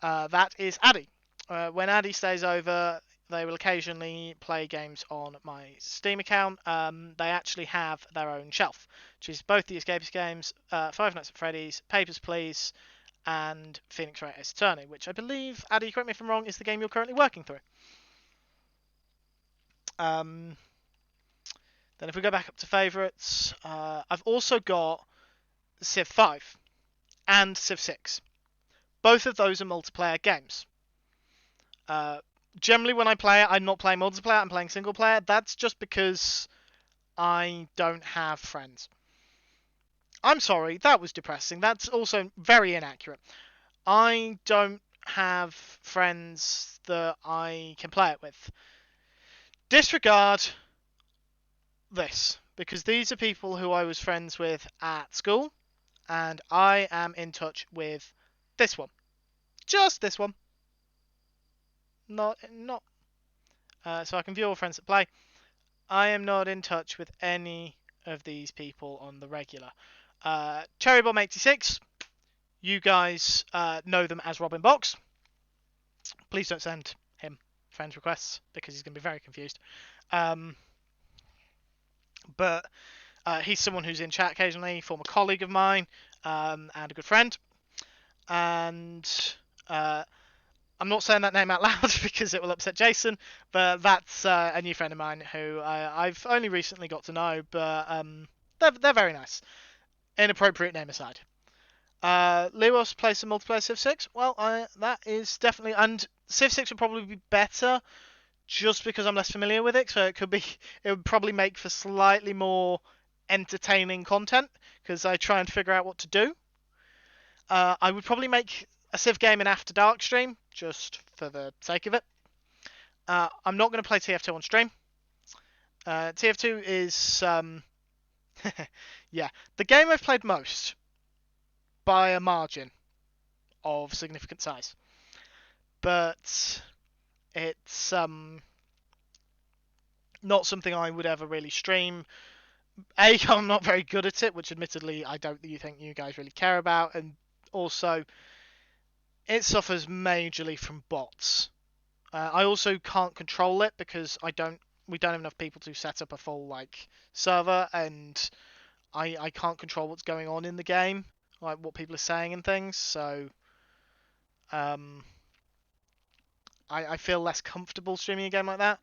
That is Addy. When Addy stays over, they will occasionally play games on my Steam account. They actually have their own shelf, which is both the Escapist games, Five Nights at Freddy's, Papers, Please, and Phoenix Wright Ace Attorney, which I believe, Addy, correct me if I'm wrong, is the game you're currently working through. Then if we go back up to favourites, I've also got Civ 5 and Civ 6. Both of those are multiplayer games. Generally, when I play it, I'm not playing multiplayer, I'm playing single player. That's just because I don't have friends. I'm sorry, that was depressing. That's also very inaccurate. I don't have friends that I can play it with. Disregard this, because these are people who I was friends with at school, and I am in touch with this one. Just this one. Not. So I can view all friends that play. I am not in touch with any of these people on the regular. Cherrybomb86, you guys know them as Robin Box. Please don't send him friend requests because he's going to be very confused. But he's someone who's in chat occasionally, former colleague of mine, and a good friend. And I'm not saying that name out loud because it will upset Jason, but that's a new friend of mine who I've only recently got to know, but they're very nice. Inappropriate name aside. Lewis plays some multiplayer Civ 6. Well, that is definitely, and Civ 6 would probably be better just because I'm less familiar with it, so it would probably make for slightly more entertaining content because I try and figure out what to do. I would probably make a Civ game an After Dark stream, just for the sake of it. I'm not going to play TF2 on stream. TF2 is, yeah, the game I've played most by a margin of significant size. But it's not something I would ever really stream. I'm not very good at it, which admittedly I don't think you guys really care about, and also it suffers majorly from bots. I also can't control it because we don't have enough people to set up a full server, and I can't control what's going on in the game, like what people are saying and things. So I feel less comfortable streaming a game like that.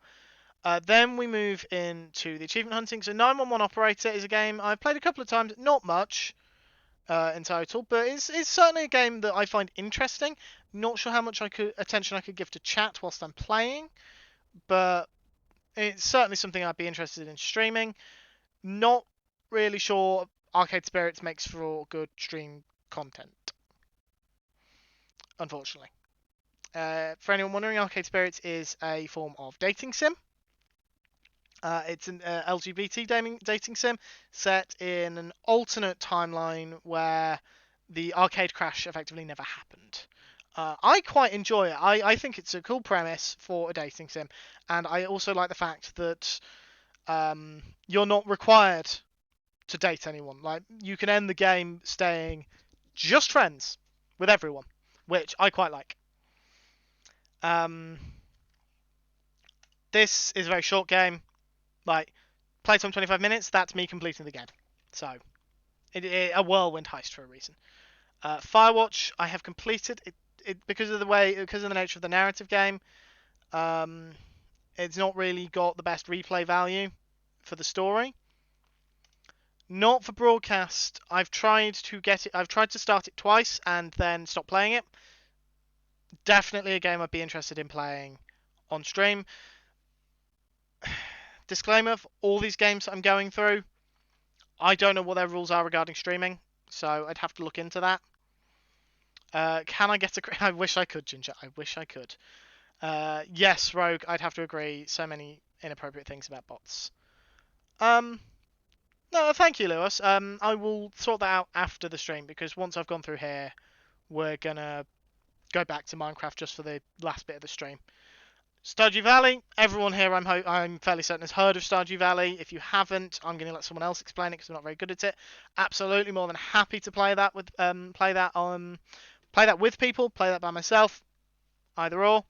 Then we move into the achievement hunting. So 911 Operator is a game I've played a couple of times, not much in total, but it's certainly a game that I find interesting. Not sure how much attention I could give to chat whilst I'm playing, but it's certainly something I'd be interested in streaming. Not really sure Arcade Spirits makes for good stream content, unfortunately. For anyone wondering, Arcade Spirits is a form of dating sim. It's an LGBT dating sim set in an alternate timeline where the arcade crash effectively never happened. I quite enjoy it. I think it's a cool premise for a dating sim, and I also like the fact that you're not required to date anyone. Like, you can end the game staying just friends with everyone, which I quite like. This is a very short game. Like, playtime 25 minutes, that's me completing the game. So, a whirlwind heist for a reason. Firewatch, I have completed it because of the nature of the narrative game. It's not really got the best replay value for the story. Not for broadcast. I've tried to start it twice and then stop playing it. Definitely a game I'd be interested in playing on stream. Disclaimer, for all these games I'm going through, I don't know what their rules are regarding streaming, so I'd have to look into that. Can I get a... I wish I could, Ginger. I wish I could. Yes, Rogue, I'd have to agree. So many inappropriate things about bots. No, thank you, Lewis. I will sort that out after the stream because once I've gone through here, we're gonna go back to Minecraft just for the last bit of the stream. Stardew Valley. Everyone here, I'm fairly certain, has heard of Stardew Valley. If you haven't, I'm going to let someone else explain it because I'm not very good at it. Absolutely, more than happy to play that with play that with people, play that by myself, either or.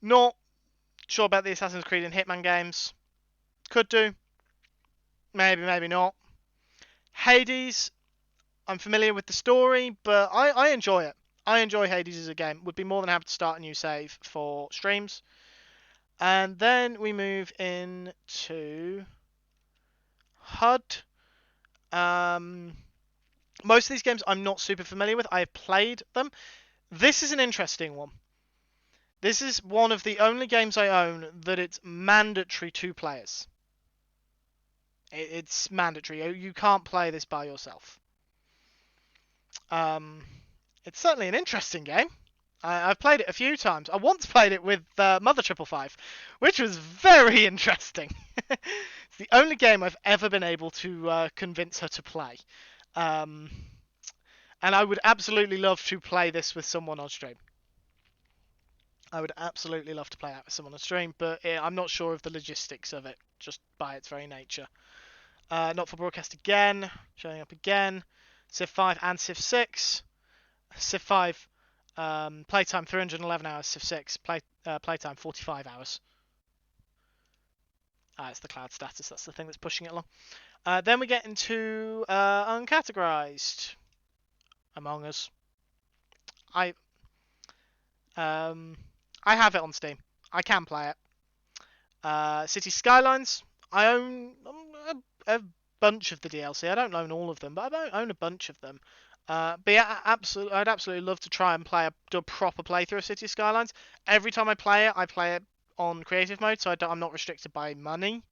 Not sure about the Assassin's Creed and Hitman games. Could do, maybe, maybe not. Hades. I'm familiar with the story, but I enjoy it. I enjoy Hades as a game. Would be more than happy to start a new save for streams. And then we move into HUD. Um, Most of these games I'm not super familiar with. I have played them. This is an interesting one. This is one of the only games I own that it's mandatory 2 players. It's mandatory. You can't play this by yourself. Um, it's certainly an interesting game. I've played it a few times. I once played it with Mother 555, which was very interesting. It's the only game I've ever been able to convince her to play. Um, and I would absolutely love to play this with someone on stream. I would absolutely love to play that with someone on stream, but I'm not sure of the logistics of it, just by its very nature. Not for broadcast again, showing up again. Civ 5 and Civ 6. Civ 5, playtime 311 hours. Civ 6, playtime 45 hours. It's the cloud status, that's the thing that's pushing it along. Then we get into uncategorized Among Us. I I have it on Steam. I can play it. City Skylines. I own a bunch of the DLC. I don't own all of them, but I own a bunch of them. But yeah, I'd absolutely love to try and do a proper playthrough of City Skylines. Every time I play it on creative mode, so I'm not restricted by money.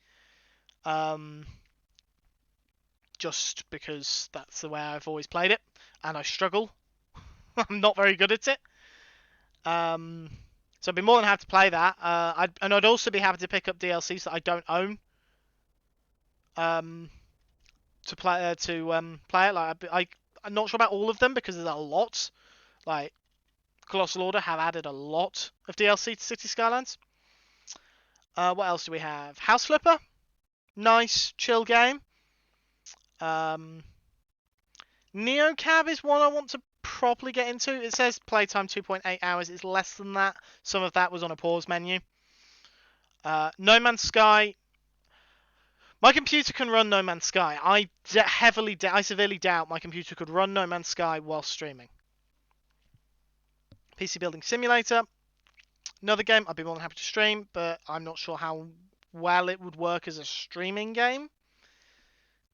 Just because that's the way I've always played it, and I struggle. I'm not very good at it. So I'd be more than happy to play that. I'd also be happy to pick up DLCs that I don't own. To play play it. I'm not sure about all of them because there's a lot. Like Colossal Order have added a lot of DLC to City Skylines. What else do we have? House Flipper, nice chill game. Neocab is one I want to properly get into. It says playtime 2.8 hours. It's less than that. Some of that was on a pause menu. No Man's Sky. My computer can run No Man's Sky. I severely doubt my computer could run No Man's Sky while streaming. PC Building Simulator. Another game I'd be more than happy to stream, but I'm not sure how well it would work as a streaming game.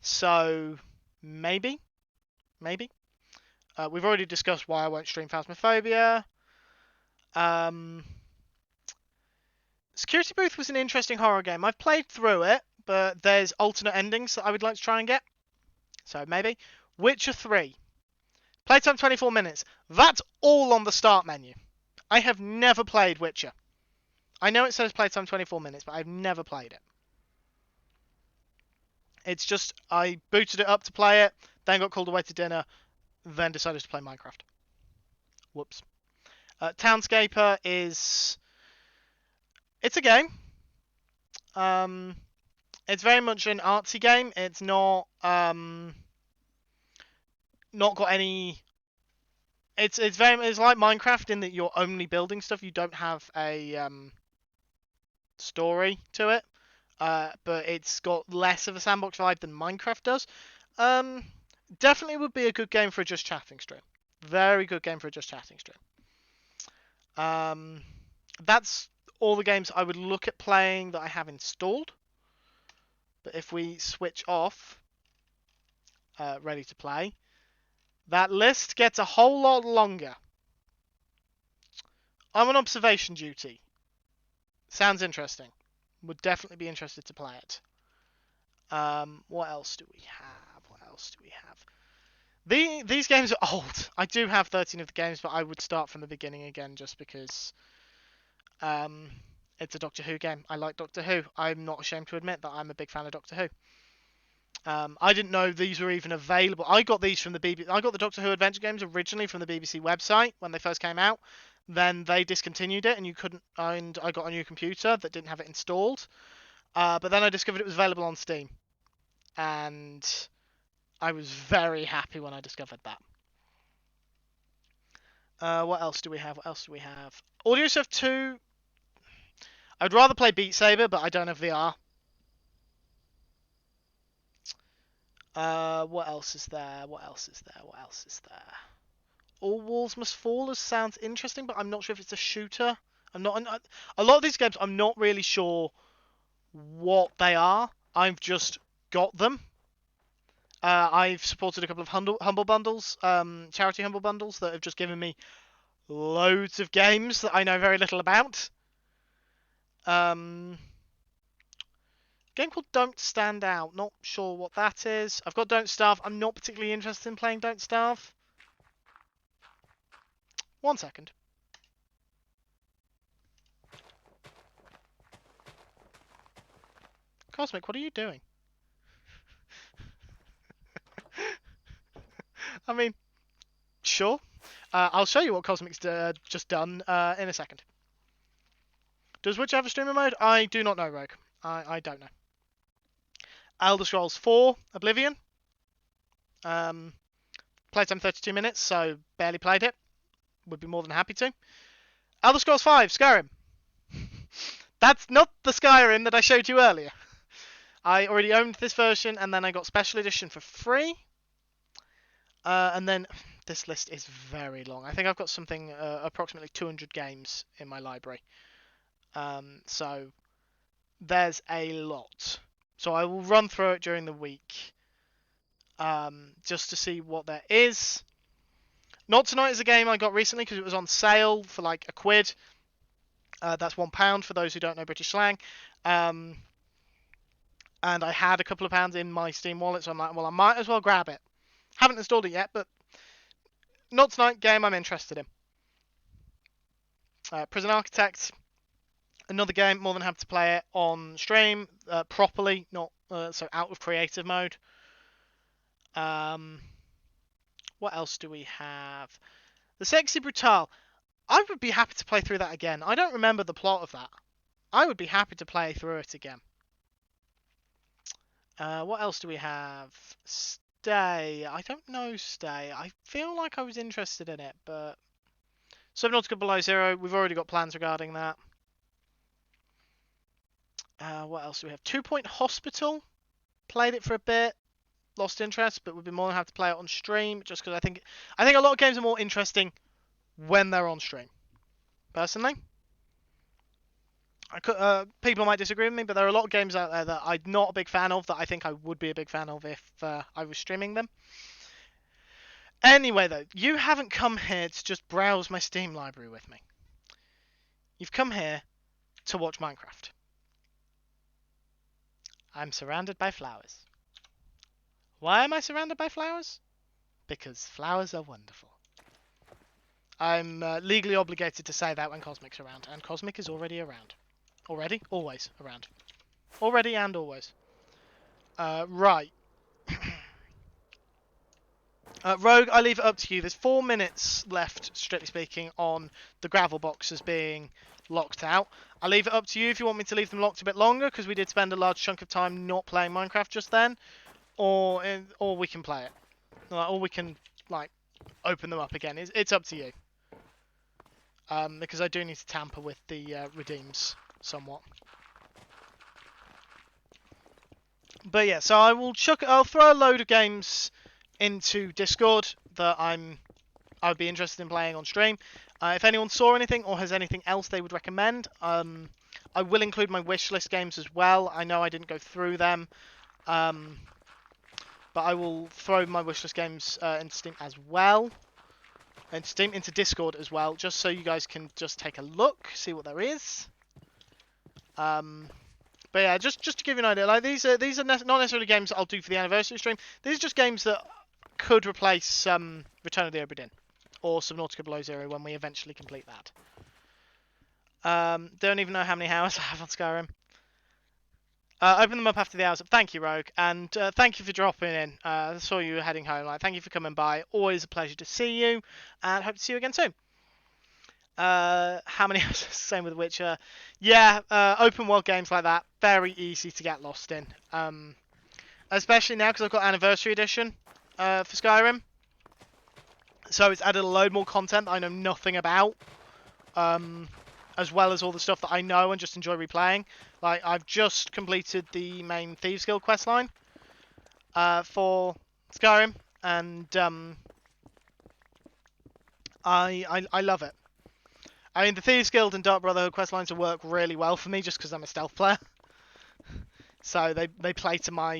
So, maybe. We've already discussed why I won't stream Phasmophobia. Security Booth was an interesting horror game. I've played through it, but there's alternate endings that I would like to try and get. So maybe. Witcher 3. Playtime 24 minutes. That's all on the start menu. I have never played Witcher. I know it says playtime 24 minutes, but I've never played it. It's just, I booted it up to play it, then got called away to dinner, then decided to play Minecraft. Whoops. Townscaper is... It's a game. It's very much an artsy game. It's not got any... It's like Minecraft in that you're only building stuff. You don't have a story to it. But it's got less of a sandbox vibe than Minecraft does. Definitely would be a good game for a just chatting stream. Very good game for a just chatting stream. That's all the games I would look at playing that I have installed. But if we switch off ready to play, that list gets a whole lot longer. I'm on observation duty. Sounds interesting. Would definitely be interested to play it. What else do we have? These games are old. I do have 13 of the games, but I would start from the beginning again just because it's a Doctor Who game. I like Doctor Who. I'm not ashamed to admit that I'm a big fan of Doctor Who. I didn't know these were even available. I got these from the BBC. I got the Doctor Who Adventure games originally from the BBC website when they first came out. Then they discontinued it, and you couldn't. And I got a new computer that didn't have it installed. But then I discovered it was available on Steam, and I was very happy when I discovered that. What else do we have? What else do we have? Audio Surf 2. I'd rather play Beat Saber, but I don't have VR. What else is there? What else is there? What else is there? All Walls Must Fall sounds interesting, but I'm not sure if it's a shooter. I'm not. A lot of these games, I'm not really sure what they are. I've just got them. I've supported a couple of humble bundles, charity humble bundles that have just given me loads of games that I know very little about. Game called Don't Stand Out. Not sure what that is. I've got Don't Starve. I'm not particularly interested in playing Don't Starve. 1 second. Cosmic, what are you doing? I mean, sure. I'll show you what Cosmic's just done in a second. Does Witch have a streamer mode? I do not know, Rogue. I don't know. Elder Scrolls 4 Oblivion. Playtime 32 minutes, so barely played it. Would be more than happy to. Elder Scrolls 5 Skyrim. That's not the Skyrim that I showed you earlier. I already owned this version, and then I got Special Edition for free. And then this list is very long. I think I've got something approximately 200 games in my library. So there's a lot. So I will run through it during the week, just to see what there is. Not Tonight is a game I got recently because it was on sale for like £1. That's £1 for those who don't know British slang. And I had a couple of pounds in my Steam wallet, so I'm like, well, I might as well grab it. Haven't installed it yet, but Not Tonight game I'm interested in. Prison Architect, another game, more than happy to play it on stream properly, not so out of creative mode. What else do we have? The Sexy Brutal. I would be happy to play through that again. I don't remember the plot of that. I would be happy to play through it again. What else do we have? Stay. I don't know Stay. I feel like I was interested in it, but Subnautica Below Zero. We've already got plans regarding that. What else do we have? 2 Point Hospital. Played it for a bit. Lost interest, but we'd be more than happy to play it on stream, just because I think a lot of games are more interesting when they're on stream. Personally, people might disagree with me, but there are a lot of games out there that I'm not a big fan of that I think I would be a big fan of if I was streaming them. Anyway, though, you haven't come here to just browse my Steam library with me. You've come here to watch Minecraft. I'm surrounded by flowers. Why am I surrounded by flowers? Because flowers are wonderful. I'm legally obligated to say that when Cosmic's around, and Cosmic is already around. Already? Always around. Already and always. Right. Rogue, I leave it up to you. There's 4 minutes left, strictly speaking, on the gravel boxes being locked out. I leave it up to you if you want me to leave them locked a bit longer, because we did spend a large chunk of time not playing Minecraft just then, or we can play it, or we can like open them up again. It's up to you. Because I do need to tamper with the redeems somewhat. But yeah, so I'll throw a load of games into Discord that I would be interested in playing on stream. If anyone saw anything or has anything else they would recommend, I will include my wishlist games as well. I know I didn't go through them, but I will throw my wishlist games into Steam as well. And Steam into Discord as well, just so you guys can just take a look, see what there is. But yeah, just to give you an idea, like these are not necessarily games that I'll do for the anniversary stream. These are just games that could replace Return of the Obra Dinn or Subnautica Below Zero when we eventually complete that. Don't even know how many hours I have on Skyrim. Open them up after the hours. Thank you, Rogue, and thank you for dropping in. I saw you were heading home. Thank you for coming by. Always a pleasure to see you, and hope to see you again soon. How many hours? Same with Witcher. Yeah, open world games like that, very easy to get lost in. Especially now because I've got Anniversary Edition for Skyrim. So it's added a load more content that I know nothing about. As well as all the stuff that I know and just enjoy replaying. Like, I've just completed the main Thieves Guild questline for Skyrim, and I love it. I mean, the Thieves Guild and Dark Brotherhood questlines will work really well for me just because I'm a stealth player. So they play to my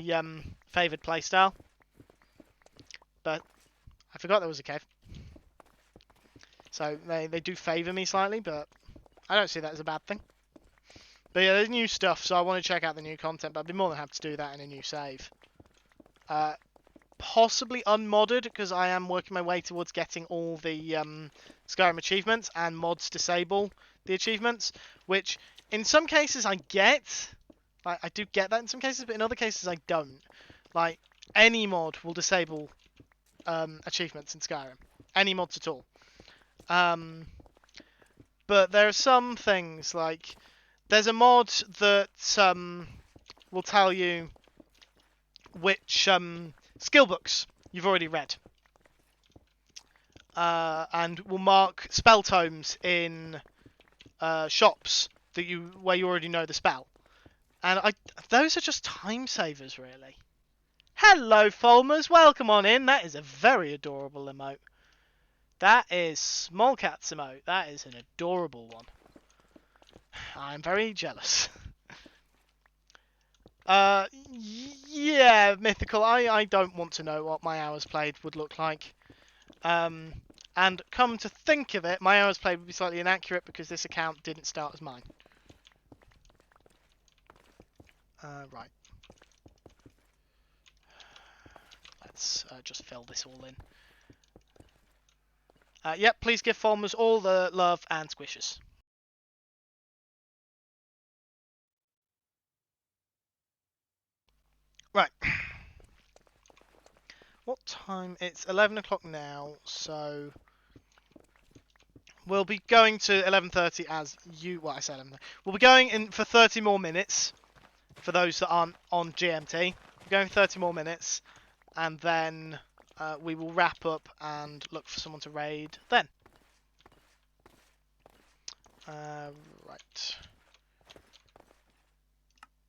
favoured playstyle. But I forgot there was a cave. So they do favour me slightly, but I don't see that as a bad thing. But yeah, there's new stuff, so I want to check out the new content, but I'd be more than happy to do that in a new save. Possibly unmodded, because I am working my way towards getting all the Skyrim achievements, and mods disable the achievements, which in some cases I get. Like, I do get that in some cases, but in other cases I don't. Like, any mod will disable achievements in Skyrim. Any mods at all. But there are some things, like, there's a mod that will tell you which skill books you've already read. And will mark spell tomes in shops where you already know the spell. And those are just time savers, really. Hello, Fulmers. Welcome on in. That is a very adorable emote. That is Small Cat's emote. That is an adorable one. I'm very jealous. Yeah, Mythical. I don't want to know what my hours played would look like. And come to think of it, my hours played would be slightly inaccurate because this account didn't start as mine. Right. Let's just fill this all in. Yep, please give Fulmers all the love and squishes. Right. What time? It's 11 o'clock now, so we'll be going to 11:30 as you. Well, I said 11. We'll be going in for 30 more minutes. For those that aren't on GMT, we're going for 30 more minutes, and then we will wrap up and look for someone to raid then. Right.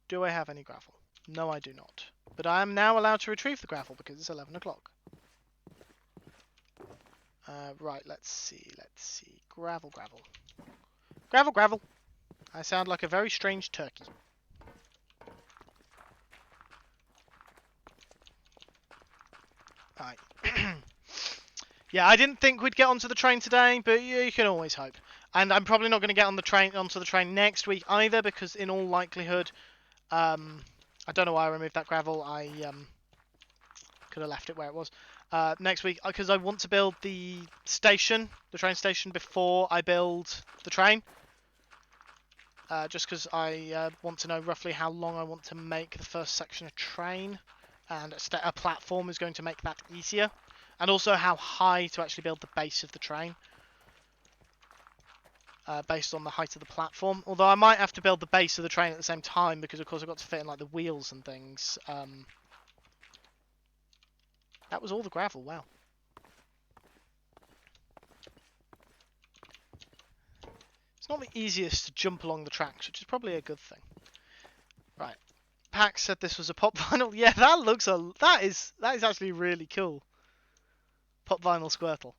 Do I have any gravel? No, I do not. But I am now allowed to retrieve the gravel because it's 11 o'clock. Right, let's see. Gravel. Gravel. I sound like a very strange turkey. Right. Yeah, I didn't think we'd get onto the train today, but you can always hope. And I'm probably not going to get onto the train next week either, because in all likelihood, I don't know why I removed that gravel. I could have left it where it was. Next week, because I want to build the train station, before I build the train. Just because I want to know roughly how long I want to make the first section of train, and a platform is going to make that easier. And also how high to actually build the base of the train. Based on the height of the platform. Although I might have to build the base of the train at the same time, because of course I've got to fit in like the wheels and things. That was all the gravel, wow. It's not the easiest to jump along the tracks, which is probably a good thing. Right. Pax said this was a pop vinyl. Yeah, that is actually really cool. Pop vinyl Squirtle.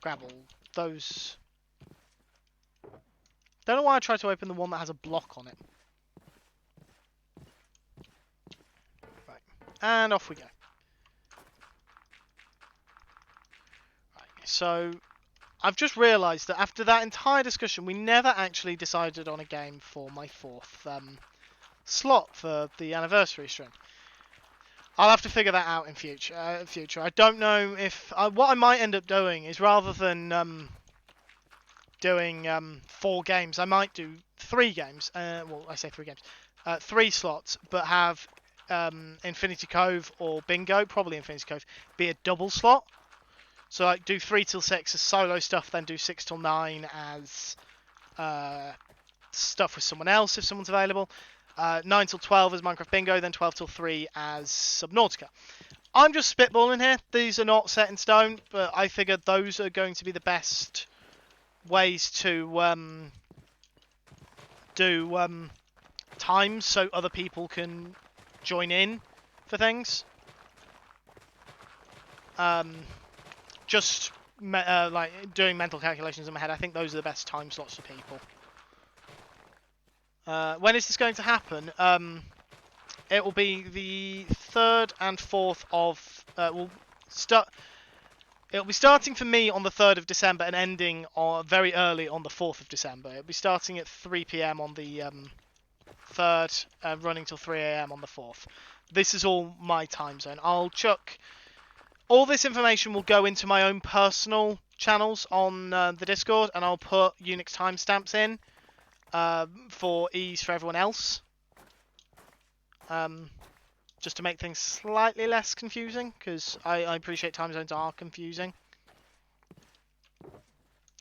Gravel. Those. Don't know why I tried to open the one that has a block on it. Right. And off we go. Right. So I've just realised that after that entire discussion, we never actually decided on a game for my fourth slot for the anniversary stream. I'll have to figure that out in future. I don't know if what I might end up doing is, rather than doing 4 games, I might do 3 games. Well, I say 3 games. 3 slots, but have Infinity Cove or Bingo, probably Infinity Cove, be a double slot. So like do 3 till 6 as solo stuff, then do 6 till 9 as stuff with someone else if someone's available. 9 till 12 as Minecraft Bingo, then 12 till 3 as Subnautica. I'm just spitballing here. These are not set in stone, but I figured those are going to be the best ways to do times so other people can join in for things. Just like doing mental calculations in my head, I think those are the best time slots for people. When is this going to happen? It will be the 3rd and 4th of... It'll be starting for me on the 3rd of December and ending very early on the 4th of December. It'll be starting at 3 PM on the 3rd, running till 3 AM on the 4th. This is all my time zone. I'll chuck... All this information will go into my own personal channels on the Discord, and I'll put Unix timestamps in for ease for everyone else. Just to make things slightly less confusing, because I appreciate time zones are confusing.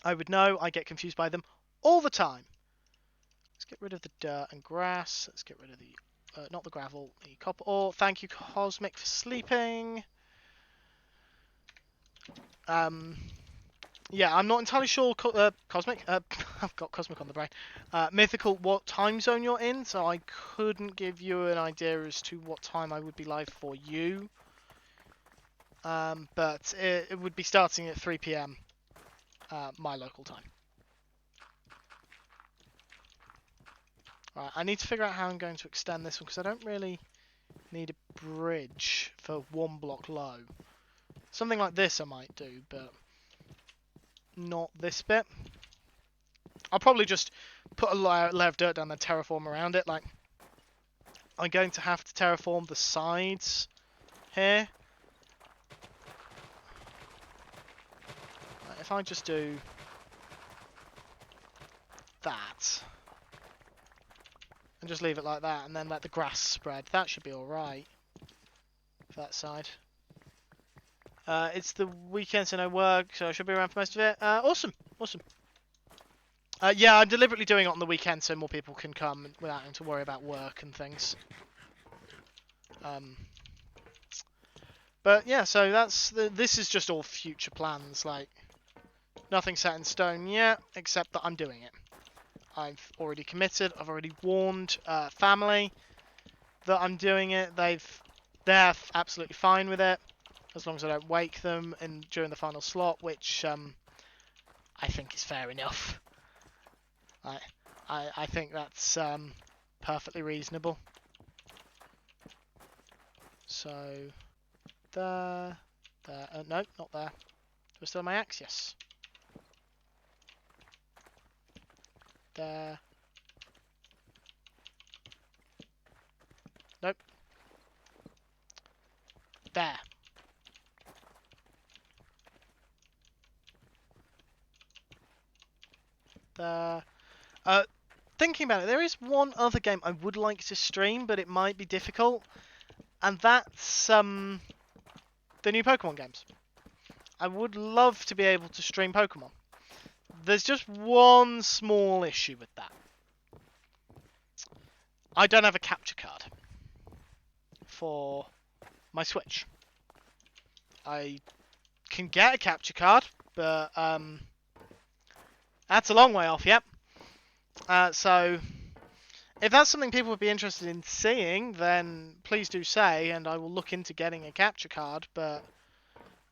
I would know, I get confused by them all the time. Let's get rid of the dirt and grass. Let's get rid of the, not the gravel, the copper ore. Thank you, Cosmic, for sleeping. Yeah, I'm not entirely sure, Cosmic, I've got Cosmic on the brain. Mythical, what time zone you're in, so I couldn't give you an idea as to what time I would be live for you. But it would be starting at 3 PM, my local time. Right, I need to figure out how I'm going to extend this one, because I don't really need a bridge for 1 block low. Something like this I might do, but not this bit. I'll probably just put a layer of dirt down, then terraform around it. Like, I'm going to have to terraform the sides here. If I just do that and just leave it like that, and then let the grass spread, that should be alright for that side. It's the weekend, so no work, so I should be around for most of it. Awesome. Yeah, I'm deliberately doing it on the weekend so more people can come without having to worry about work and things. But yeah, so this is just all future plans, like nothing set in stone yet, except that I'm doing it. I've already committed. I've already warned family that I'm doing it. They're absolutely fine with it, as long as I don't wake them during the final slot, which I think is fair enough. I think that's perfectly reasonable. So there, no, not there. Do I still have my axe? Yes. There. Nope. There. There. Thinking about it, there is one other game I would like to stream, but it might be difficult, and that's the new Pokemon games. I would love to be able to stream Pokemon. There's just one small issue with that. I don't have a capture card for my Switch. I can get a capture card, but that's a long way off, yep. So, if that's something people would be interested in seeing, then please do say, and I will look into getting a capture card. But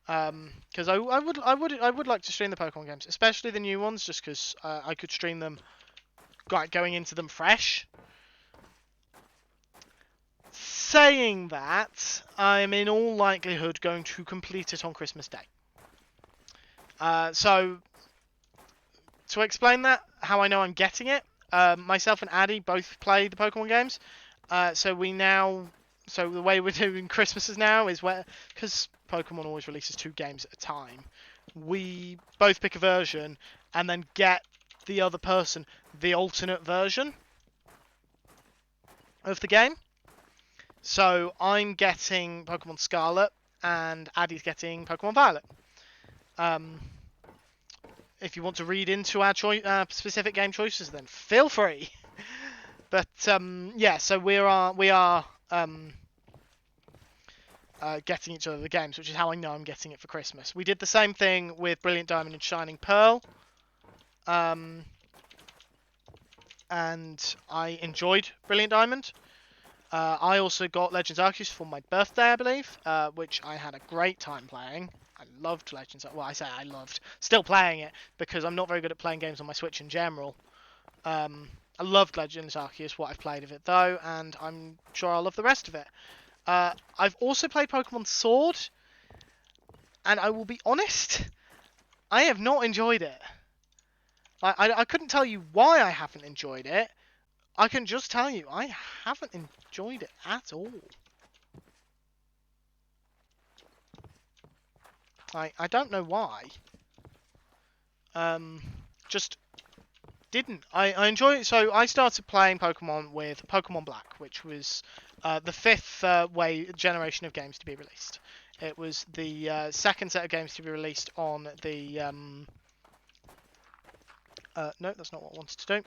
because I would like to stream the Pokemon games, especially the new ones, just because I could stream them, like going into them fresh. Saying that, I'm in all likelihood going to complete it on Christmas Day. So, to explain that, how I know I'm getting it, myself and Addy both play the Pokemon games. So the way we're doing Christmases now is because Pokemon always releases 2 games at a time, we both pick a version and then get the other person the alternate version. of the game. So I'm getting Pokemon Scarlet, and Addy's getting Pokemon Violet. If you want to read into our specific game choices, then feel free. But yeah, so we are getting each other the games, which is how I know I'm getting it for Christmas. We did the same thing with Brilliant Diamond and Shining Pearl, and I enjoyed Brilliant Diamond. I also got Legends Arceus for my birthday, I believe, which I had a great time playing. I loved Legends. Well, I say I loved. Still playing it because I'm not very good at playing games on my Switch in general. I loved Legends Arceus, what I've played of it though, and I'm sure I'll love the rest of it. I've also played Pokemon Sword, and I will be honest, I have not enjoyed it. I couldn't tell you why I haven't enjoyed it. I can just tell you, I haven't enjoyed it at all. I don't know why. Just didn't. I enjoy it. So I started playing Pokemon with Pokemon Black, which was the fifth generation of games to be released. It was the second set of games to be released on the... no, that's not what I wanted to do.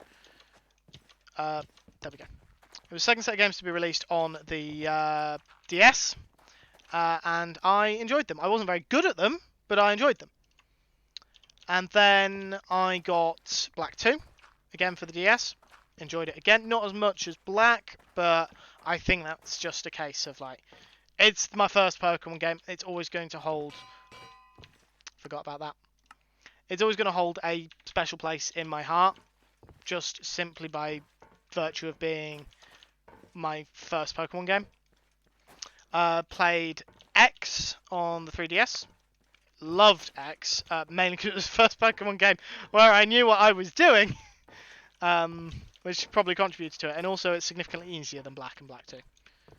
There we go. It was the second set of games to be released on the DS, and I enjoyed them. I wasn't very good at them, but I enjoyed them. And then I got Black 2, again for the DS. Enjoyed it again. Not as much as Black, but I think that's just a case of, like, it's my first Pokemon game. It's always going to hold... Forgot about that. It's always going to hold a special place in my heart, just simply by virtue of being my first Pokemon game. Played X on the 3DS. Loved X, mainly because it was the first Pokemon game where I knew what I was doing, which probably contributed to it. And also, it's significantly easier than Black and Black 2.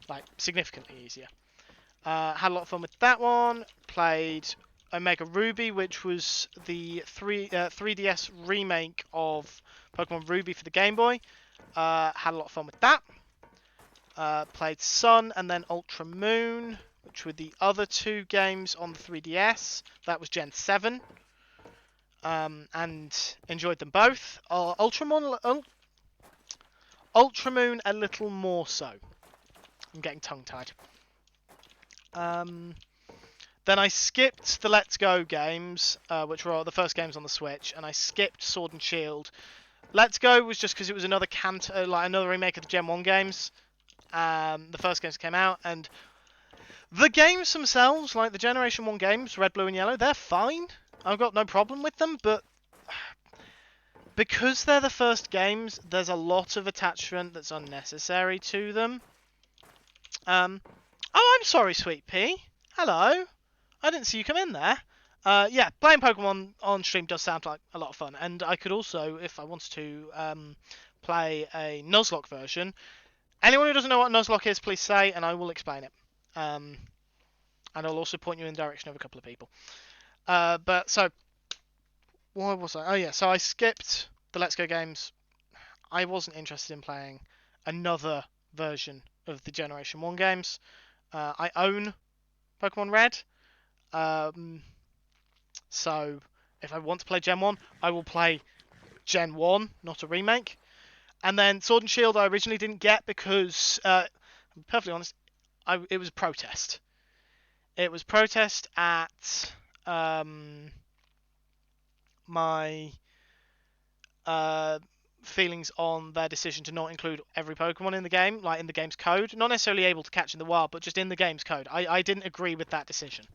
Like, significantly easier. Had a lot of fun with that one. Played Omega Ruby, which was the 3DS remake of Pokemon Ruby for the Game Boy. Had a lot of fun with that. Played Sun and then Ultra Moon, which were the other two games on the 3DS. That was Gen 7. And enjoyed them both. Ultra Moon a little more so. I'm getting tongue-tied. Then I skipped the Let's Go games, which were the first games on the Switch, and I skipped Sword and Shield. Let's Go was just because it was another another remake of the Gen 1 games. The first games came out, and the games themselves, like the Generation 1 games, Red, Blue, and Yellow, they're fine. I've got no problem with them, but because they're the first games, there's a lot of attachment that's unnecessary to them. Oh, I'm sorry, Sweet Pea. Hello. I didn't see you come in there. Yeah, playing Pokemon on stream does sound like a lot of fun, and I could also, if I wanted to, play a Nuzlocke version. Anyone who doesn't know what Nuzlocke is, please say, and I will explain it. And I'll also point you in the direction of a couple of people. But so, what was I? Oh yeah, so I skipped the Let's Go games. I wasn't interested in playing another version of the Generation 1 games. I own Pokemon Red. So if I want to play Gen 1, I will play Gen 1, not a remake. And then Sword and Shield I originally didn't get because, I'm perfectly honest, it was a protest. It was protest at my feelings on their decision to not include every Pokemon in the game, like in the game's code. Not necessarily able to catch in the wild, but just in the game's code. I didn't agree with that decision.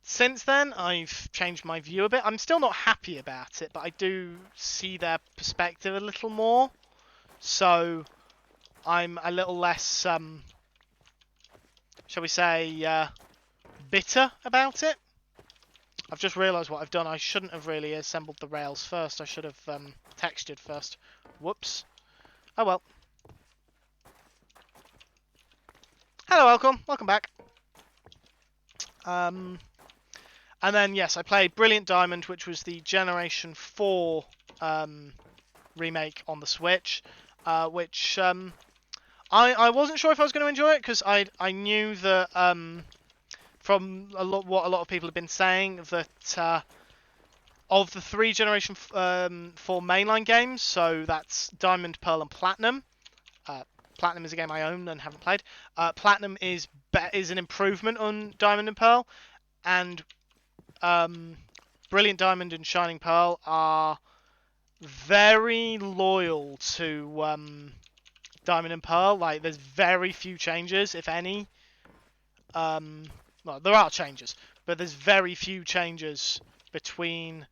Since then, I've changed my view a bit. I'm still not happy about it, but I do see their perspective a little more. So I'm a little less, shall we say, bitter about it. I've just realised what I've done. I shouldn't have really assembled the rails first. I should have textured first. Whoops. Oh well. Hello, Elcom. Welcome back. And then, yes, I played Brilliant Diamond, which was the Generation 4 remake on the Switch. which I wasn't sure if I was going to enjoy it because I knew that from what a lot of people have been saying that of the 4 mainline games, so that's Diamond, Pearl, and Platinum. Platinum is a game I own and haven't played. Platinum is an improvement on Diamond and Pearl, and Brilliant Diamond and Shining Pearl are very loyal to Diamond and Pearl. Like, there's very few changes, if any. Well, there are changes, but there's very few changes between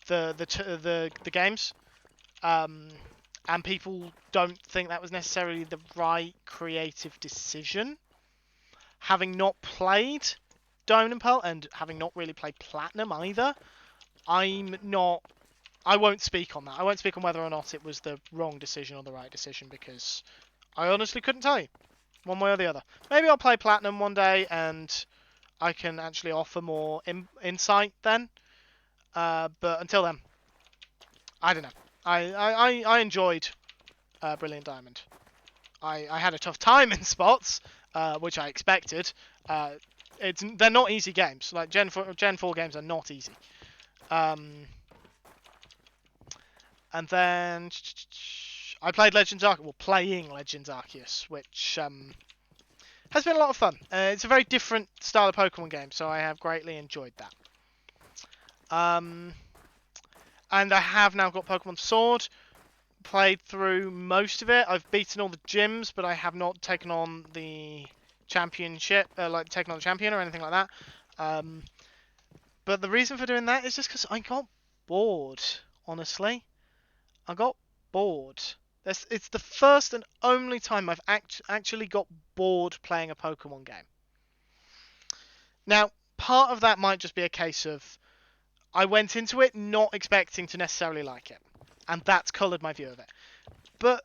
the games. And people don't think that was necessarily the right creative decision. Having not played Diamond and Pearl and having not really played Platinum either, I won't speak on that. I won't speak on whether or not it was the wrong decision or the right decision because I honestly couldn't tell you one way or the other. Maybe I'll play Platinum one day and I can actually offer more insight then. But until then, I don't know. I enjoyed Brilliant Diamond. I had a tough time in spots, which I expected. They're not easy games. Like Gen 4 games are not easy. And then I played Legends Arceus. Well, playing Legends Arceus, which has been a lot of fun. It's a very different style of Pokemon game, so I have greatly enjoyed that. And I have now got Pokemon Sword. Played through most of it. I've beaten all the gyms, but I have not taken on the championship, taken on the champion or anything like that. But the reason for doing that is just because I got bored, honestly. I got bored. It's the first and only time I've actually got bored playing a Pokemon game. Now, part of that might just be a case of I went into it not expecting to necessarily like it, and that's coloured my view of it. But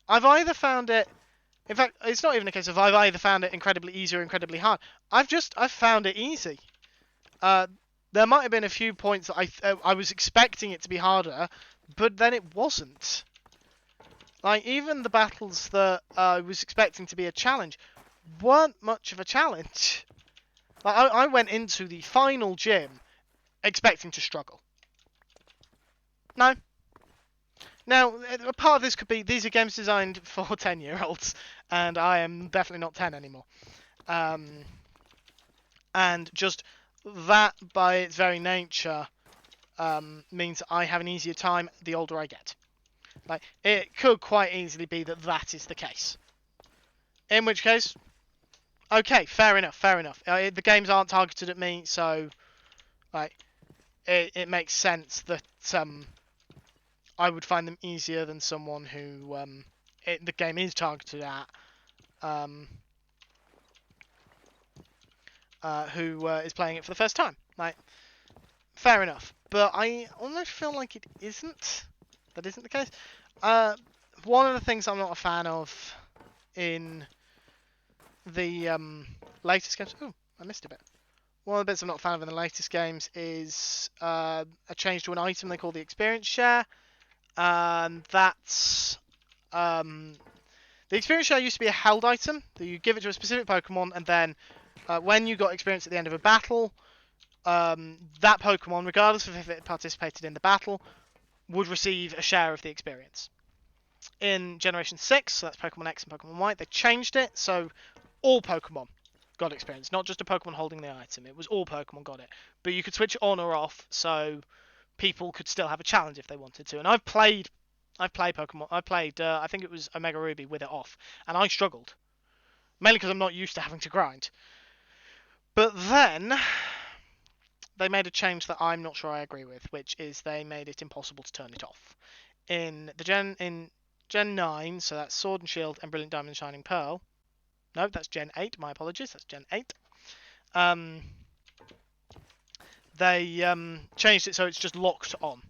I've either found it... In fact, it's not even a case of I've either found it incredibly easy or incredibly hard. I've found it easy. There might have been a few points that I was expecting it to be harder, but then it wasn't. Like, even the battles that I was expecting to be a challenge weren't much of a challenge. Like, I went into the final gym expecting to struggle. No. Now, part of this could be these are games designed for 10-year-olds, and I am definitely not 10 anymore. And just that, by its very nature, means I have an easier time the older I get. Like, it could quite easily be that is the case. In which case, okay, fair enough. The games aren't targeted at me, so like it makes sense that I would find them easier than someone who the game is targeted at, who is playing it for the first time. Like, fair enough. But I almost feel like it isn't. That isn't the case. One of the things I'm not a fan of in the latest games... Oh, I missed a bit. One of the bits I'm not a fan of in the latest games is a change to an item they call the experience share. And that's... the experience share used to be a held item that you give it to a specific Pokemon, and then when you got experience at the end of a battle, that Pokemon, regardless of if it participated in the battle, would receive a share of the experience. In Generation 6, so that's Pokemon X and Pokemon Y, they changed it, so all Pokemon got experience, not just a Pokemon holding the item. It was all Pokemon got it. But you could switch it on or off, so people could still have a challenge if they wanted to. And I've played Pokemon. I think it was Omega Ruby with it off, and I struggled. Mainly because I'm not used to having to grind. But then they made a change that I'm not sure I agree with, which is they made it impossible to turn it off. In Gen 9, so that's Sword and Shield and Brilliant Diamond and Shining Pearl. No, that's Gen 8, my apologies, that's Gen 8. They changed it so it's just locked on.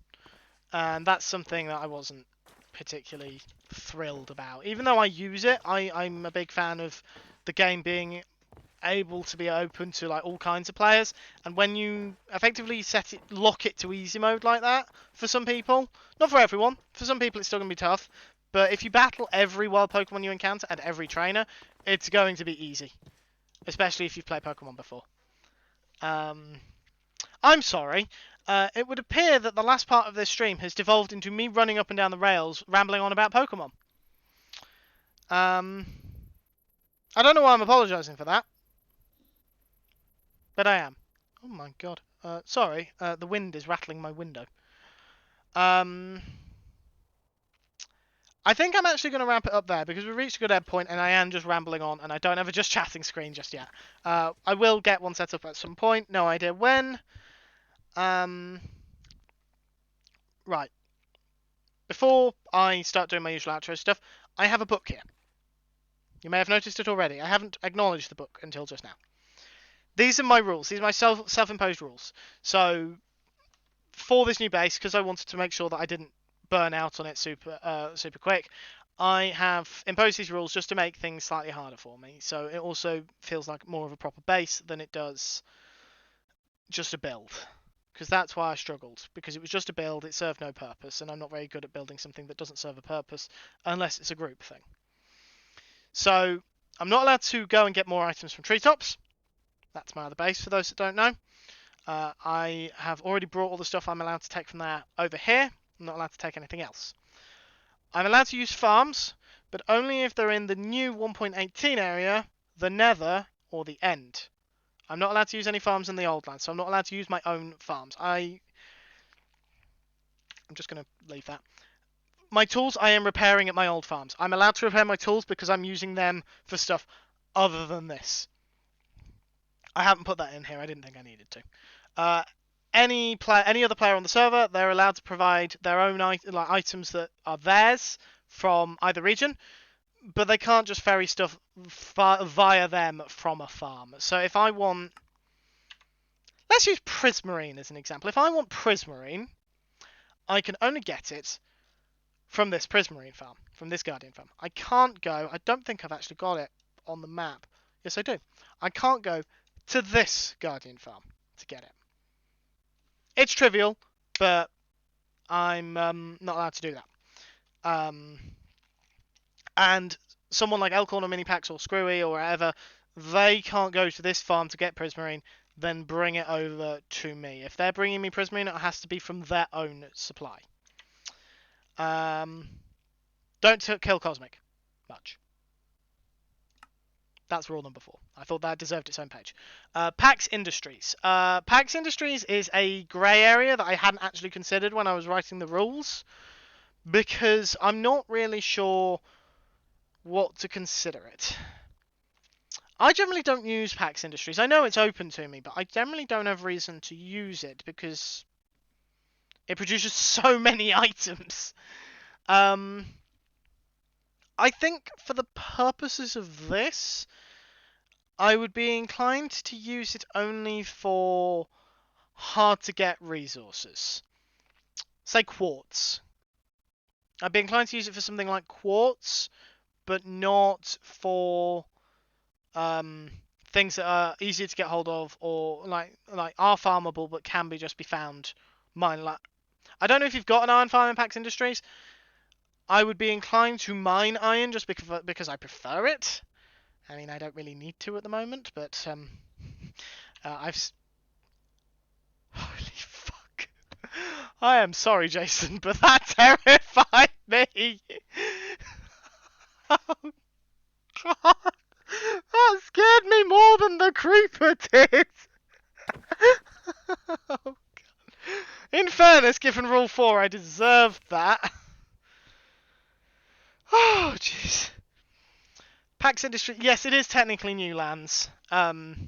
And that's something that I wasn't particularly thrilled about. Even though I use it, I'm a big fan of the game being able to be open to like all kinds of players. And when you effectively lock it to easy mode like that, for some people, not for everyone, for some people it's still going to be tough. But if you battle every wild Pokemon you encounter and every trainer, it's going to be easy, especially if you've played Pokemon before. I'm sorry. It would appear that the last part of this stream has devolved into me running up and down the rails, rambling on about Pokemon. I don't know why I'm apologising for that, but I am. Oh my god. Sorry, the wind is rattling my window. I think I'm actually going to wrap it up there because we've reached a good end point and I am just rambling on and I don't have a just chatting screen just yet. I will get one set up at some point, no idea when. Right. Before I start doing my usual outro stuff, I have a book here. You may have noticed it already. I haven't acknowledged the book until just now. These are my rules. These are my self-imposed rules. So, for this new base, because I wanted to make sure that I didn't burn out on it super quick, I have imposed these rules just to make things slightly harder for me. So it also feels like more of a proper base than it does just a build. Because that's why I struggled. Because it was just a build, it served no purpose, and I'm not very good at building something that doesn't serve a purpose unless it's a group thing. So I'm not allowed to go and get more items from treetops. That's my other base, for those that don't know. I have already brought all the stuff I'm allowed to take from there over here. I'm not allowed to take anything else. I'm allowed to use farms, but only if they're in the new 1.18 area, the Nether, or the End. I'm not allowed to use any farms in the old land, so I'm not allowed to use my own farms. I'm just going to leave that. My tools I am repairing at my old farms. I'm allowed to repair my tools because I'm using them for stuff other than this. I haven't put that in here. I didn't think I needed to. Any other player on the server, they're allowed to provide their own items that are theirs from either region, but they can't just ferry stuff via them from a farm. So if I want... Let's use Prismarine as an example. If I want Prismarine, I can only get it from this Prismarine farm, from this Guardian farm. I can't go... I don't think I've actually got it on the map. Yes, I do. I can't go to this Guardian farm to get it. It's trivial, but I'm not allowed to do that. And someone like Elkhorn or Minipax or Screwy or whatever, they can't go to this farm to get Prismarine, then bring it over to me. If they're bringing me Prismarine, it has to be from their own supply. Don't kill Cosmic much. That's rule number 4. I thought that deserved its own page. PAX Industries. PAX Industries is a grey area that I hadn't actually considered when I was writing the rules, because I'm not really sure what to consider it. I generally don't use PAX Industries. I know it's open to me, but I generally don't have reason to use it because it produces so many items. I think for the purposes of this, I would be inclined to use it only for hard to get resources. Say quartz. I'd be inclined to use it for something like quartz, but not for things that are easier to get hold of or like are farmable but can just be found mine. I don't know if you've got an iron farm in PAX Industries. I would be inclined to mine iron just because I prefer it. I mean, I don't really need to at the moment, but I've... Holy fuck. I am sorry, Jason, but that terrified me. Oh, God. That scared me more than the creeper did. Oh, God. In fairness, given rule 4, I deserved that. Oh, jeez. PAX Industry, yes, it is technically new lands. You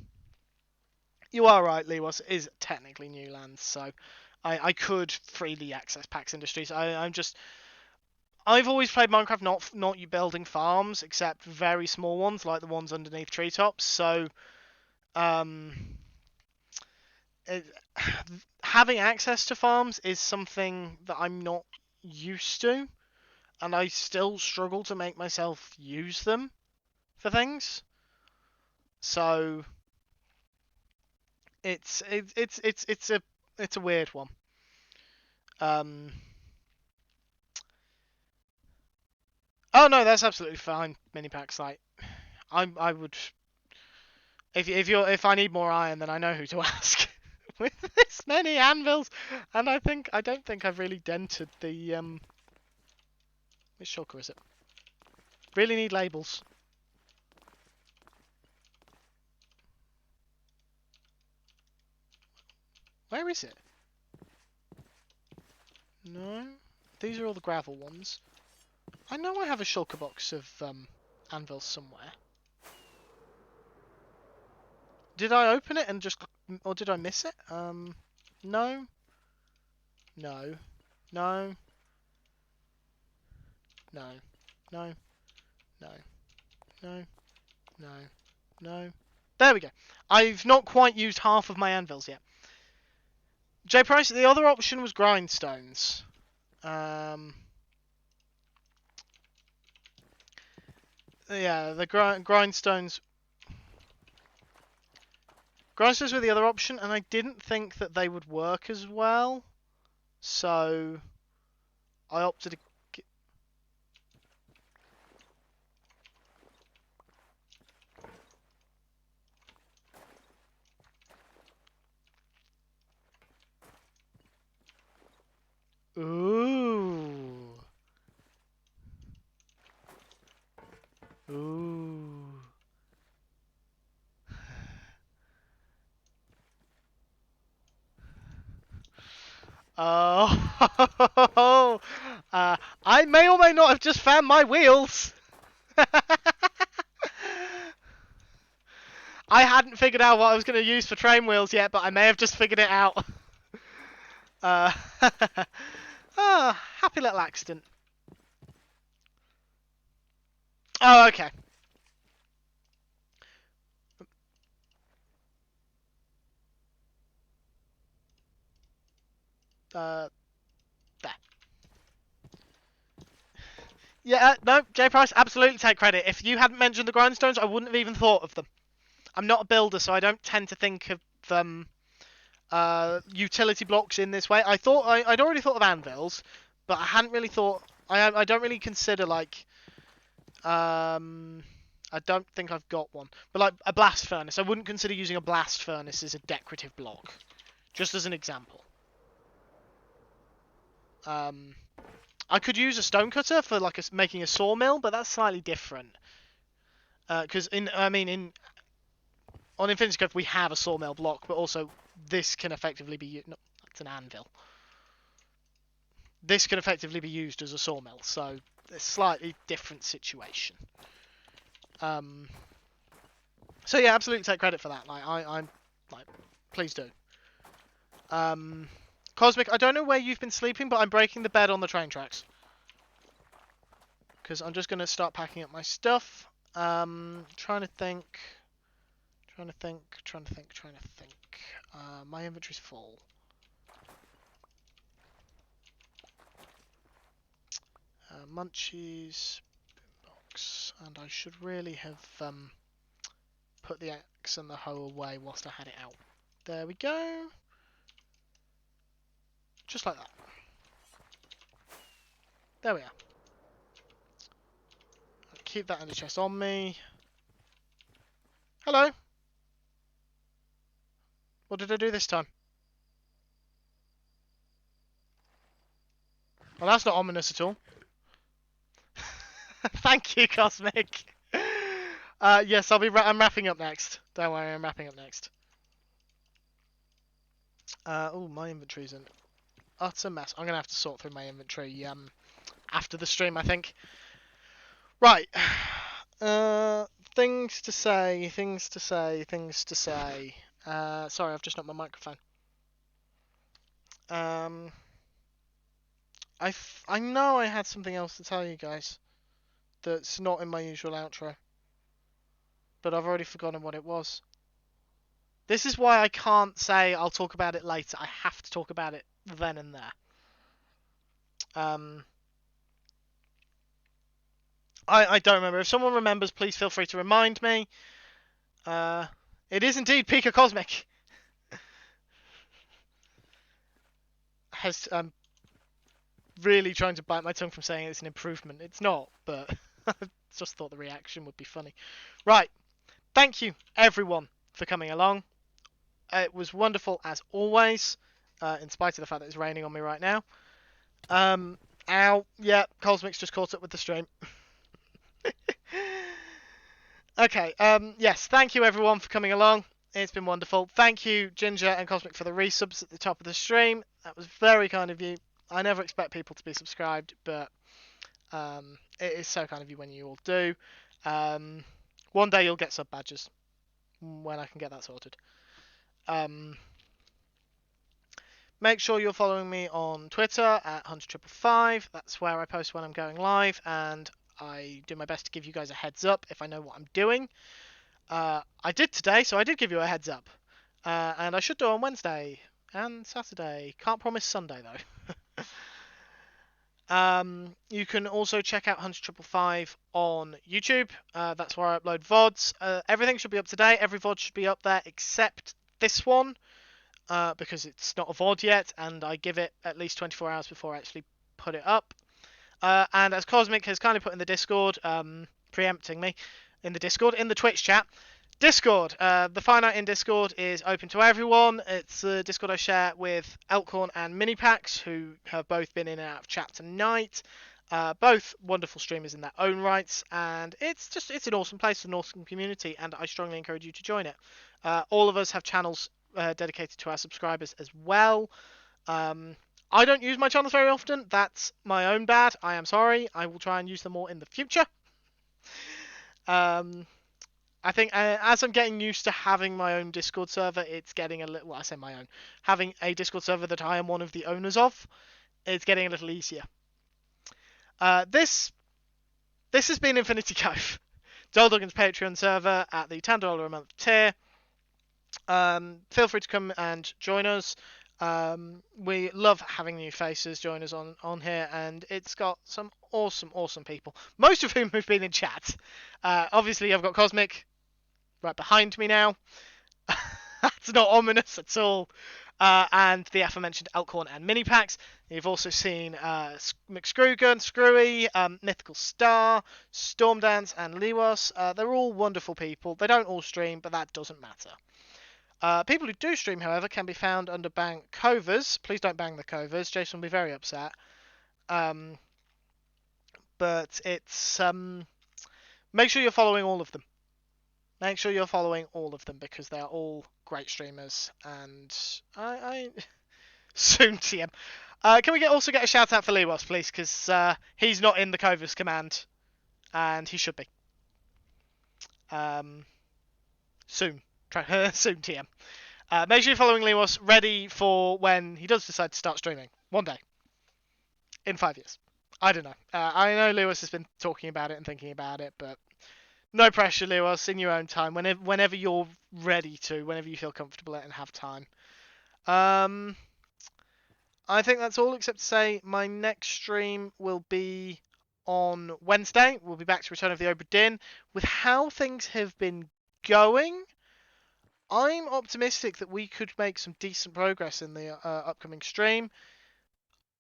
are right, Lewas, it is technically new lands, so I could freely access PAX Industries. I've always played Minecraft not you building farms, except very small ones, like the ones underneath treetops, so having access to farms is something that I'm not used to, and I still struggle to make myself use them for things. So it's a weird one. Oh no, that's absolutely fine. Mini packs, like I would if I need more iron, then I know who to ask. With this many anvils, and I don't think I've really dented the Which shulker is it? Really need labels. Where is it? No, these are all the gravel ones. I know I have a shulker box of anvils somewhere. Did I open it and just, or did I miss it? No, no, no, no, no, no, no, no, no. There we go. I've not quite used half of my anvils yet. J Price, the other option was grindstones. Yeah, the grindstones. Grindstones were the other option, and I didn't think that they would work as well. So I opted to. Ooh. Ooh. Oh. I may or may not have just found my wheels. I hadn't figured out what I was going to use for train wheels yet, but I may have just figured it out. Uh, happy little accident. Oh, okay. There. Yeah, no, J Price, absolutely take credit. If you hadn't mentioned the grindstones, I wouldn't have even thought of them. I'm not a builder, so I don't tend to think of utility blocks in this way. I'd already thought of anvils, but I hadn't really thought. I don't really consider like. I don't think I've got one, but like a blast furnace, I wouldn't consider using a blast furnace as a decorative block, just as an example. I could use a stonecutter for like making a sawmill, but that's slightly different. Because on Infinity Cove we have a sawmill block, but also this can effectively be no, that's an anvil. This can effectively be used as a sawmill, so it's a slightly different situation. So yeah, absolutely take credit for that. Like I'm like, please do. Cosmic, I don't know where you've been sleeping, but I'm breaking the bed on the train tracks because I'm just gonna start packing up my stuff. Trying to think. My inventory's full. Munchies box, and I should really have put the axe and the hoe away whilst I had it out. There we go. Just like that. There we are. I'll keep that in the chest on me. Hello. What did I do this time? Well, that's not ominous at all. Thank you, Cosmic. Yes, I'm wrapping up next. Don't worry, I'm wrapping up next. Oh, my inventory's an utter mess. I'm gonna have to sort through my inventory after the stream, I think. Right. Things to say. Sorry, I've just knocked my microphone. I know I had something else to tell you guys that's not in my usual outro, but I've already forgotten what it was. This is why I can't say I'll talk about it later. I have to talk about it then and there. I don't remember. If someone remembers, please feel free to remind me. Uh, it is indeed Pika Cosmic. I'm really trying to bite my tongue from saying it's an improvement. It's not, but I just thought the reaction would be funny. Right. Thank you, everyone, for coming along. It was wonderful as always, in spite of the fact that it's raining on me right now. Ow. Yeah, Cosmic's just caught up with the stream. Okay, yes, thank you everyone for coming along. It's been wonderful. Thank you, Ginger and Cosmic, for the resubs at the top of the stream. That was very kind of you. I never expect people to be subscribed, but it is so kind of you when you all do. One day you'll get sub badges when I can get that sorted. Make sure you're following me on Twitter at HunterTriple5. That's where I post when I'm going live, and I do my best to give you guys a heads up if I know what I'm doing. I did today, so I did give you a heads up. And I should do on Wednesday and Saturday. Can't promise Sunday, though. You can also check out HunterTriple5 on YouTube. That's where I upload VODs. Everything should be up to date. Every VOD should be up there except this one. Because it's not a VOD yet, and I give it at least 24 hours before I actually put it up. And as Cosmic has kindly put in the Discord, preempting me, in the Twitch chat, Discord, the finite in Discord is open to everyone. It's the Discord I share with Elkhorn and Minipacks, who have both been in and out of chat tonight. Both wonderful streamers in their own rights, and it's an awesome place, an awesome community, and I strongly encourage you to join it. All of us have channels dedicated to our subscribers as well. I don't use my channels very often. That's my own bad. I am sorry. I will try and use them more in the future. I think as I'm getting used to having my own Discord server, it's getting a little. Well, I say my own. Having a Discord server that I am one of the owners of, it's getting a little easier. This has been Infinity Cove, Joel Duggan's Patreon server at the $10 a month tier. Feel free to come and join us. We love having new faces join us on here, and it's got some awesome people, most of whom have been in chat. Obviously, I've got Cosmic right behind me now. That's not ominous at all. And the aforementioned Elkhorn and Minipacks. You've also seen McScrewgun, Screwy, Mythical Star, Stormdance, and Lewas. They're all wonderful people. They don't all stream, but that doesn't matter. People who do stream, however, can be found under Bang Covers. Please don't bang the Covers. Jason will be very upset. But it's make sure you're following all of them. Make sure you're following all of them because they are all great streamers. And I soon TM. Can we also get a shout out for Lewas, please? Because he's not in the Covers command, and he should be. Soon. Soon TM. Make sure you're following Lewas, ready for when he does decide to start streaming. One day. In 5 years. I don't know. I know Lewis has been talking about it and thinking about it, but no pressure, Lewis. In your own time, whenever you're ready to, whenever you feel comfortable and have time. I think that's all, except to say my next stream will be on Wednesday. We'll be back to Return of the Obra Dinn. With how things have been going, I'm optimistic that we could make some decent progress in the upcoming stream.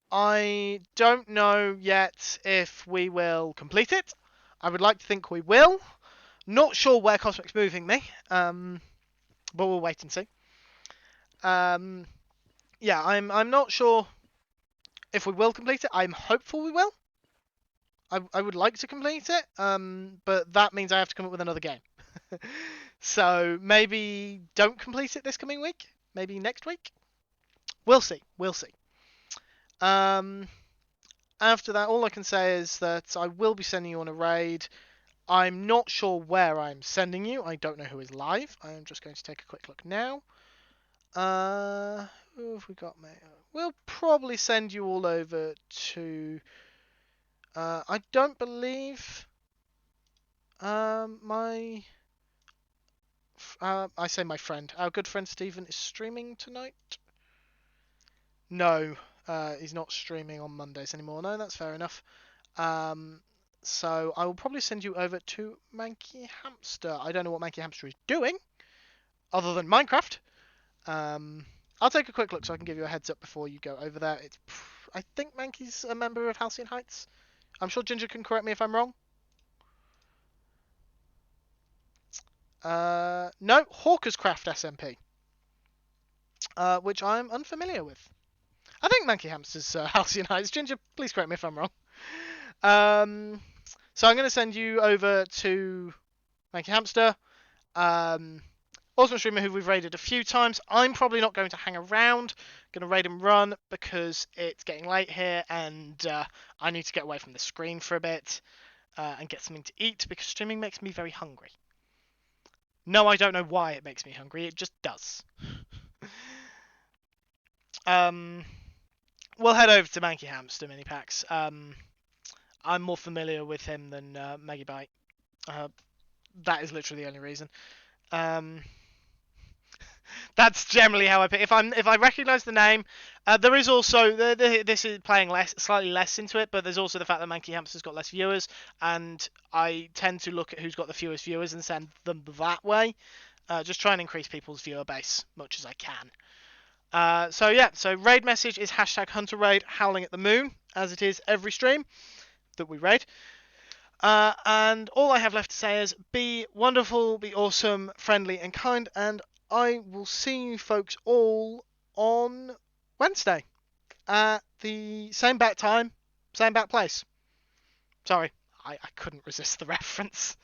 I don't know yet if we will complete it. I would like to think we will. Not sure where Cosmic's moving me, but we'll wait and see. Yeah, I'm not sure if we will complete it. I'm hopeful we will. I would like to complete it, but that means I have to come up with another game. So maybe don't complete it this coming week. Maybe next week. We'll see. We'll see. After that, all I can say is that I will be sending you on a raid. I'm not sure where I'm sending you. I don't know who is live. I'm just going to take a quick look now. Who have we got, mate? We'll probably send you all over to... I don't believe... I say my friend. Our good friend Stephen is streaming tonight. No, he's not streaming on Mondays anymore. No, that's fair enough. So I will probably send you over to Manky Hamster. I don't know what Manky Hamster is doing, other than Minecraft. Um, I'll take a quick look so I can give you a heads up before you go over there. I think Manky's a member of Halcyon Heights. I'm sure Ginger can correct me if I'm wrong. No, Hawker's Craft SMP, which I'm unfamiliar with. I think Manky Hamster's Halcyon Heights. Ginger, please correct me if I'm wrong. So I'm going to send you over to Manky Hamster. Awesome streamer who we've raided a few times. I'm probably not going to hang around. Going to raid and run because it's getting late here and I need to get away from the screen for a bit and get something to eat because streaming makes me very hungry. No, I don't know why it makes me hungry. It just does. We'll head over to Manky Hamster mini packs. I'm more familiar with him than Megabyte. That is literally the only reason. That's generally how I pick. If I recognise the name, there is also this is playing slightly less into it, but there's also the fact that Manky Hamster's got less viewers, and I tend to look at who's got the fewest viewers and send them that way. Just try and increase people's viewer base much as I can. So raid message is #HunterRaid Howling at the Moon, as it is every stream that we raid. And all I have left to say is be wonderful, be awesome, friendly, and kind, and I will see you folks all on Wednesday at the same bat time, same bat place. Sorry, I couldn't resist the reference.